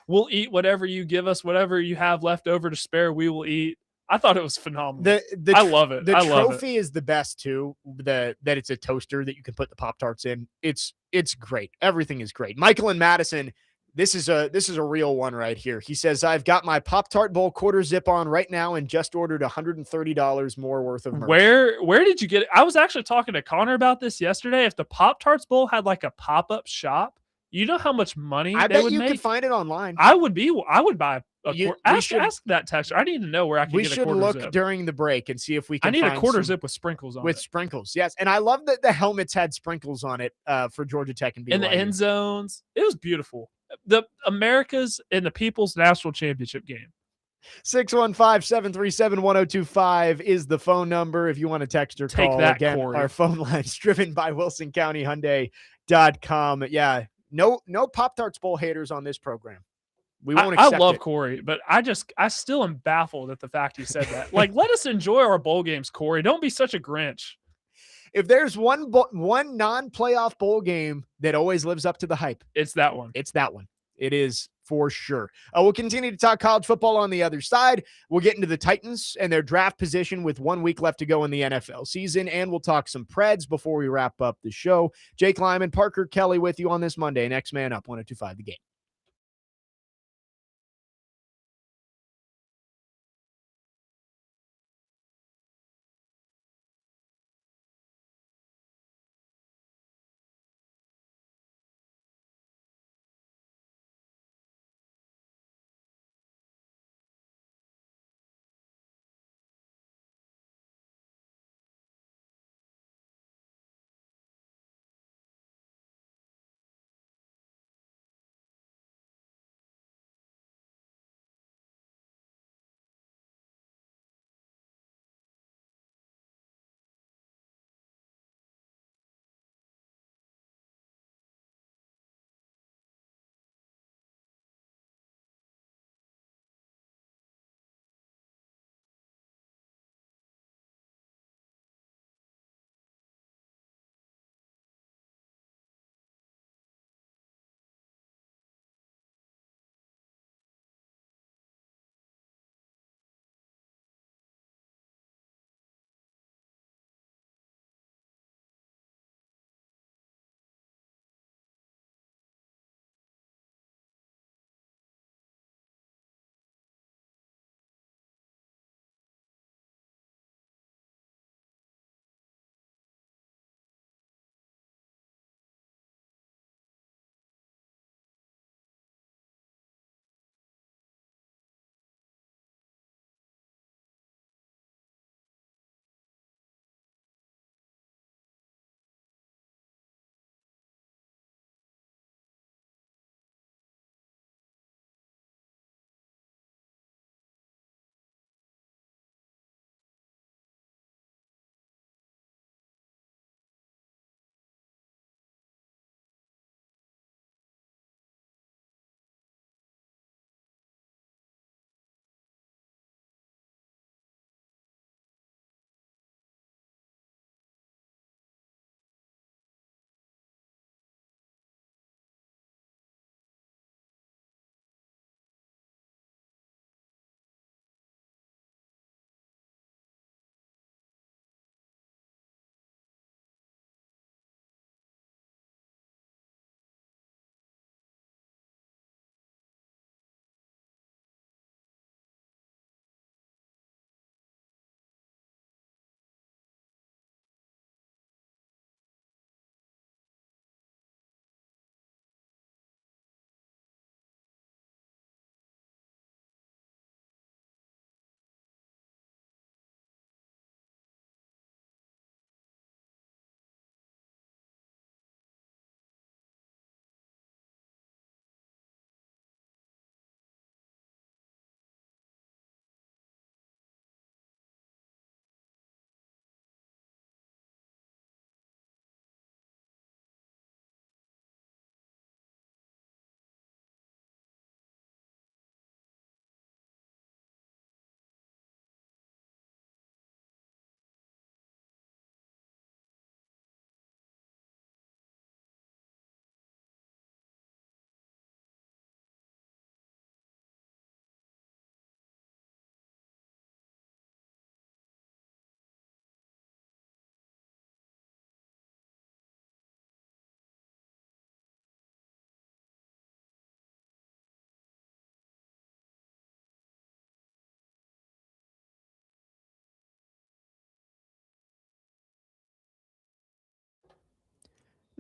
we'll eat whatever you give us, whatever you have left over to spare, we will eat. I thought it was phenomenal. I love it. The I love it. trophy is the best too. That it's a toaster that you can put the Pop-Tarts in. It's great. Everything is great. Michael and Madison. This is a real one right here. He says, I've got my Pop-Tart Bowl quarter zip on right now and just ordered $130 more worth of merch. Where did you get it? I was actually talking to Connor about this yesterday. If the Pop-Tarts Bowl had like a pop-up shop, you know how much money I they bet would you make? could find it online. I would buy ask that texture. I need to know where I can We get a should quarter look zip. during the break and see if we can I need find a quarter some zip with sprinkles on with it. sprinkles. Yes. And I love that the helmets had sprinkles on it for Georgia Tech and BYU. In the end zones. It was beautiful. The America's and the People's National Championship game. 615-737-1025 is the phone number if you want to text or Take call. that, Again, Corey. our phone line's driven by WilsonCountyHyundai.com. Yeah, no Pop-Tarts Bowl haters on this program. We won't accept I love it. Corey, but I still am baffled at the fact he said that. Like, let us enjoy our bowl games, Corey. Don't be such a Grinch. If there's one non-playoff bowl game that always lives up to the hype, It's that one. it's that one. It is for sure. We'll continue to talk college football on the other side. We'll get into the Titans and their draft position with 1 week left to go in the NFL season, and we'll talk some Preds before we wrap up the show. Jake Lyman, Parker Kelly with you on this Monday. Next Man Up, 102.5 The Game.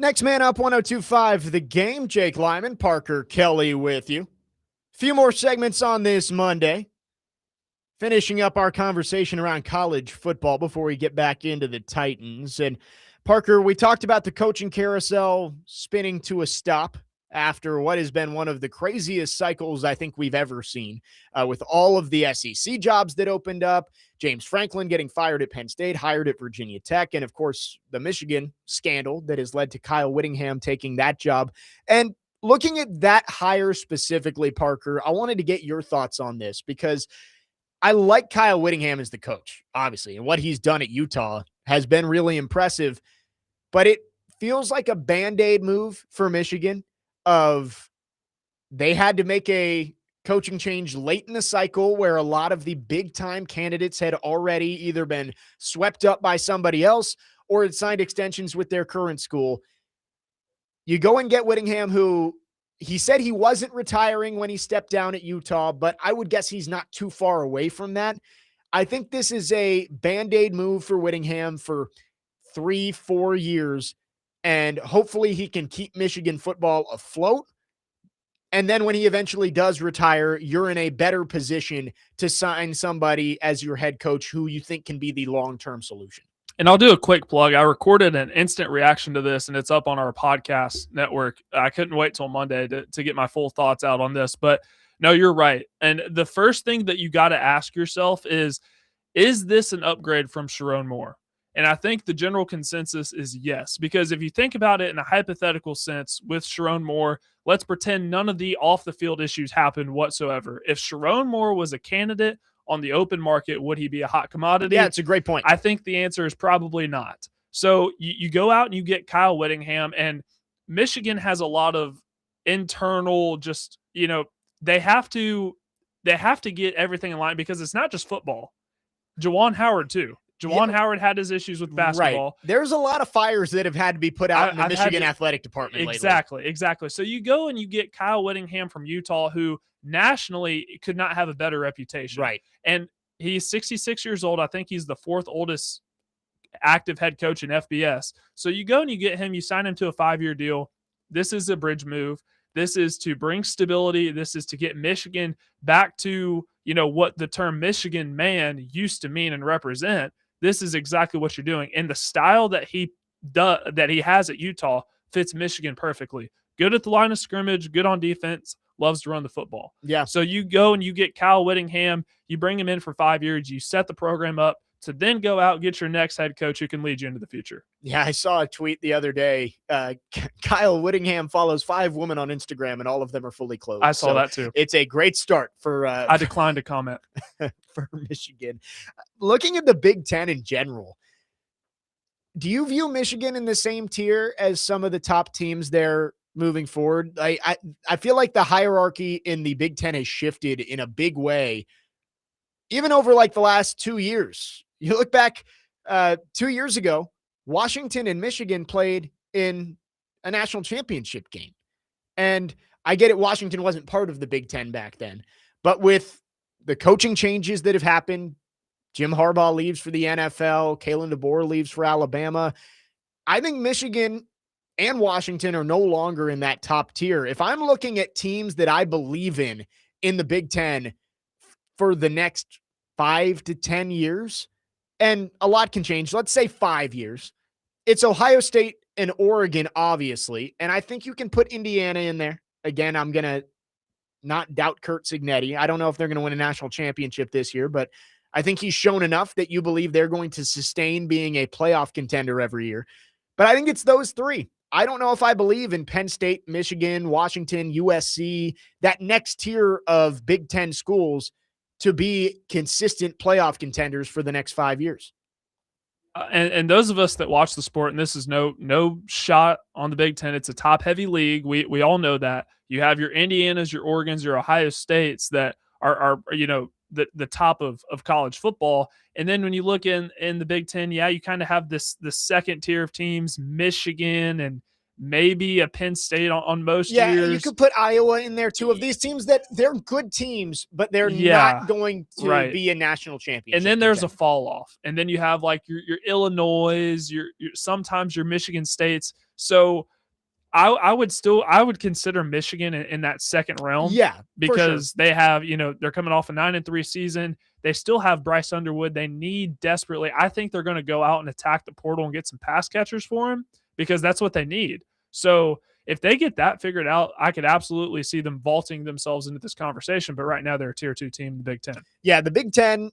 Next man up, 102.5 The Game. Jake Lyman, Parker Kelly with you. Few more segments on this Monday. Finishing up our conversation around college football before we get back into the Titans. And Parker, we talked about the coaching carousel spinning to a stop after what has been one of the craziest cycles I think we've ever seen, with all of the SEC jobs that opened up, James Franklin getting fired at Penn State, hired at Virginia Tech, and of course the Michigan scandal that has led to Kyle Whittingham taking that job. And looking at that hire specifically, Parker, I wanted to get your thoughts on this because I like Kyle Whittingham as the coach, obviously, and what he's done at Utah has been really impressive, but it feels like a Band-Aid move for Michigan. They had to make a coaching change late in the cycle where a lot of the big time candidates had already either been swept up by somebody else or had signed extensions with their current school. You go and get Whittingham, who he said he wasn't retiring when he stepped down at Utah, but I would guess he's not too far away from that. I think this is a Band-Aid move for Whittingham for 3-4 years, and hopefully he can keep Michigan football afloat. And then when he eventually does retire, you're in a better position to sign somebody as your head coach who you think can be the long-term solution. And I'll do a quick plug. I recorded an instant reaction to this, and it's up on our podcast network. I couldn't wait till Monday to get my full thoughts out on this. But no, you're right. And the first thing that you got to ask yourself is this an upgrade from Sherrone Moore? And I think the general consensus is yes, because if you think about it in a hypothetical sense with Sherrone Moore, let's pretend none of the off-the-field issues happened whatsoever. If Sherrone Moore was a candidate on the open market, would he be a hot commodity? Yeah, it's a great point. I think the answer is probably not. So you go out and you get Kyle Whittingham, and Michigan has a lot of internal just, they have to get everything in line because it's not just football. Juwan Howard too. Juwan Howard had his issues with basketball. Right. There's a lot of fires that have had to be put out in the Michigan athletic department lately. Exactly. So you go and you get Kyle Whittingham from Utah, who nationally could not have a better reputation. Right. And he's 66 years old. I think he's the fourth oldest active head coach in FBS. So you go and you get him, you sign him to a 5-year deal. This is a bridge move. This is to bring stability. This is to get Michigan back to, what the term Michigan man used to mean and represent. This is exactly what you're doing. And the style that he has at Utah fits Michigan perfectly. Good at the line of scrimmage, good on defense, loves to run the football. Yeah. So you go and you get Kyle Whittingham, you bring him in for 5 years, you set the program up to then go out and get your next head coach who can lead you into the future. Yeah, I saw a tweet the other day. Kyle Whittingham follows 5 women on Instagram, and all of them are fully clothed. I saw that too. It's a great start for I declined to comment. for Michigan. Looking at the Big Ten in general, do you view Michigan in the same tier as some of the top teams there moving forward? I feel like the hierarchy in the Big Ten has shifted in a big way, even over like the last 2 years. You look back 2 years ago, Washington and Michigan played in a national championship game. And I get it, Washington wasn't part of the Big Ten back then. But with the coaching changes that have happened, Jim Harbaugh leaves for the NFL, Kalen DeBoer leaves for Alabama, I think Michigan and Washington are no longer in that top tier. If I'm looking at teams that I believe in the Big Ten for the next 5 to 10 years, and a lot can change, let's say 5 years, it's Ohio State and Oregon, obviously, and I think you can put Indiana in there. Again, I'm going to not doubt Curt Cignetti. I don't know if they're going to win a national championship this year, but I think he's shown enough that you believe they're going to sustain being a playoff contender every year. But I think it's those three. I don't know if I believe in Penn State, Michigan, Washington, USC, that next tier of Big Ten schools to be consistent playoff contenders for the next 5 years. And those of us that watch the sport, and this is no shot on the Big Ten, it's a top-heavy league. We all know that. You have your Indianas, your Oregons, your Ohio States that are the top of college football. And then when you look in the Big Ten, you kind of have this second tier of teams, Michigan and maybe a Penn State on most years. You could put Iowa in there too, of these teams that they're good teams, but they're not going to be a national championship. And then there's a fall off. And then you have like your Illinois, your sometimes your Michigan States. So I would consider Michigan in that second realm. Yeah, for sure. Because they have, they're coming off a 9-3 season. They still have Bryce Underwood. They need desperately. I think they're going to go out and attack the portal and get some pass catchers for him because that's what they need. So if they get that figured out, I could absolutely see them vaulting themselves into this conversation. But right now they're a tier 2 team in the Big Ten. Yeah, the Big Ten,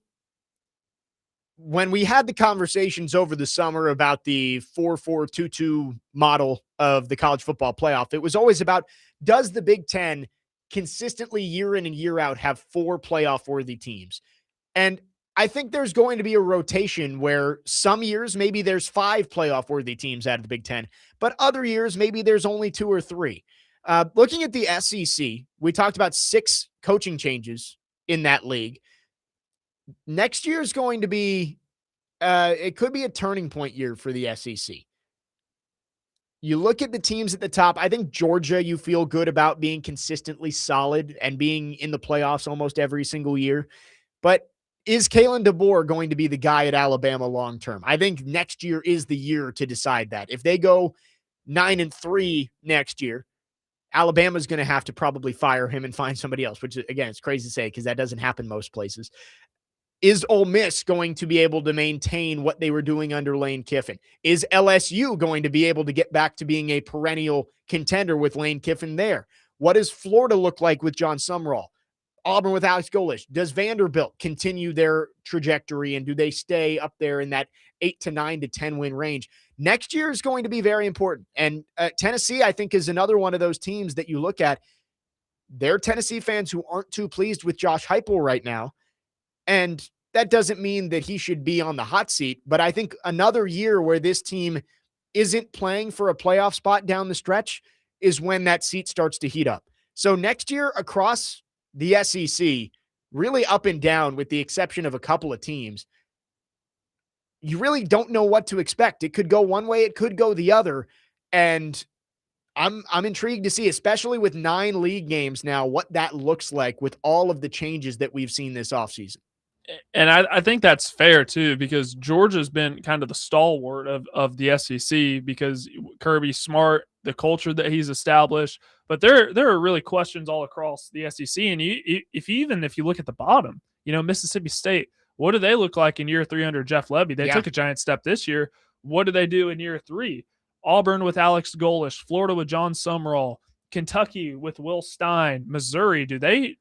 when we had the conversations over the summer about the 4-4-2-2 model of the college football playoff, it was always about, does the Big Ten consistently year in and year out have 4 playoff worthy teams? And I think there's going to be a rotation where some years maybe there's 5 playoff worthy teams out of the Big Ten, but other years maybe there's only 2 or 3. Looking at the SEC, we talked about 6 coaching changes in that league. Next year is going to be, it could be a turning point year for the SEC. You look at the teams at the top. I think Georgia, you feel good about being consistently solid and being in the playoffs almost every single year. But is Kalen DeBoer going to be the guy at Alabama long term? I think next year is the year to decide that. If they go 9-3 next year, Alabama's going to have to probably fire him and find somebody else, which, again, it's crazy to say because that doesn't happen most places. Is Ole Miss going to be able to maintain what they were doing under Lane Kiffin? Is LSU going to be able to get back to being a perennial contender with Lane Kiffin there? What does Florida look like with John Sumrall? Auburn with Alex Golesh. Does Vanderbilt continue their trajectory, and do they stay up there in that 8 to 9 to 10 win range? Next year is going to be very important. And Tennessee, I think, is another one of those teams that you look at. They're Tennessee fans who aren't too pleased with Josh Heupel right now. And that doesn't mean that he should be on the hot seat, but I think another year where this team isn't playing for a playoff spot down the stretch is when that seat starts to heat up. So next year across the SEC, really up and down with the exception of a couple of teams, you really don't know what to expect. It could go one way, it could go the other. And I'm intrigued to see, especially with 9 league games now, what that looks like with all of the changes that we've seen this offseason. And I think that's fair too, because Georgia's been kind of the stalwart of the SEC because Kirby's smart, the culture that he's established. But there are really questions all across the SEC. And if you look at the bottom, Mississippi State, what do they look like in year 3 under Jeff Lebby? They took a giant step this year. What do they do in year 3? Auburn with Alex Golesh, Florida with John Sumrall, Kentucky with Will Stein, Missouri. Do they,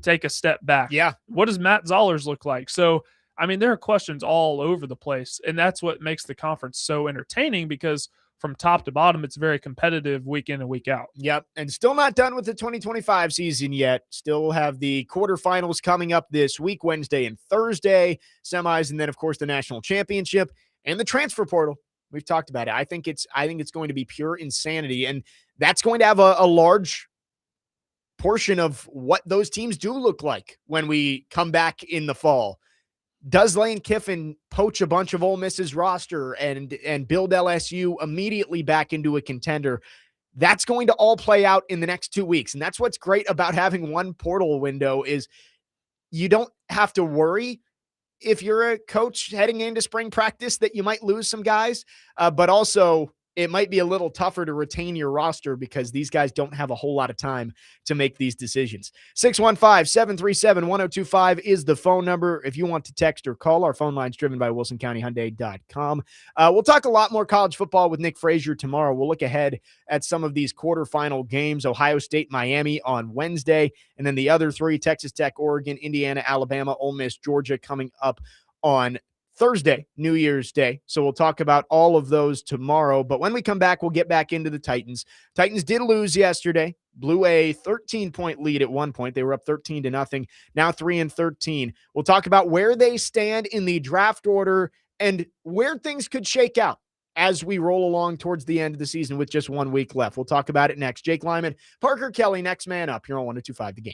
take a step back? Yeah. What does Matt Zollers look like? So, I mean, there are questions all over the place, and that's what makes the conference so entertaining because from top to bottom, it's very competitive week in and week out. Yep. And still not done with the 2025 season yet. Still have the quarterfinals coming up this week, Wednesday and Thursday, semis, and then, of course, the national championship and the transfer portal. We've talked about it. I think it's going to be pure insanity, and that's going to have a large portion of what those teams do look like when we come back in the fall. Does Lane Kiffin poach a bunch of Ole Miss's roster and build LSU immediately back into a contender? That's going to all play out in the next 2 weeks. And that's what's great about having one portal window is you don't have to worry if you're a coach heading into spring practice that you might lose some guys, but also it might be a little tougher to retain your roster because these guys don't have a whole lot of time to make these decisions. 615-737-1025 is the phone number. If you want to text or call, our phone line's driven by WilsonCountyHyundai.com. We'll talk a lot more college football with Nick Frazier tomorrow. We'll look ahead at some of these quarterfinal games, Ohio State, Miami on Wednesday, and then the other 3, Texas Tech, Oregon, Indiana, Alabama, Ole Miss, Georgia, coming up on Thursday, New Year's Day. So we'll talk about all of those tomorrow. But when we come back, we'll get back into the Titans. Titans did lose yesterday, blew a 13-point lead at one point. They were up 13-0, now 3-13. We'll talk about where they stand in the draft order and where things could shake out as we roll along towards the end of the season with just 1 week left. We'll talk about it next. Jake Lyman, Parker Kelly, next man up here on 102.5 The Game.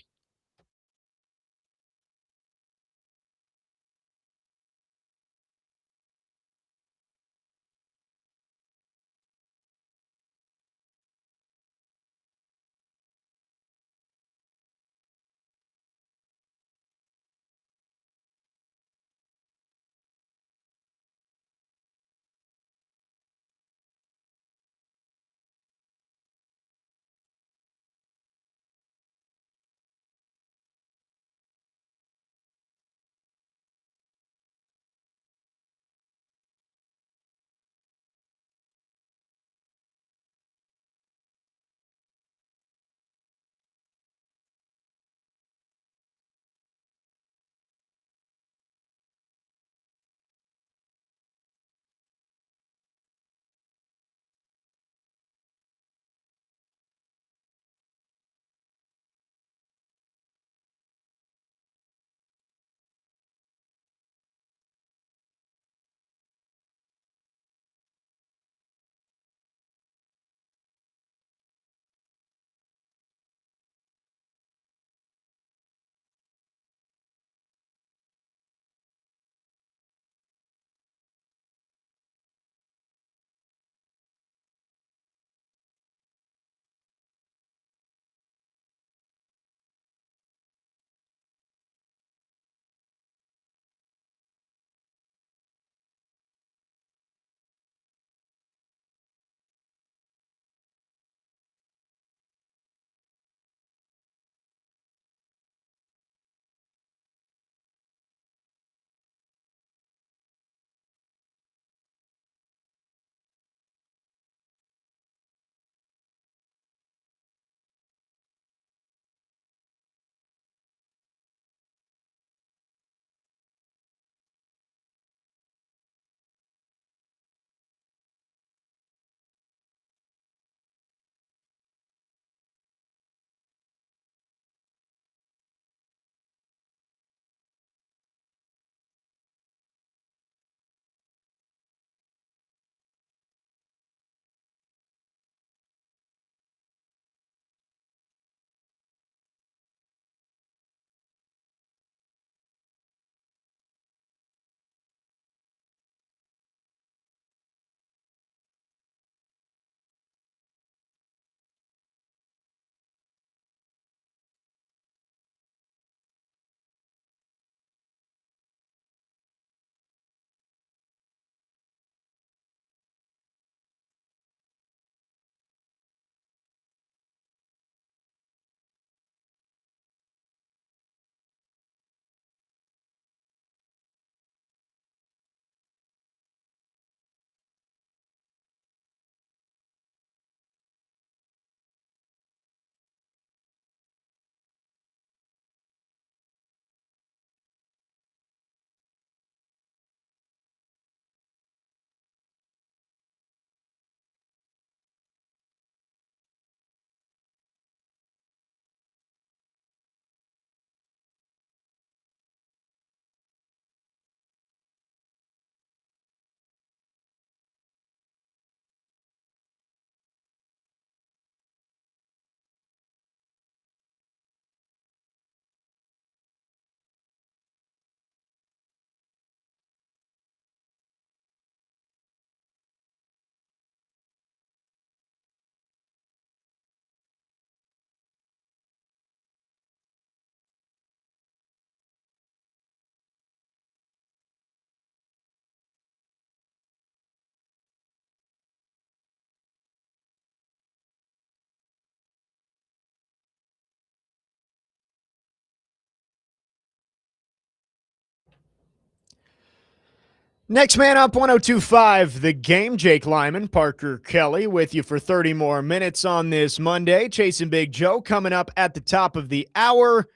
Next man up, 102.5 The Game. Jake Lyman, Parker Kelly with you for 30 more minutes on this Monday. Chasing Big Joe coming up at the top of the hour.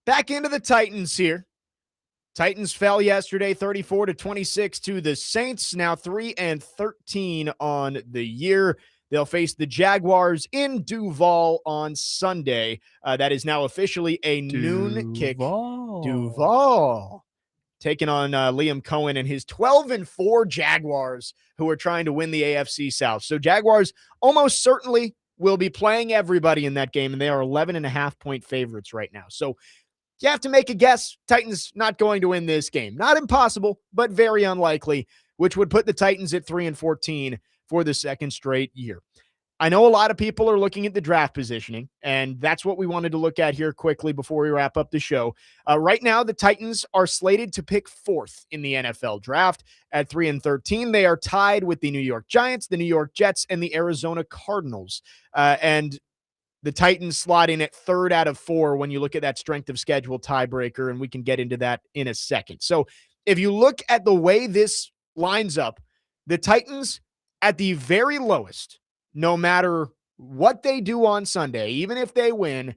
Back into the Titans here. Titans fell yesterday 34-26 to the Saints. Now 3-13 on the year. They'll face the Jaguars in Duval on Sunday. That is now officially a noon kick. Duval. Taking on Liam Cohen and his 12-4 Jaguars, who are trying to win the AFC South. So Jaguars almost certainly will be playing everybody in that game, and they are 11.5-point favorites right now. So you have to make a guess. Titans not going to win this game. Not impossible, but very unlikely, which would put the Titans at 3-14 for the second straight year. I know a lot of people are looking at the draft positioning, and that's what we wanted to look at here quickly before we wrap up the show. Right now, the Titans are slated to pick 4th in the NFL draft at 3-13. They are tied with the New York Giants, the New York Jets, and the Arizona Cardinals. And the Titans slot in at 3rd out of 4 when you look at that strength of schedule tiebreaker, and we can get into that in a second. So if you look at the way this lines up, the Titans at the very lowest, no matter what they do on Sunday, even if they win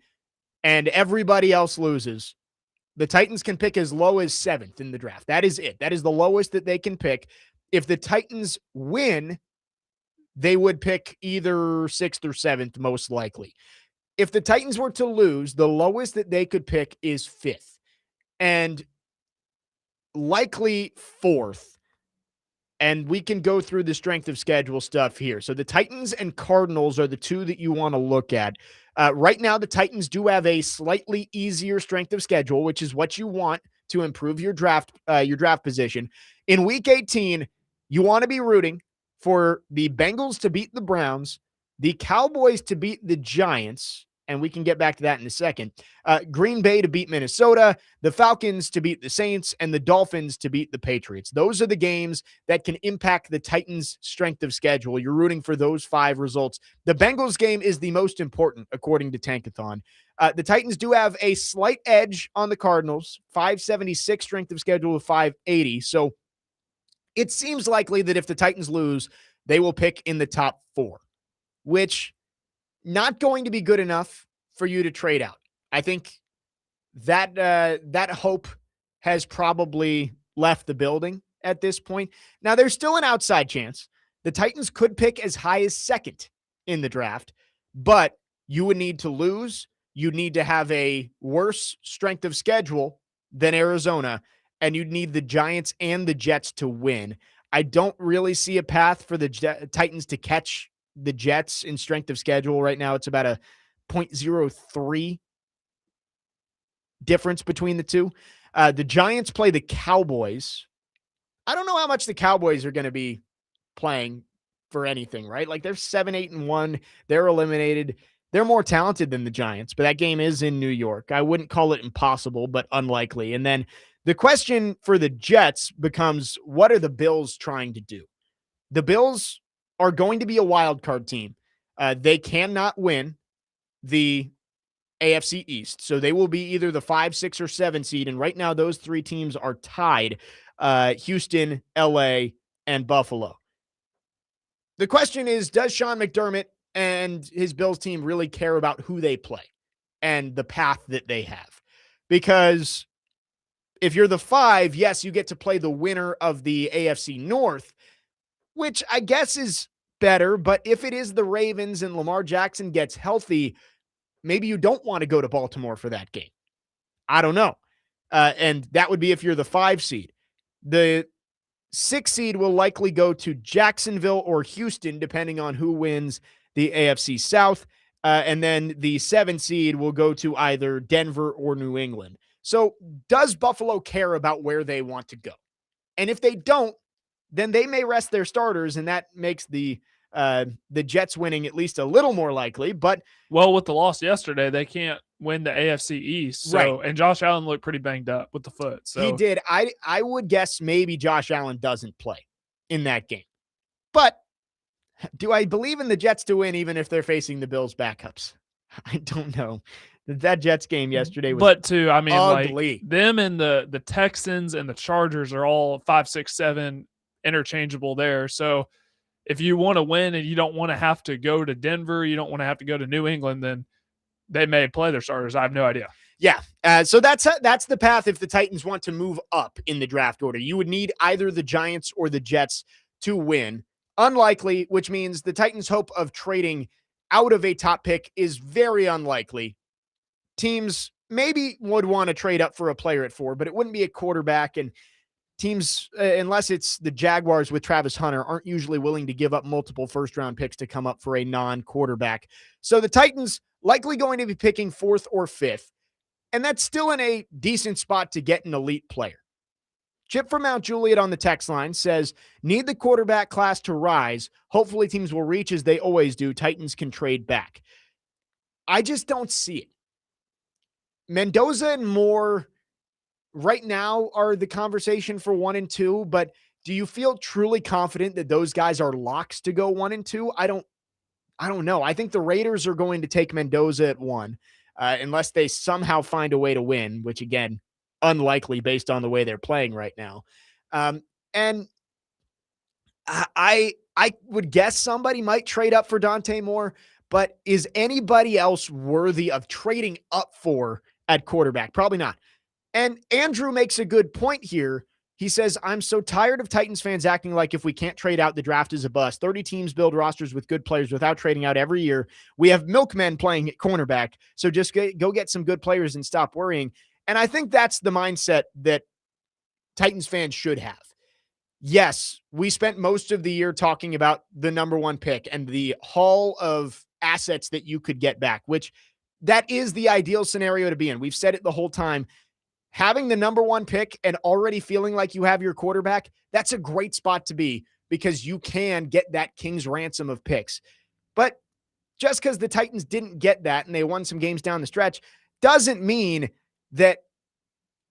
and everybody else loses, the Titans can pick as low as 7th in the draft. That is it. That is the lowest that they can pick. If the Titans win, they would pick either 6th or 7th, most likely. If the Titans were to lose, the lowest that they could pick is 5th and likely 4th. And we can go through the strength of schedule stuff here. So the Titans and Cardinals are the two that you want to look at. Right now, the Titans do have a slightly easier strength of schedule, which is what you want to improve your draft position. In Week 18, you want to be rooting for the Bengals to beat the Browns, the Cowboys to beat the Giants, and we can get back to that in a second. Green Bay to beat Minnesota, the Falcons to beat the Saints, and the Dolphins to beat the Patriots. Those are the games that can impact the Titans' strength of schedule. You're rooting for those 5 results. The Bengals game is the most important, according to Tankathon. The Titans do have a slight edge on the Cardinals, 576 strength of schedule with 580. So it seems likely that if the Titans lose, they will pick in the top 4, which not going to be good enough for you to trade out. I think that that hope has probably left the building at this point. Now, there's still an outside chance. The Titans could pick as high as 2nd in the draft, but you would need to lose. You'd need to have a worse strength of schedule than Arizona, and you'd need the Giants and the Jets to win. I don't really see a path for the Titans to catch the Jets in strength of schedule. Right now, it's about a 0.03 difference between the two. The Giants play the Cowboys. I don't know how much the Cowboys are going to be playing for anything, right? Like they're 7-8-1. They're eliminated. They're more talented than the Giants, but that game is in New York. I wouldn't call it impossible, but unlikely. And then the question for the Jets becomes, what are the Bills trying to do? The Bills are going to be a wild card team. They cannot win the AFC East. So they will be either the 5, 6, or 7 seed. And right now, those 3 teams are tied. Houston, LA, and Buffalo. The question is, does Sean McDermott and his Bills team really care about who they play and the path that they have? Because if you're the 5, yes, you get to play the winner of the AFC North, which I guess is better. But if it is the Ravens and Lamar Jackson gets healthy, maybe you don't want to go to Baltimore for that game. I don't know. And that would be if you're the 5 seed. The 6 seed will likely go to Jacksonville or Houston, depending on who wins the AFC South. And then the 7 seed will go to either Denver or New England. So does Buffalo care about where they want to go? And if they don't, then they may rest their starters, and that makes the Jets winning at least a little more likely. But well, with the loss yesterday, they can't win the AFC East. So, right. And Josh Allen looked pretty banged up with the foot. So he did. I would guess maybe Josh Allen doesn't play in that game. But do I believe in the Jets to win even if they're facing the Bills backups? I don't know. That Jets game yesterday was ugly. Like them and the Texans and the Chargers are all 5, 6, 7 interchangeable there. So if you want to win and you don't want to have to go to Denver, you don't want to have to go to New England, then they may play their starters. I have no idea. Yeah. So that's the path if the Titans want to move up in the draft order. You would need either the Giants or the Jets to win. Unlikely, which means the Titans' hope of trading out of a top pick is very unlikely. Teams maybe would want to trade up for a player at 4, but it wouldn't be a quarterback. And teams, unless it's the Jaguars with Travis Hunter, aren't usually willing to give up multiple first-round picks to come up for a non-quarterback. So the Titans likely going to be picking 4th or 5th, and that's still in a decent spot to get an elite player. Chip from Mount Juliet on the text line says, need the quarterback class to rise. Hopefully teams will reach as they always do. Titans can trade back. I just don't see it. Mendoza and Moore right now are the conversation for 1 and 2, but do you feel truly confident that those guys are locks to go 1 and 2? I don't know. I think the Raiders are going to take Mendoza at 1, unless they somehow find a way to win, which again, unlikely based on the way they're playing right now. And I would guess somebody might trade up for Dante Moore, but is anybody else worthy of trading up for at quarterback? Probably not. And Andrew makes a good point here. He says, I'm so tired of Titans fans acting like if we can't trade out, the draft is a bust. 30 teams build rosters with good players without trading out every year. We have milkmen playing at cornerback. So just go get some good players and stop worrying. And I think that's the mindset that Titans fans should have. Yes, we spent most of the year talking about the number 1 pick and the haul of assets that you could get back, which that is the ideal scenario to be in. We've said it the whole time. Having the number 1 pick and already feeling like you have your quarterback, that's a great spot to be because you can get that king's ransom of picks. But just because the Titans didn't get that and they won some games down the stretch doesn't mean that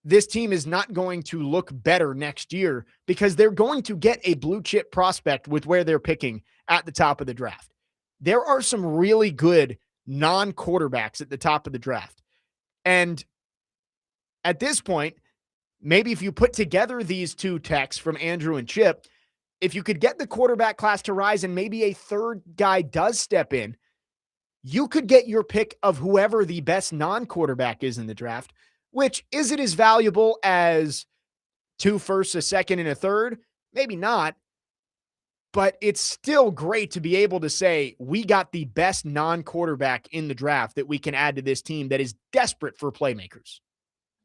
this team is not going to look better next year because they're going to get a blue chip prospect with where they're picking at the top of the draft. There are some really good non-quarterbacks at the top of the draft. And at this point, maybe if you put together these 2 texts from Andrew and Chip, if you could get the quarterback class to rise and maybe a 3rd guy does step in, you could get your pick of whoever the best non-quarterback is in the draft, which isn't as valuable as 2 firsts, a 2nd, and a 3rd. Maybe not. But it's still great to be able to say we got the best non-quarterback in the draft that we can add to this team that is desperate for playmakers.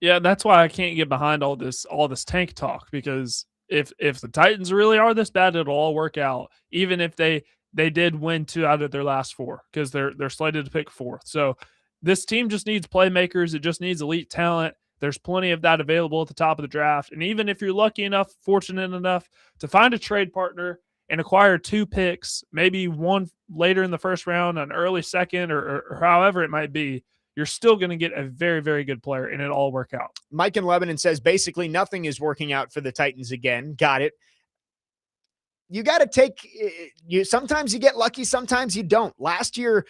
Yeah, that's why I can't get behind all this tank talk, because if the Titans really are this bad, it'll all work out. Even if they did win 2 out of their last 4, because they're slated to pick 4th. So this team just needs playmakers. It just needs elite talent. There's plenty of that available at the top of the draft. And even if you're lucky enough, fortunate enough to find a trade partner and acquire 2 picks, maybe 1 later in the first round, an early 2nd, or however it might be, you're still going to get a very, very good player, and it'll all work out. Mike in Lebanon says basically nothing is working out for the Titans again. Got it. You got to take you. Sometimes you get lucky, sometimes you don't. Last year,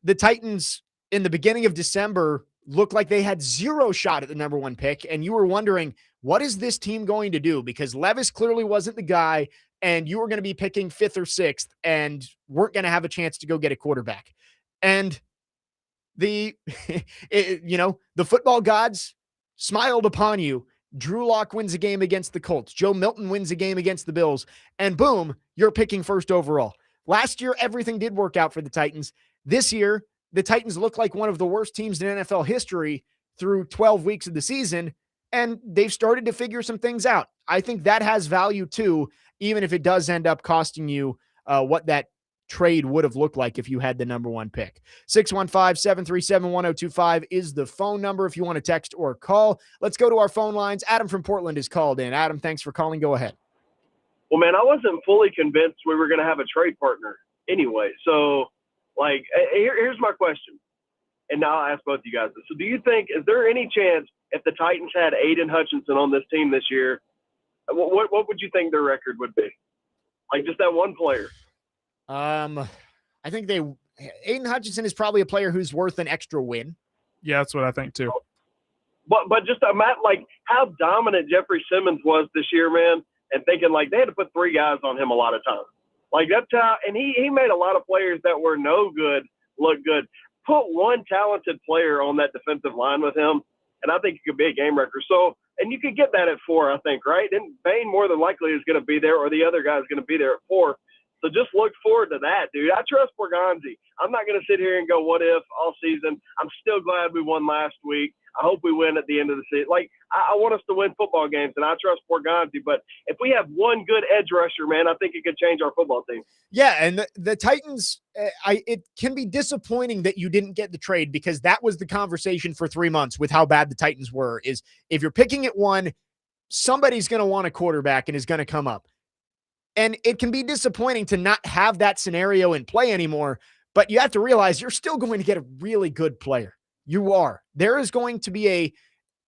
the Titans in the beginning of December looked like they had 0 shot at the number 1 pick, and you were wondering, what is this team going to do? Because Levis clearly wasn't the guy, and you were going to be picking 5th or 6th and weren't going to have a chance to go get a quarterback. And the football gods smiled upon you. Drew Lock wins a game against the Colts. Joe Milton wins a game against the Bills. And boom, you're picking 1st overall. Last year, everything did work out for the Titans. This year, the Titans look like one of the worst teams in NFL history through 12 weeks of the season, and they've started to figure some things out. I think that has value too, even if it does end up costing you what that trade would have looked like if you had the number 1 pick. 615-737-1025 is the phone number if you want to text or call. Let's go to our phone lines. Adam from Portland is called in. Adam, thanks for calling. Go ahead. Well, man, I wasn't fully convinced we were going to have a trade partner anyway. So, here's my question. And now I'll ask both of you guys. So do you think, is there any chance if the Titans had Aiden Hutchinson on this team this year, what would you think their record would be? Like just that one player. I think Aiden Hutchinson is probably a player who's worth an extra win. Yeah, that's what I think too. But just like how dominant Jeffrey Simmons was this year, man. and thinking like they had to put 3 guys on him a lot of times. Like that's how, and he made a lot of players that were no good look good. Put one talented player on that defensive line with him, and I think it could be a game wrecker. So, and you could get that at 4, I think, right? And Bain more than likely is going to be there, or the other guy is going to be there at 4. So just look forward to that, dude. I trust Borgonzi. I'm not going to sit here and go, what if all season. I'm still glad we won last week. I hope we win at the end of the season. Like, I want us to win football games, and I trust Borgonzi. But if we have one good edge rusher, man, I think it could change our football team. Yeah, and the Titans, it can be disappointing that you didn't get the trade, because that was the conversation for 3 months with how bad the Titans were, is if you're picking at 1, somebody's going to want a quarterback and is going to come up. And it can be disappointing to not have that scenario in play anymore, but you have to realize you're still going to get a really good player. You are. There is going to be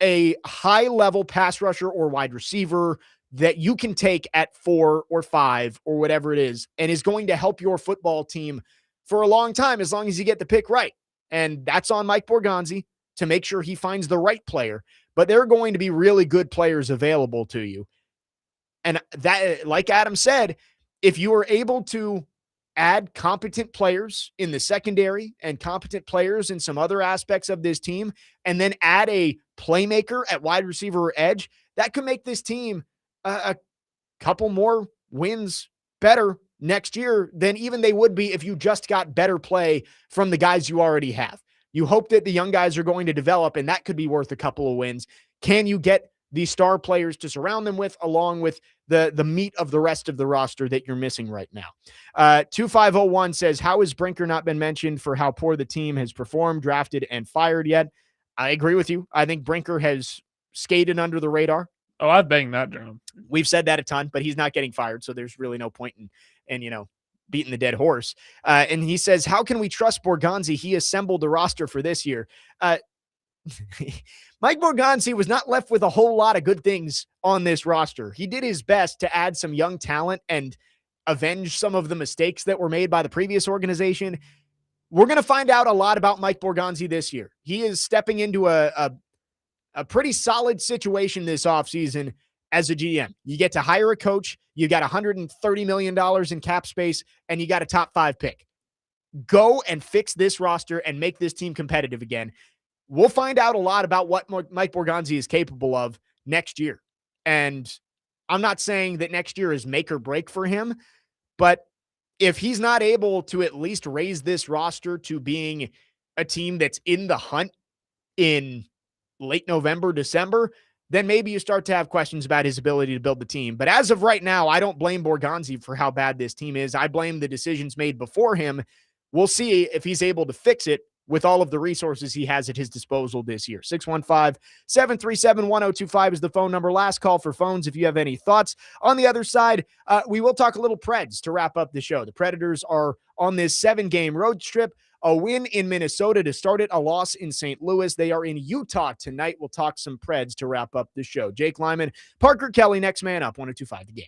a high-level pass rusher or wide receiver that you can take at 4 or 5 or whatever it is, and is going to help your football team for a long time, as long as you get the pick right. And that's on Mike Borgonzi to make sure he finds the right player. But there are going to be really good players available to you. And that, like Adam said, if you are able to add competent players in the secondary and competent players in some other aspects of this team, and then add a playmaker at wide receiver or edge, that could make this team a couple more wins better next year than even they would be if you just got better play from the guys you already have. You hope that the young guys are going to develop, and that could be worth a couple of wins. Can you get the star players to surround them with, along with the meat of the rest of the roster that you're missing right now? 2501 says, how has Brinker not been mentioned for how poor the team has performed, drafted, and fired yet? I agree with you. I think Brinker has skated under the radar. Oh, I've banged that drum. We've said that a ton, but he's not getting fired, so there's really no point in beating the dead horse. And he says, how can we trust Borgonzi? He assembled the roster for this year. Mike Borgonzi was not left with a whole lot of good things on this roster. He did his best to add some young talent and avenge some of the mistakes that were made by the previous organization. We're going to find out a lot about Mike Borgonzi this year. He is stepping into a pretty solid situation this offseason as a GM. You get to hire a coach, you got $130 million in cap space, and you got a top 5 pick. Go and fix this roster and make this team competitive again. We'll find out a lot about what Mike Borgonzi is capable of next year. And I'm not saying that next year is make or break for him, but if he's not able to at least raise this roster to being a team that's in the hunt in late November, December, then maybe you start to have questions about his ability to build the team. But as of right now, I don't blame Borgonzi for how bad this team is. I blame the decisions made before him. We'll see if he's able to fix it with all of the resources he has at his disposal this year. 615-737-1025 is the phone number. Last call for phones if you have any thoughts. On the other side, we will talk a little Preds to wrap up the show. The Predators are on this 7-game road trip. A win in Minnesota to start it, a loss in St. Louis. They are in Utah tonight. We'll talk some Preds to wrap up the show. Jake Lyman, Parker Kelly, next man up, 102.5 The Game.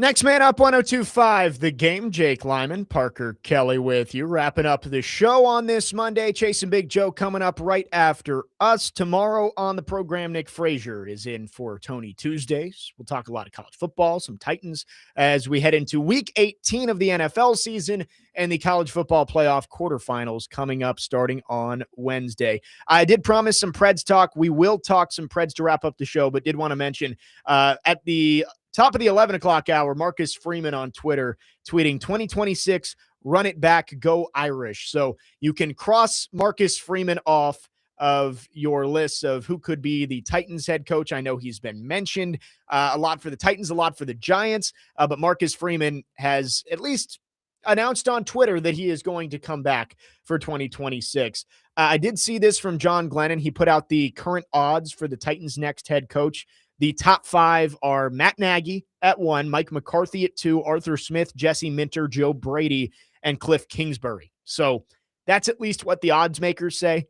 Next man up, 102.5 The Game. Jake Lyman, Parker Kelly with you. Wrapping up the show on this Monday. Chasing Big Joe coming up right after us. Tomorrow on the program, Nick Frazier is in for Tony Tuesdays. We'll talk a lot of college football, some Titans, as we head into week 18 of the NFL season and the college football playoff quarterfinals coming up starting on Wednesday. I did promise some Preds talk. We will talk some Preds to wrap up the show, but did want to mention at the top of the 11 o'clock hour, Marcus Freeman on Twitter tweeting 2026, run it back, go Irish. So you can cross Marcus Freeman off of your list of who could be the Titans head coach. I know he's been mentioned a lot for the Titans, a lot for the Giants, but Marcus Freeman has at least announced on Twitter that he is going to come back for 2026. I did see this from John Glennon. He put out the current odds for the Titans' next head coach. The top 5 are Matt Nagy at 1, Mike McCarthy at 2, Arthur Smith, Jesse Minter, Joe Brady, and Cliff Kingsbury. So that's at least what the odds makers say.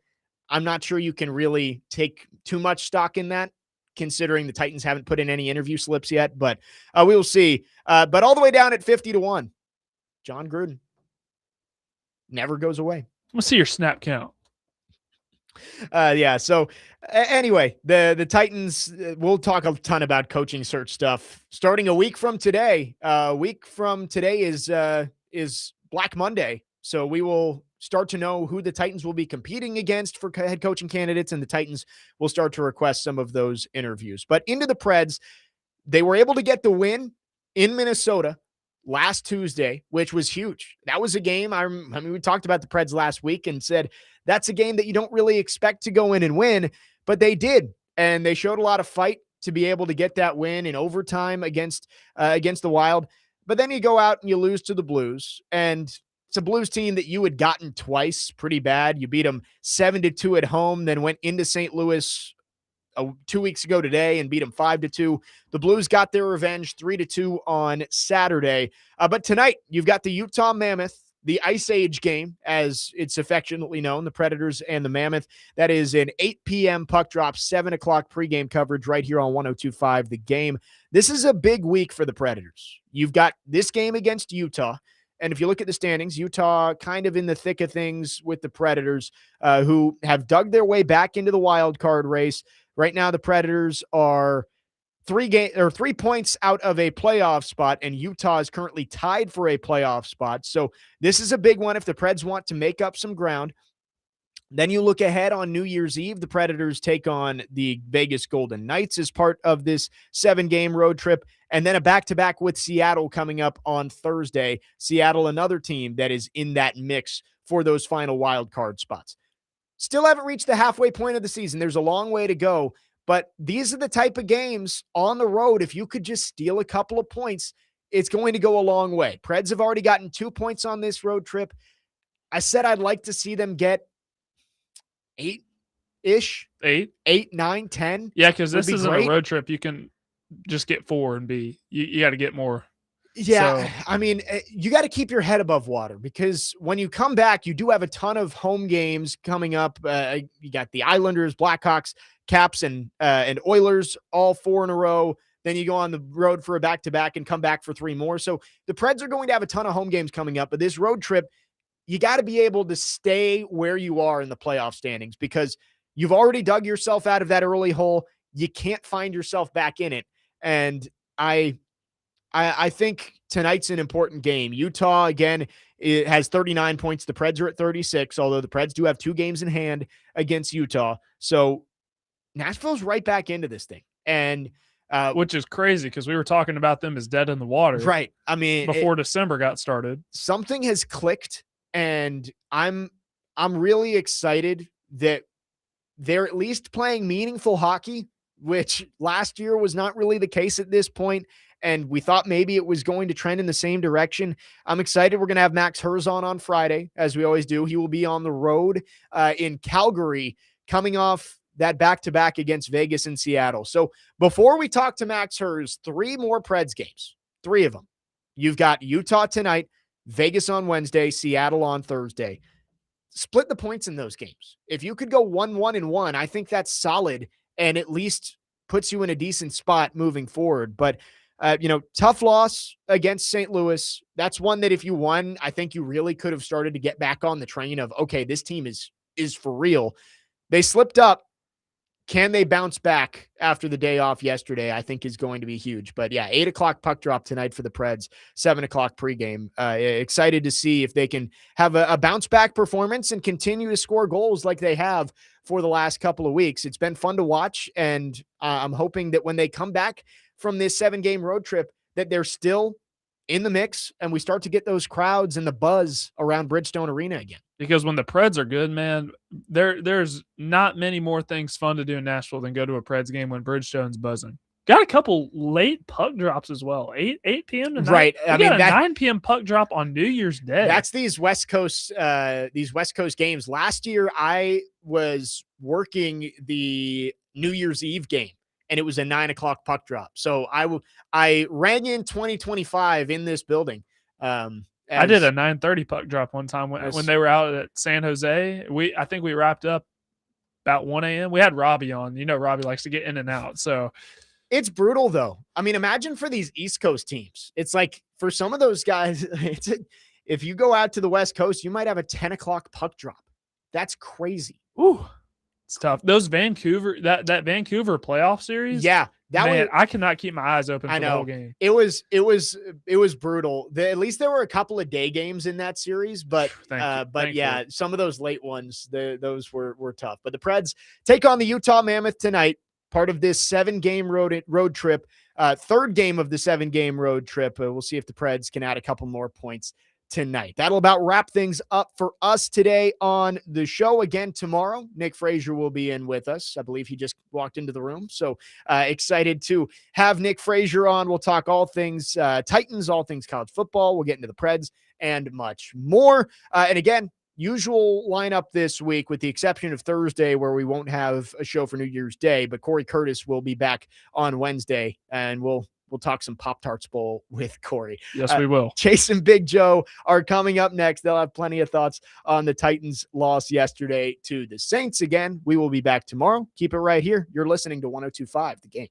I'm not sure you can really take too much stock in that, considering the Titans haven't put in any interview slips yet, but we will see. But all the way down at 50-1, John Gruden never goes away. Let's see your snap count. So anyway, the Titans, we'll talk a ton about coaching search stuff starting a week from today. Is Black Monday. So we will start to know who the Titans will be competing against for head coaching candidates, and the Titans will start to request some of those interviews. But into the Preds, they were able to get the win in Minnesota last Tuesday, which was huge. That was a game. I mean, we talked about the Preds last week and said that's a game that you don't really expect to go in and win, but they did. And they showed a lot of fight to be able to get that win in overtime against the Wild. But then you go out and you lose to the Blues, and it's a Blues team that you had gotten twice pretty bad. You beat them 7-2 at home, then went into St. Louis 2 weeks ago today and beat them 5-2. The Blues got their revenge 3-2 on Saturday. But tonight you've got the Utah Mammoth, the Ice Age game, as it's affectionately known, the Predators and the Mammoth. That is an 8 p.m. puck drop, 7 o'clock pregame coverage right here on 102.5 The Game. This is a big week for the Predators. You've got this game against Utah. And if you look at the standings, Utah kind of in the thick of things with the Predators, who have dug their way back into the wild card race. Right now, the Predators are 3 points out of a playoff spot, and Utah is currently tied for a playoff spot. So this is a big one if the Preds want to make up some ground. Then you look ahead on New Year's Eve, the Predators take on the Vegas Golden Knights as part of this 7-game road trip, and then a back-to-back with Seattle coming up on Thursday. Seattle, another team that is in that mix for those final wild card spots. Still haven't reached the halfway point of the season. There's a long way to go, but these are the type of games on the road. If you could just steal a couple of points, it's going to go a long way. Preds have already gotten 2 points on this road trip. I said I'd like to see them get 8-ish. 8, 9, 10. Yeah, because this be isn't great. a road trip. You can just get 4 and be. You got to get more. Yeah, So- I mean, you got to keep your head above water, because when you come back, you do have a ton of home games coming up. You got the Islanders, Blackhawks, Caps, and Oilers, all 4 in a row. Then you go on the road for a back-to-back and come back for 3 more. So the Preds are going to have a ton of home games coming up, but this road trip, you got to be able to stay where you are in the playoff standings, because you've already dug yourself out of that early hole. You can't find yourself back in it. And I think tonight's an important game. Utah, again, it has 39 points. The Preds are at 36, although the Preds do have 2 games in hand against Utah. So Nashville's right back into this thing. And which is crazy because we were talking about them as dead in the water. right. I mean, Before December got started. something has clicked, and I'm really excited that they're at least playing meaningful hockey, which last year was not really the case at this point. And we thought maybe it was going to trend in the same direction. I'm excited. We're going to have Max Herzon on Friday, as we always do. He will be on the road in Calgary, coming off that back-to-back against Vegas and Seattle. So before we talk to Max Herz, 3 more Preds games, 3 of them. You've got Utah tonight, Vegas on Wednesday, Seattle on Thursday. Split the points in those games. If you could go 1-1-1, I think that's solid and at least puts you in a decent spot moving forward. But tough loss against St. Louis. That's one that if you won, I think you really could have started to get back on the train of, okay, this team is for real. They slipped up. Can they bounce back after the day off yesterday? I think is going to be huge. But yeah, 8:00 puck drop tonight for the Preds, 7:00 pregame. Excited to see if they can have a bounce back performance and continue to score goals like they have for the last couple of weeks. It's been fun to watch, and I'm hoping that when they come back from this 7-game road trip, that they're still in the mix and we start to get those crowds and the buzz around Bridgestone Arena again. Because when the Preds are good, man, there's not many more things fun to do in Nashville than go to a Preds game when Bridgestone's buzzing. Got a couple late puck drops as well. 8 p.m. to 9. Right. I mean, a 9 p.m. puck drop on New Year's Day. That's these West Coast games. Last year, I was working the New Year's Eve game, and it was a 9:00 puck drop. So I rang in 2025 in this building. I did a 9:30 puck drop one time when they were out at San Jose. I think we wrapped up about 1 a.m. We had Robbie on. You know, Robbie likes to get in and out. So it's brutal, though. I mean, imagine for these East Coast teams. It's like for some of those guys, if you go out to the West Coast, you might have a 10:00 puck drop. That's crazy. Ooh, it's tough. Those Vancouver, that Vancouver playoff series. Yeah. I cannot keep my eyes open for the whole game. It was brutal. At least there were a couple of day games in that series, but yeah, some of those late ones, those were tough. But the Preds take on the Utah Mammoth tonight, part of this 7-game road trip, third game of the 7-game road trip. We'll see if the Preds can add a couple more points tonight. That'll about wrap things up for us today on the show. Again, tomorrow, Nick Frazier will be in with us. I believe he just walked into the room. So excited to have Nick Frazier on. We'll talk all things Titans, all things college football. We'll get into the Preds and much more. And again, usual lineup this week, with the exception of Thursday, where we won't have a show for New Year's Day, but Corey Curtis will be back on Wednesday, and we'll talk some Pop-Tarts Bowl with Corey. Yes, we will. Chase and Big Joe are coming up next. They'll have plenty of thoughts on the Titans' loss yesterday to the Saints. Again, we will be back tomorrow. Keep it right here. You're listening to 102.5 The Game.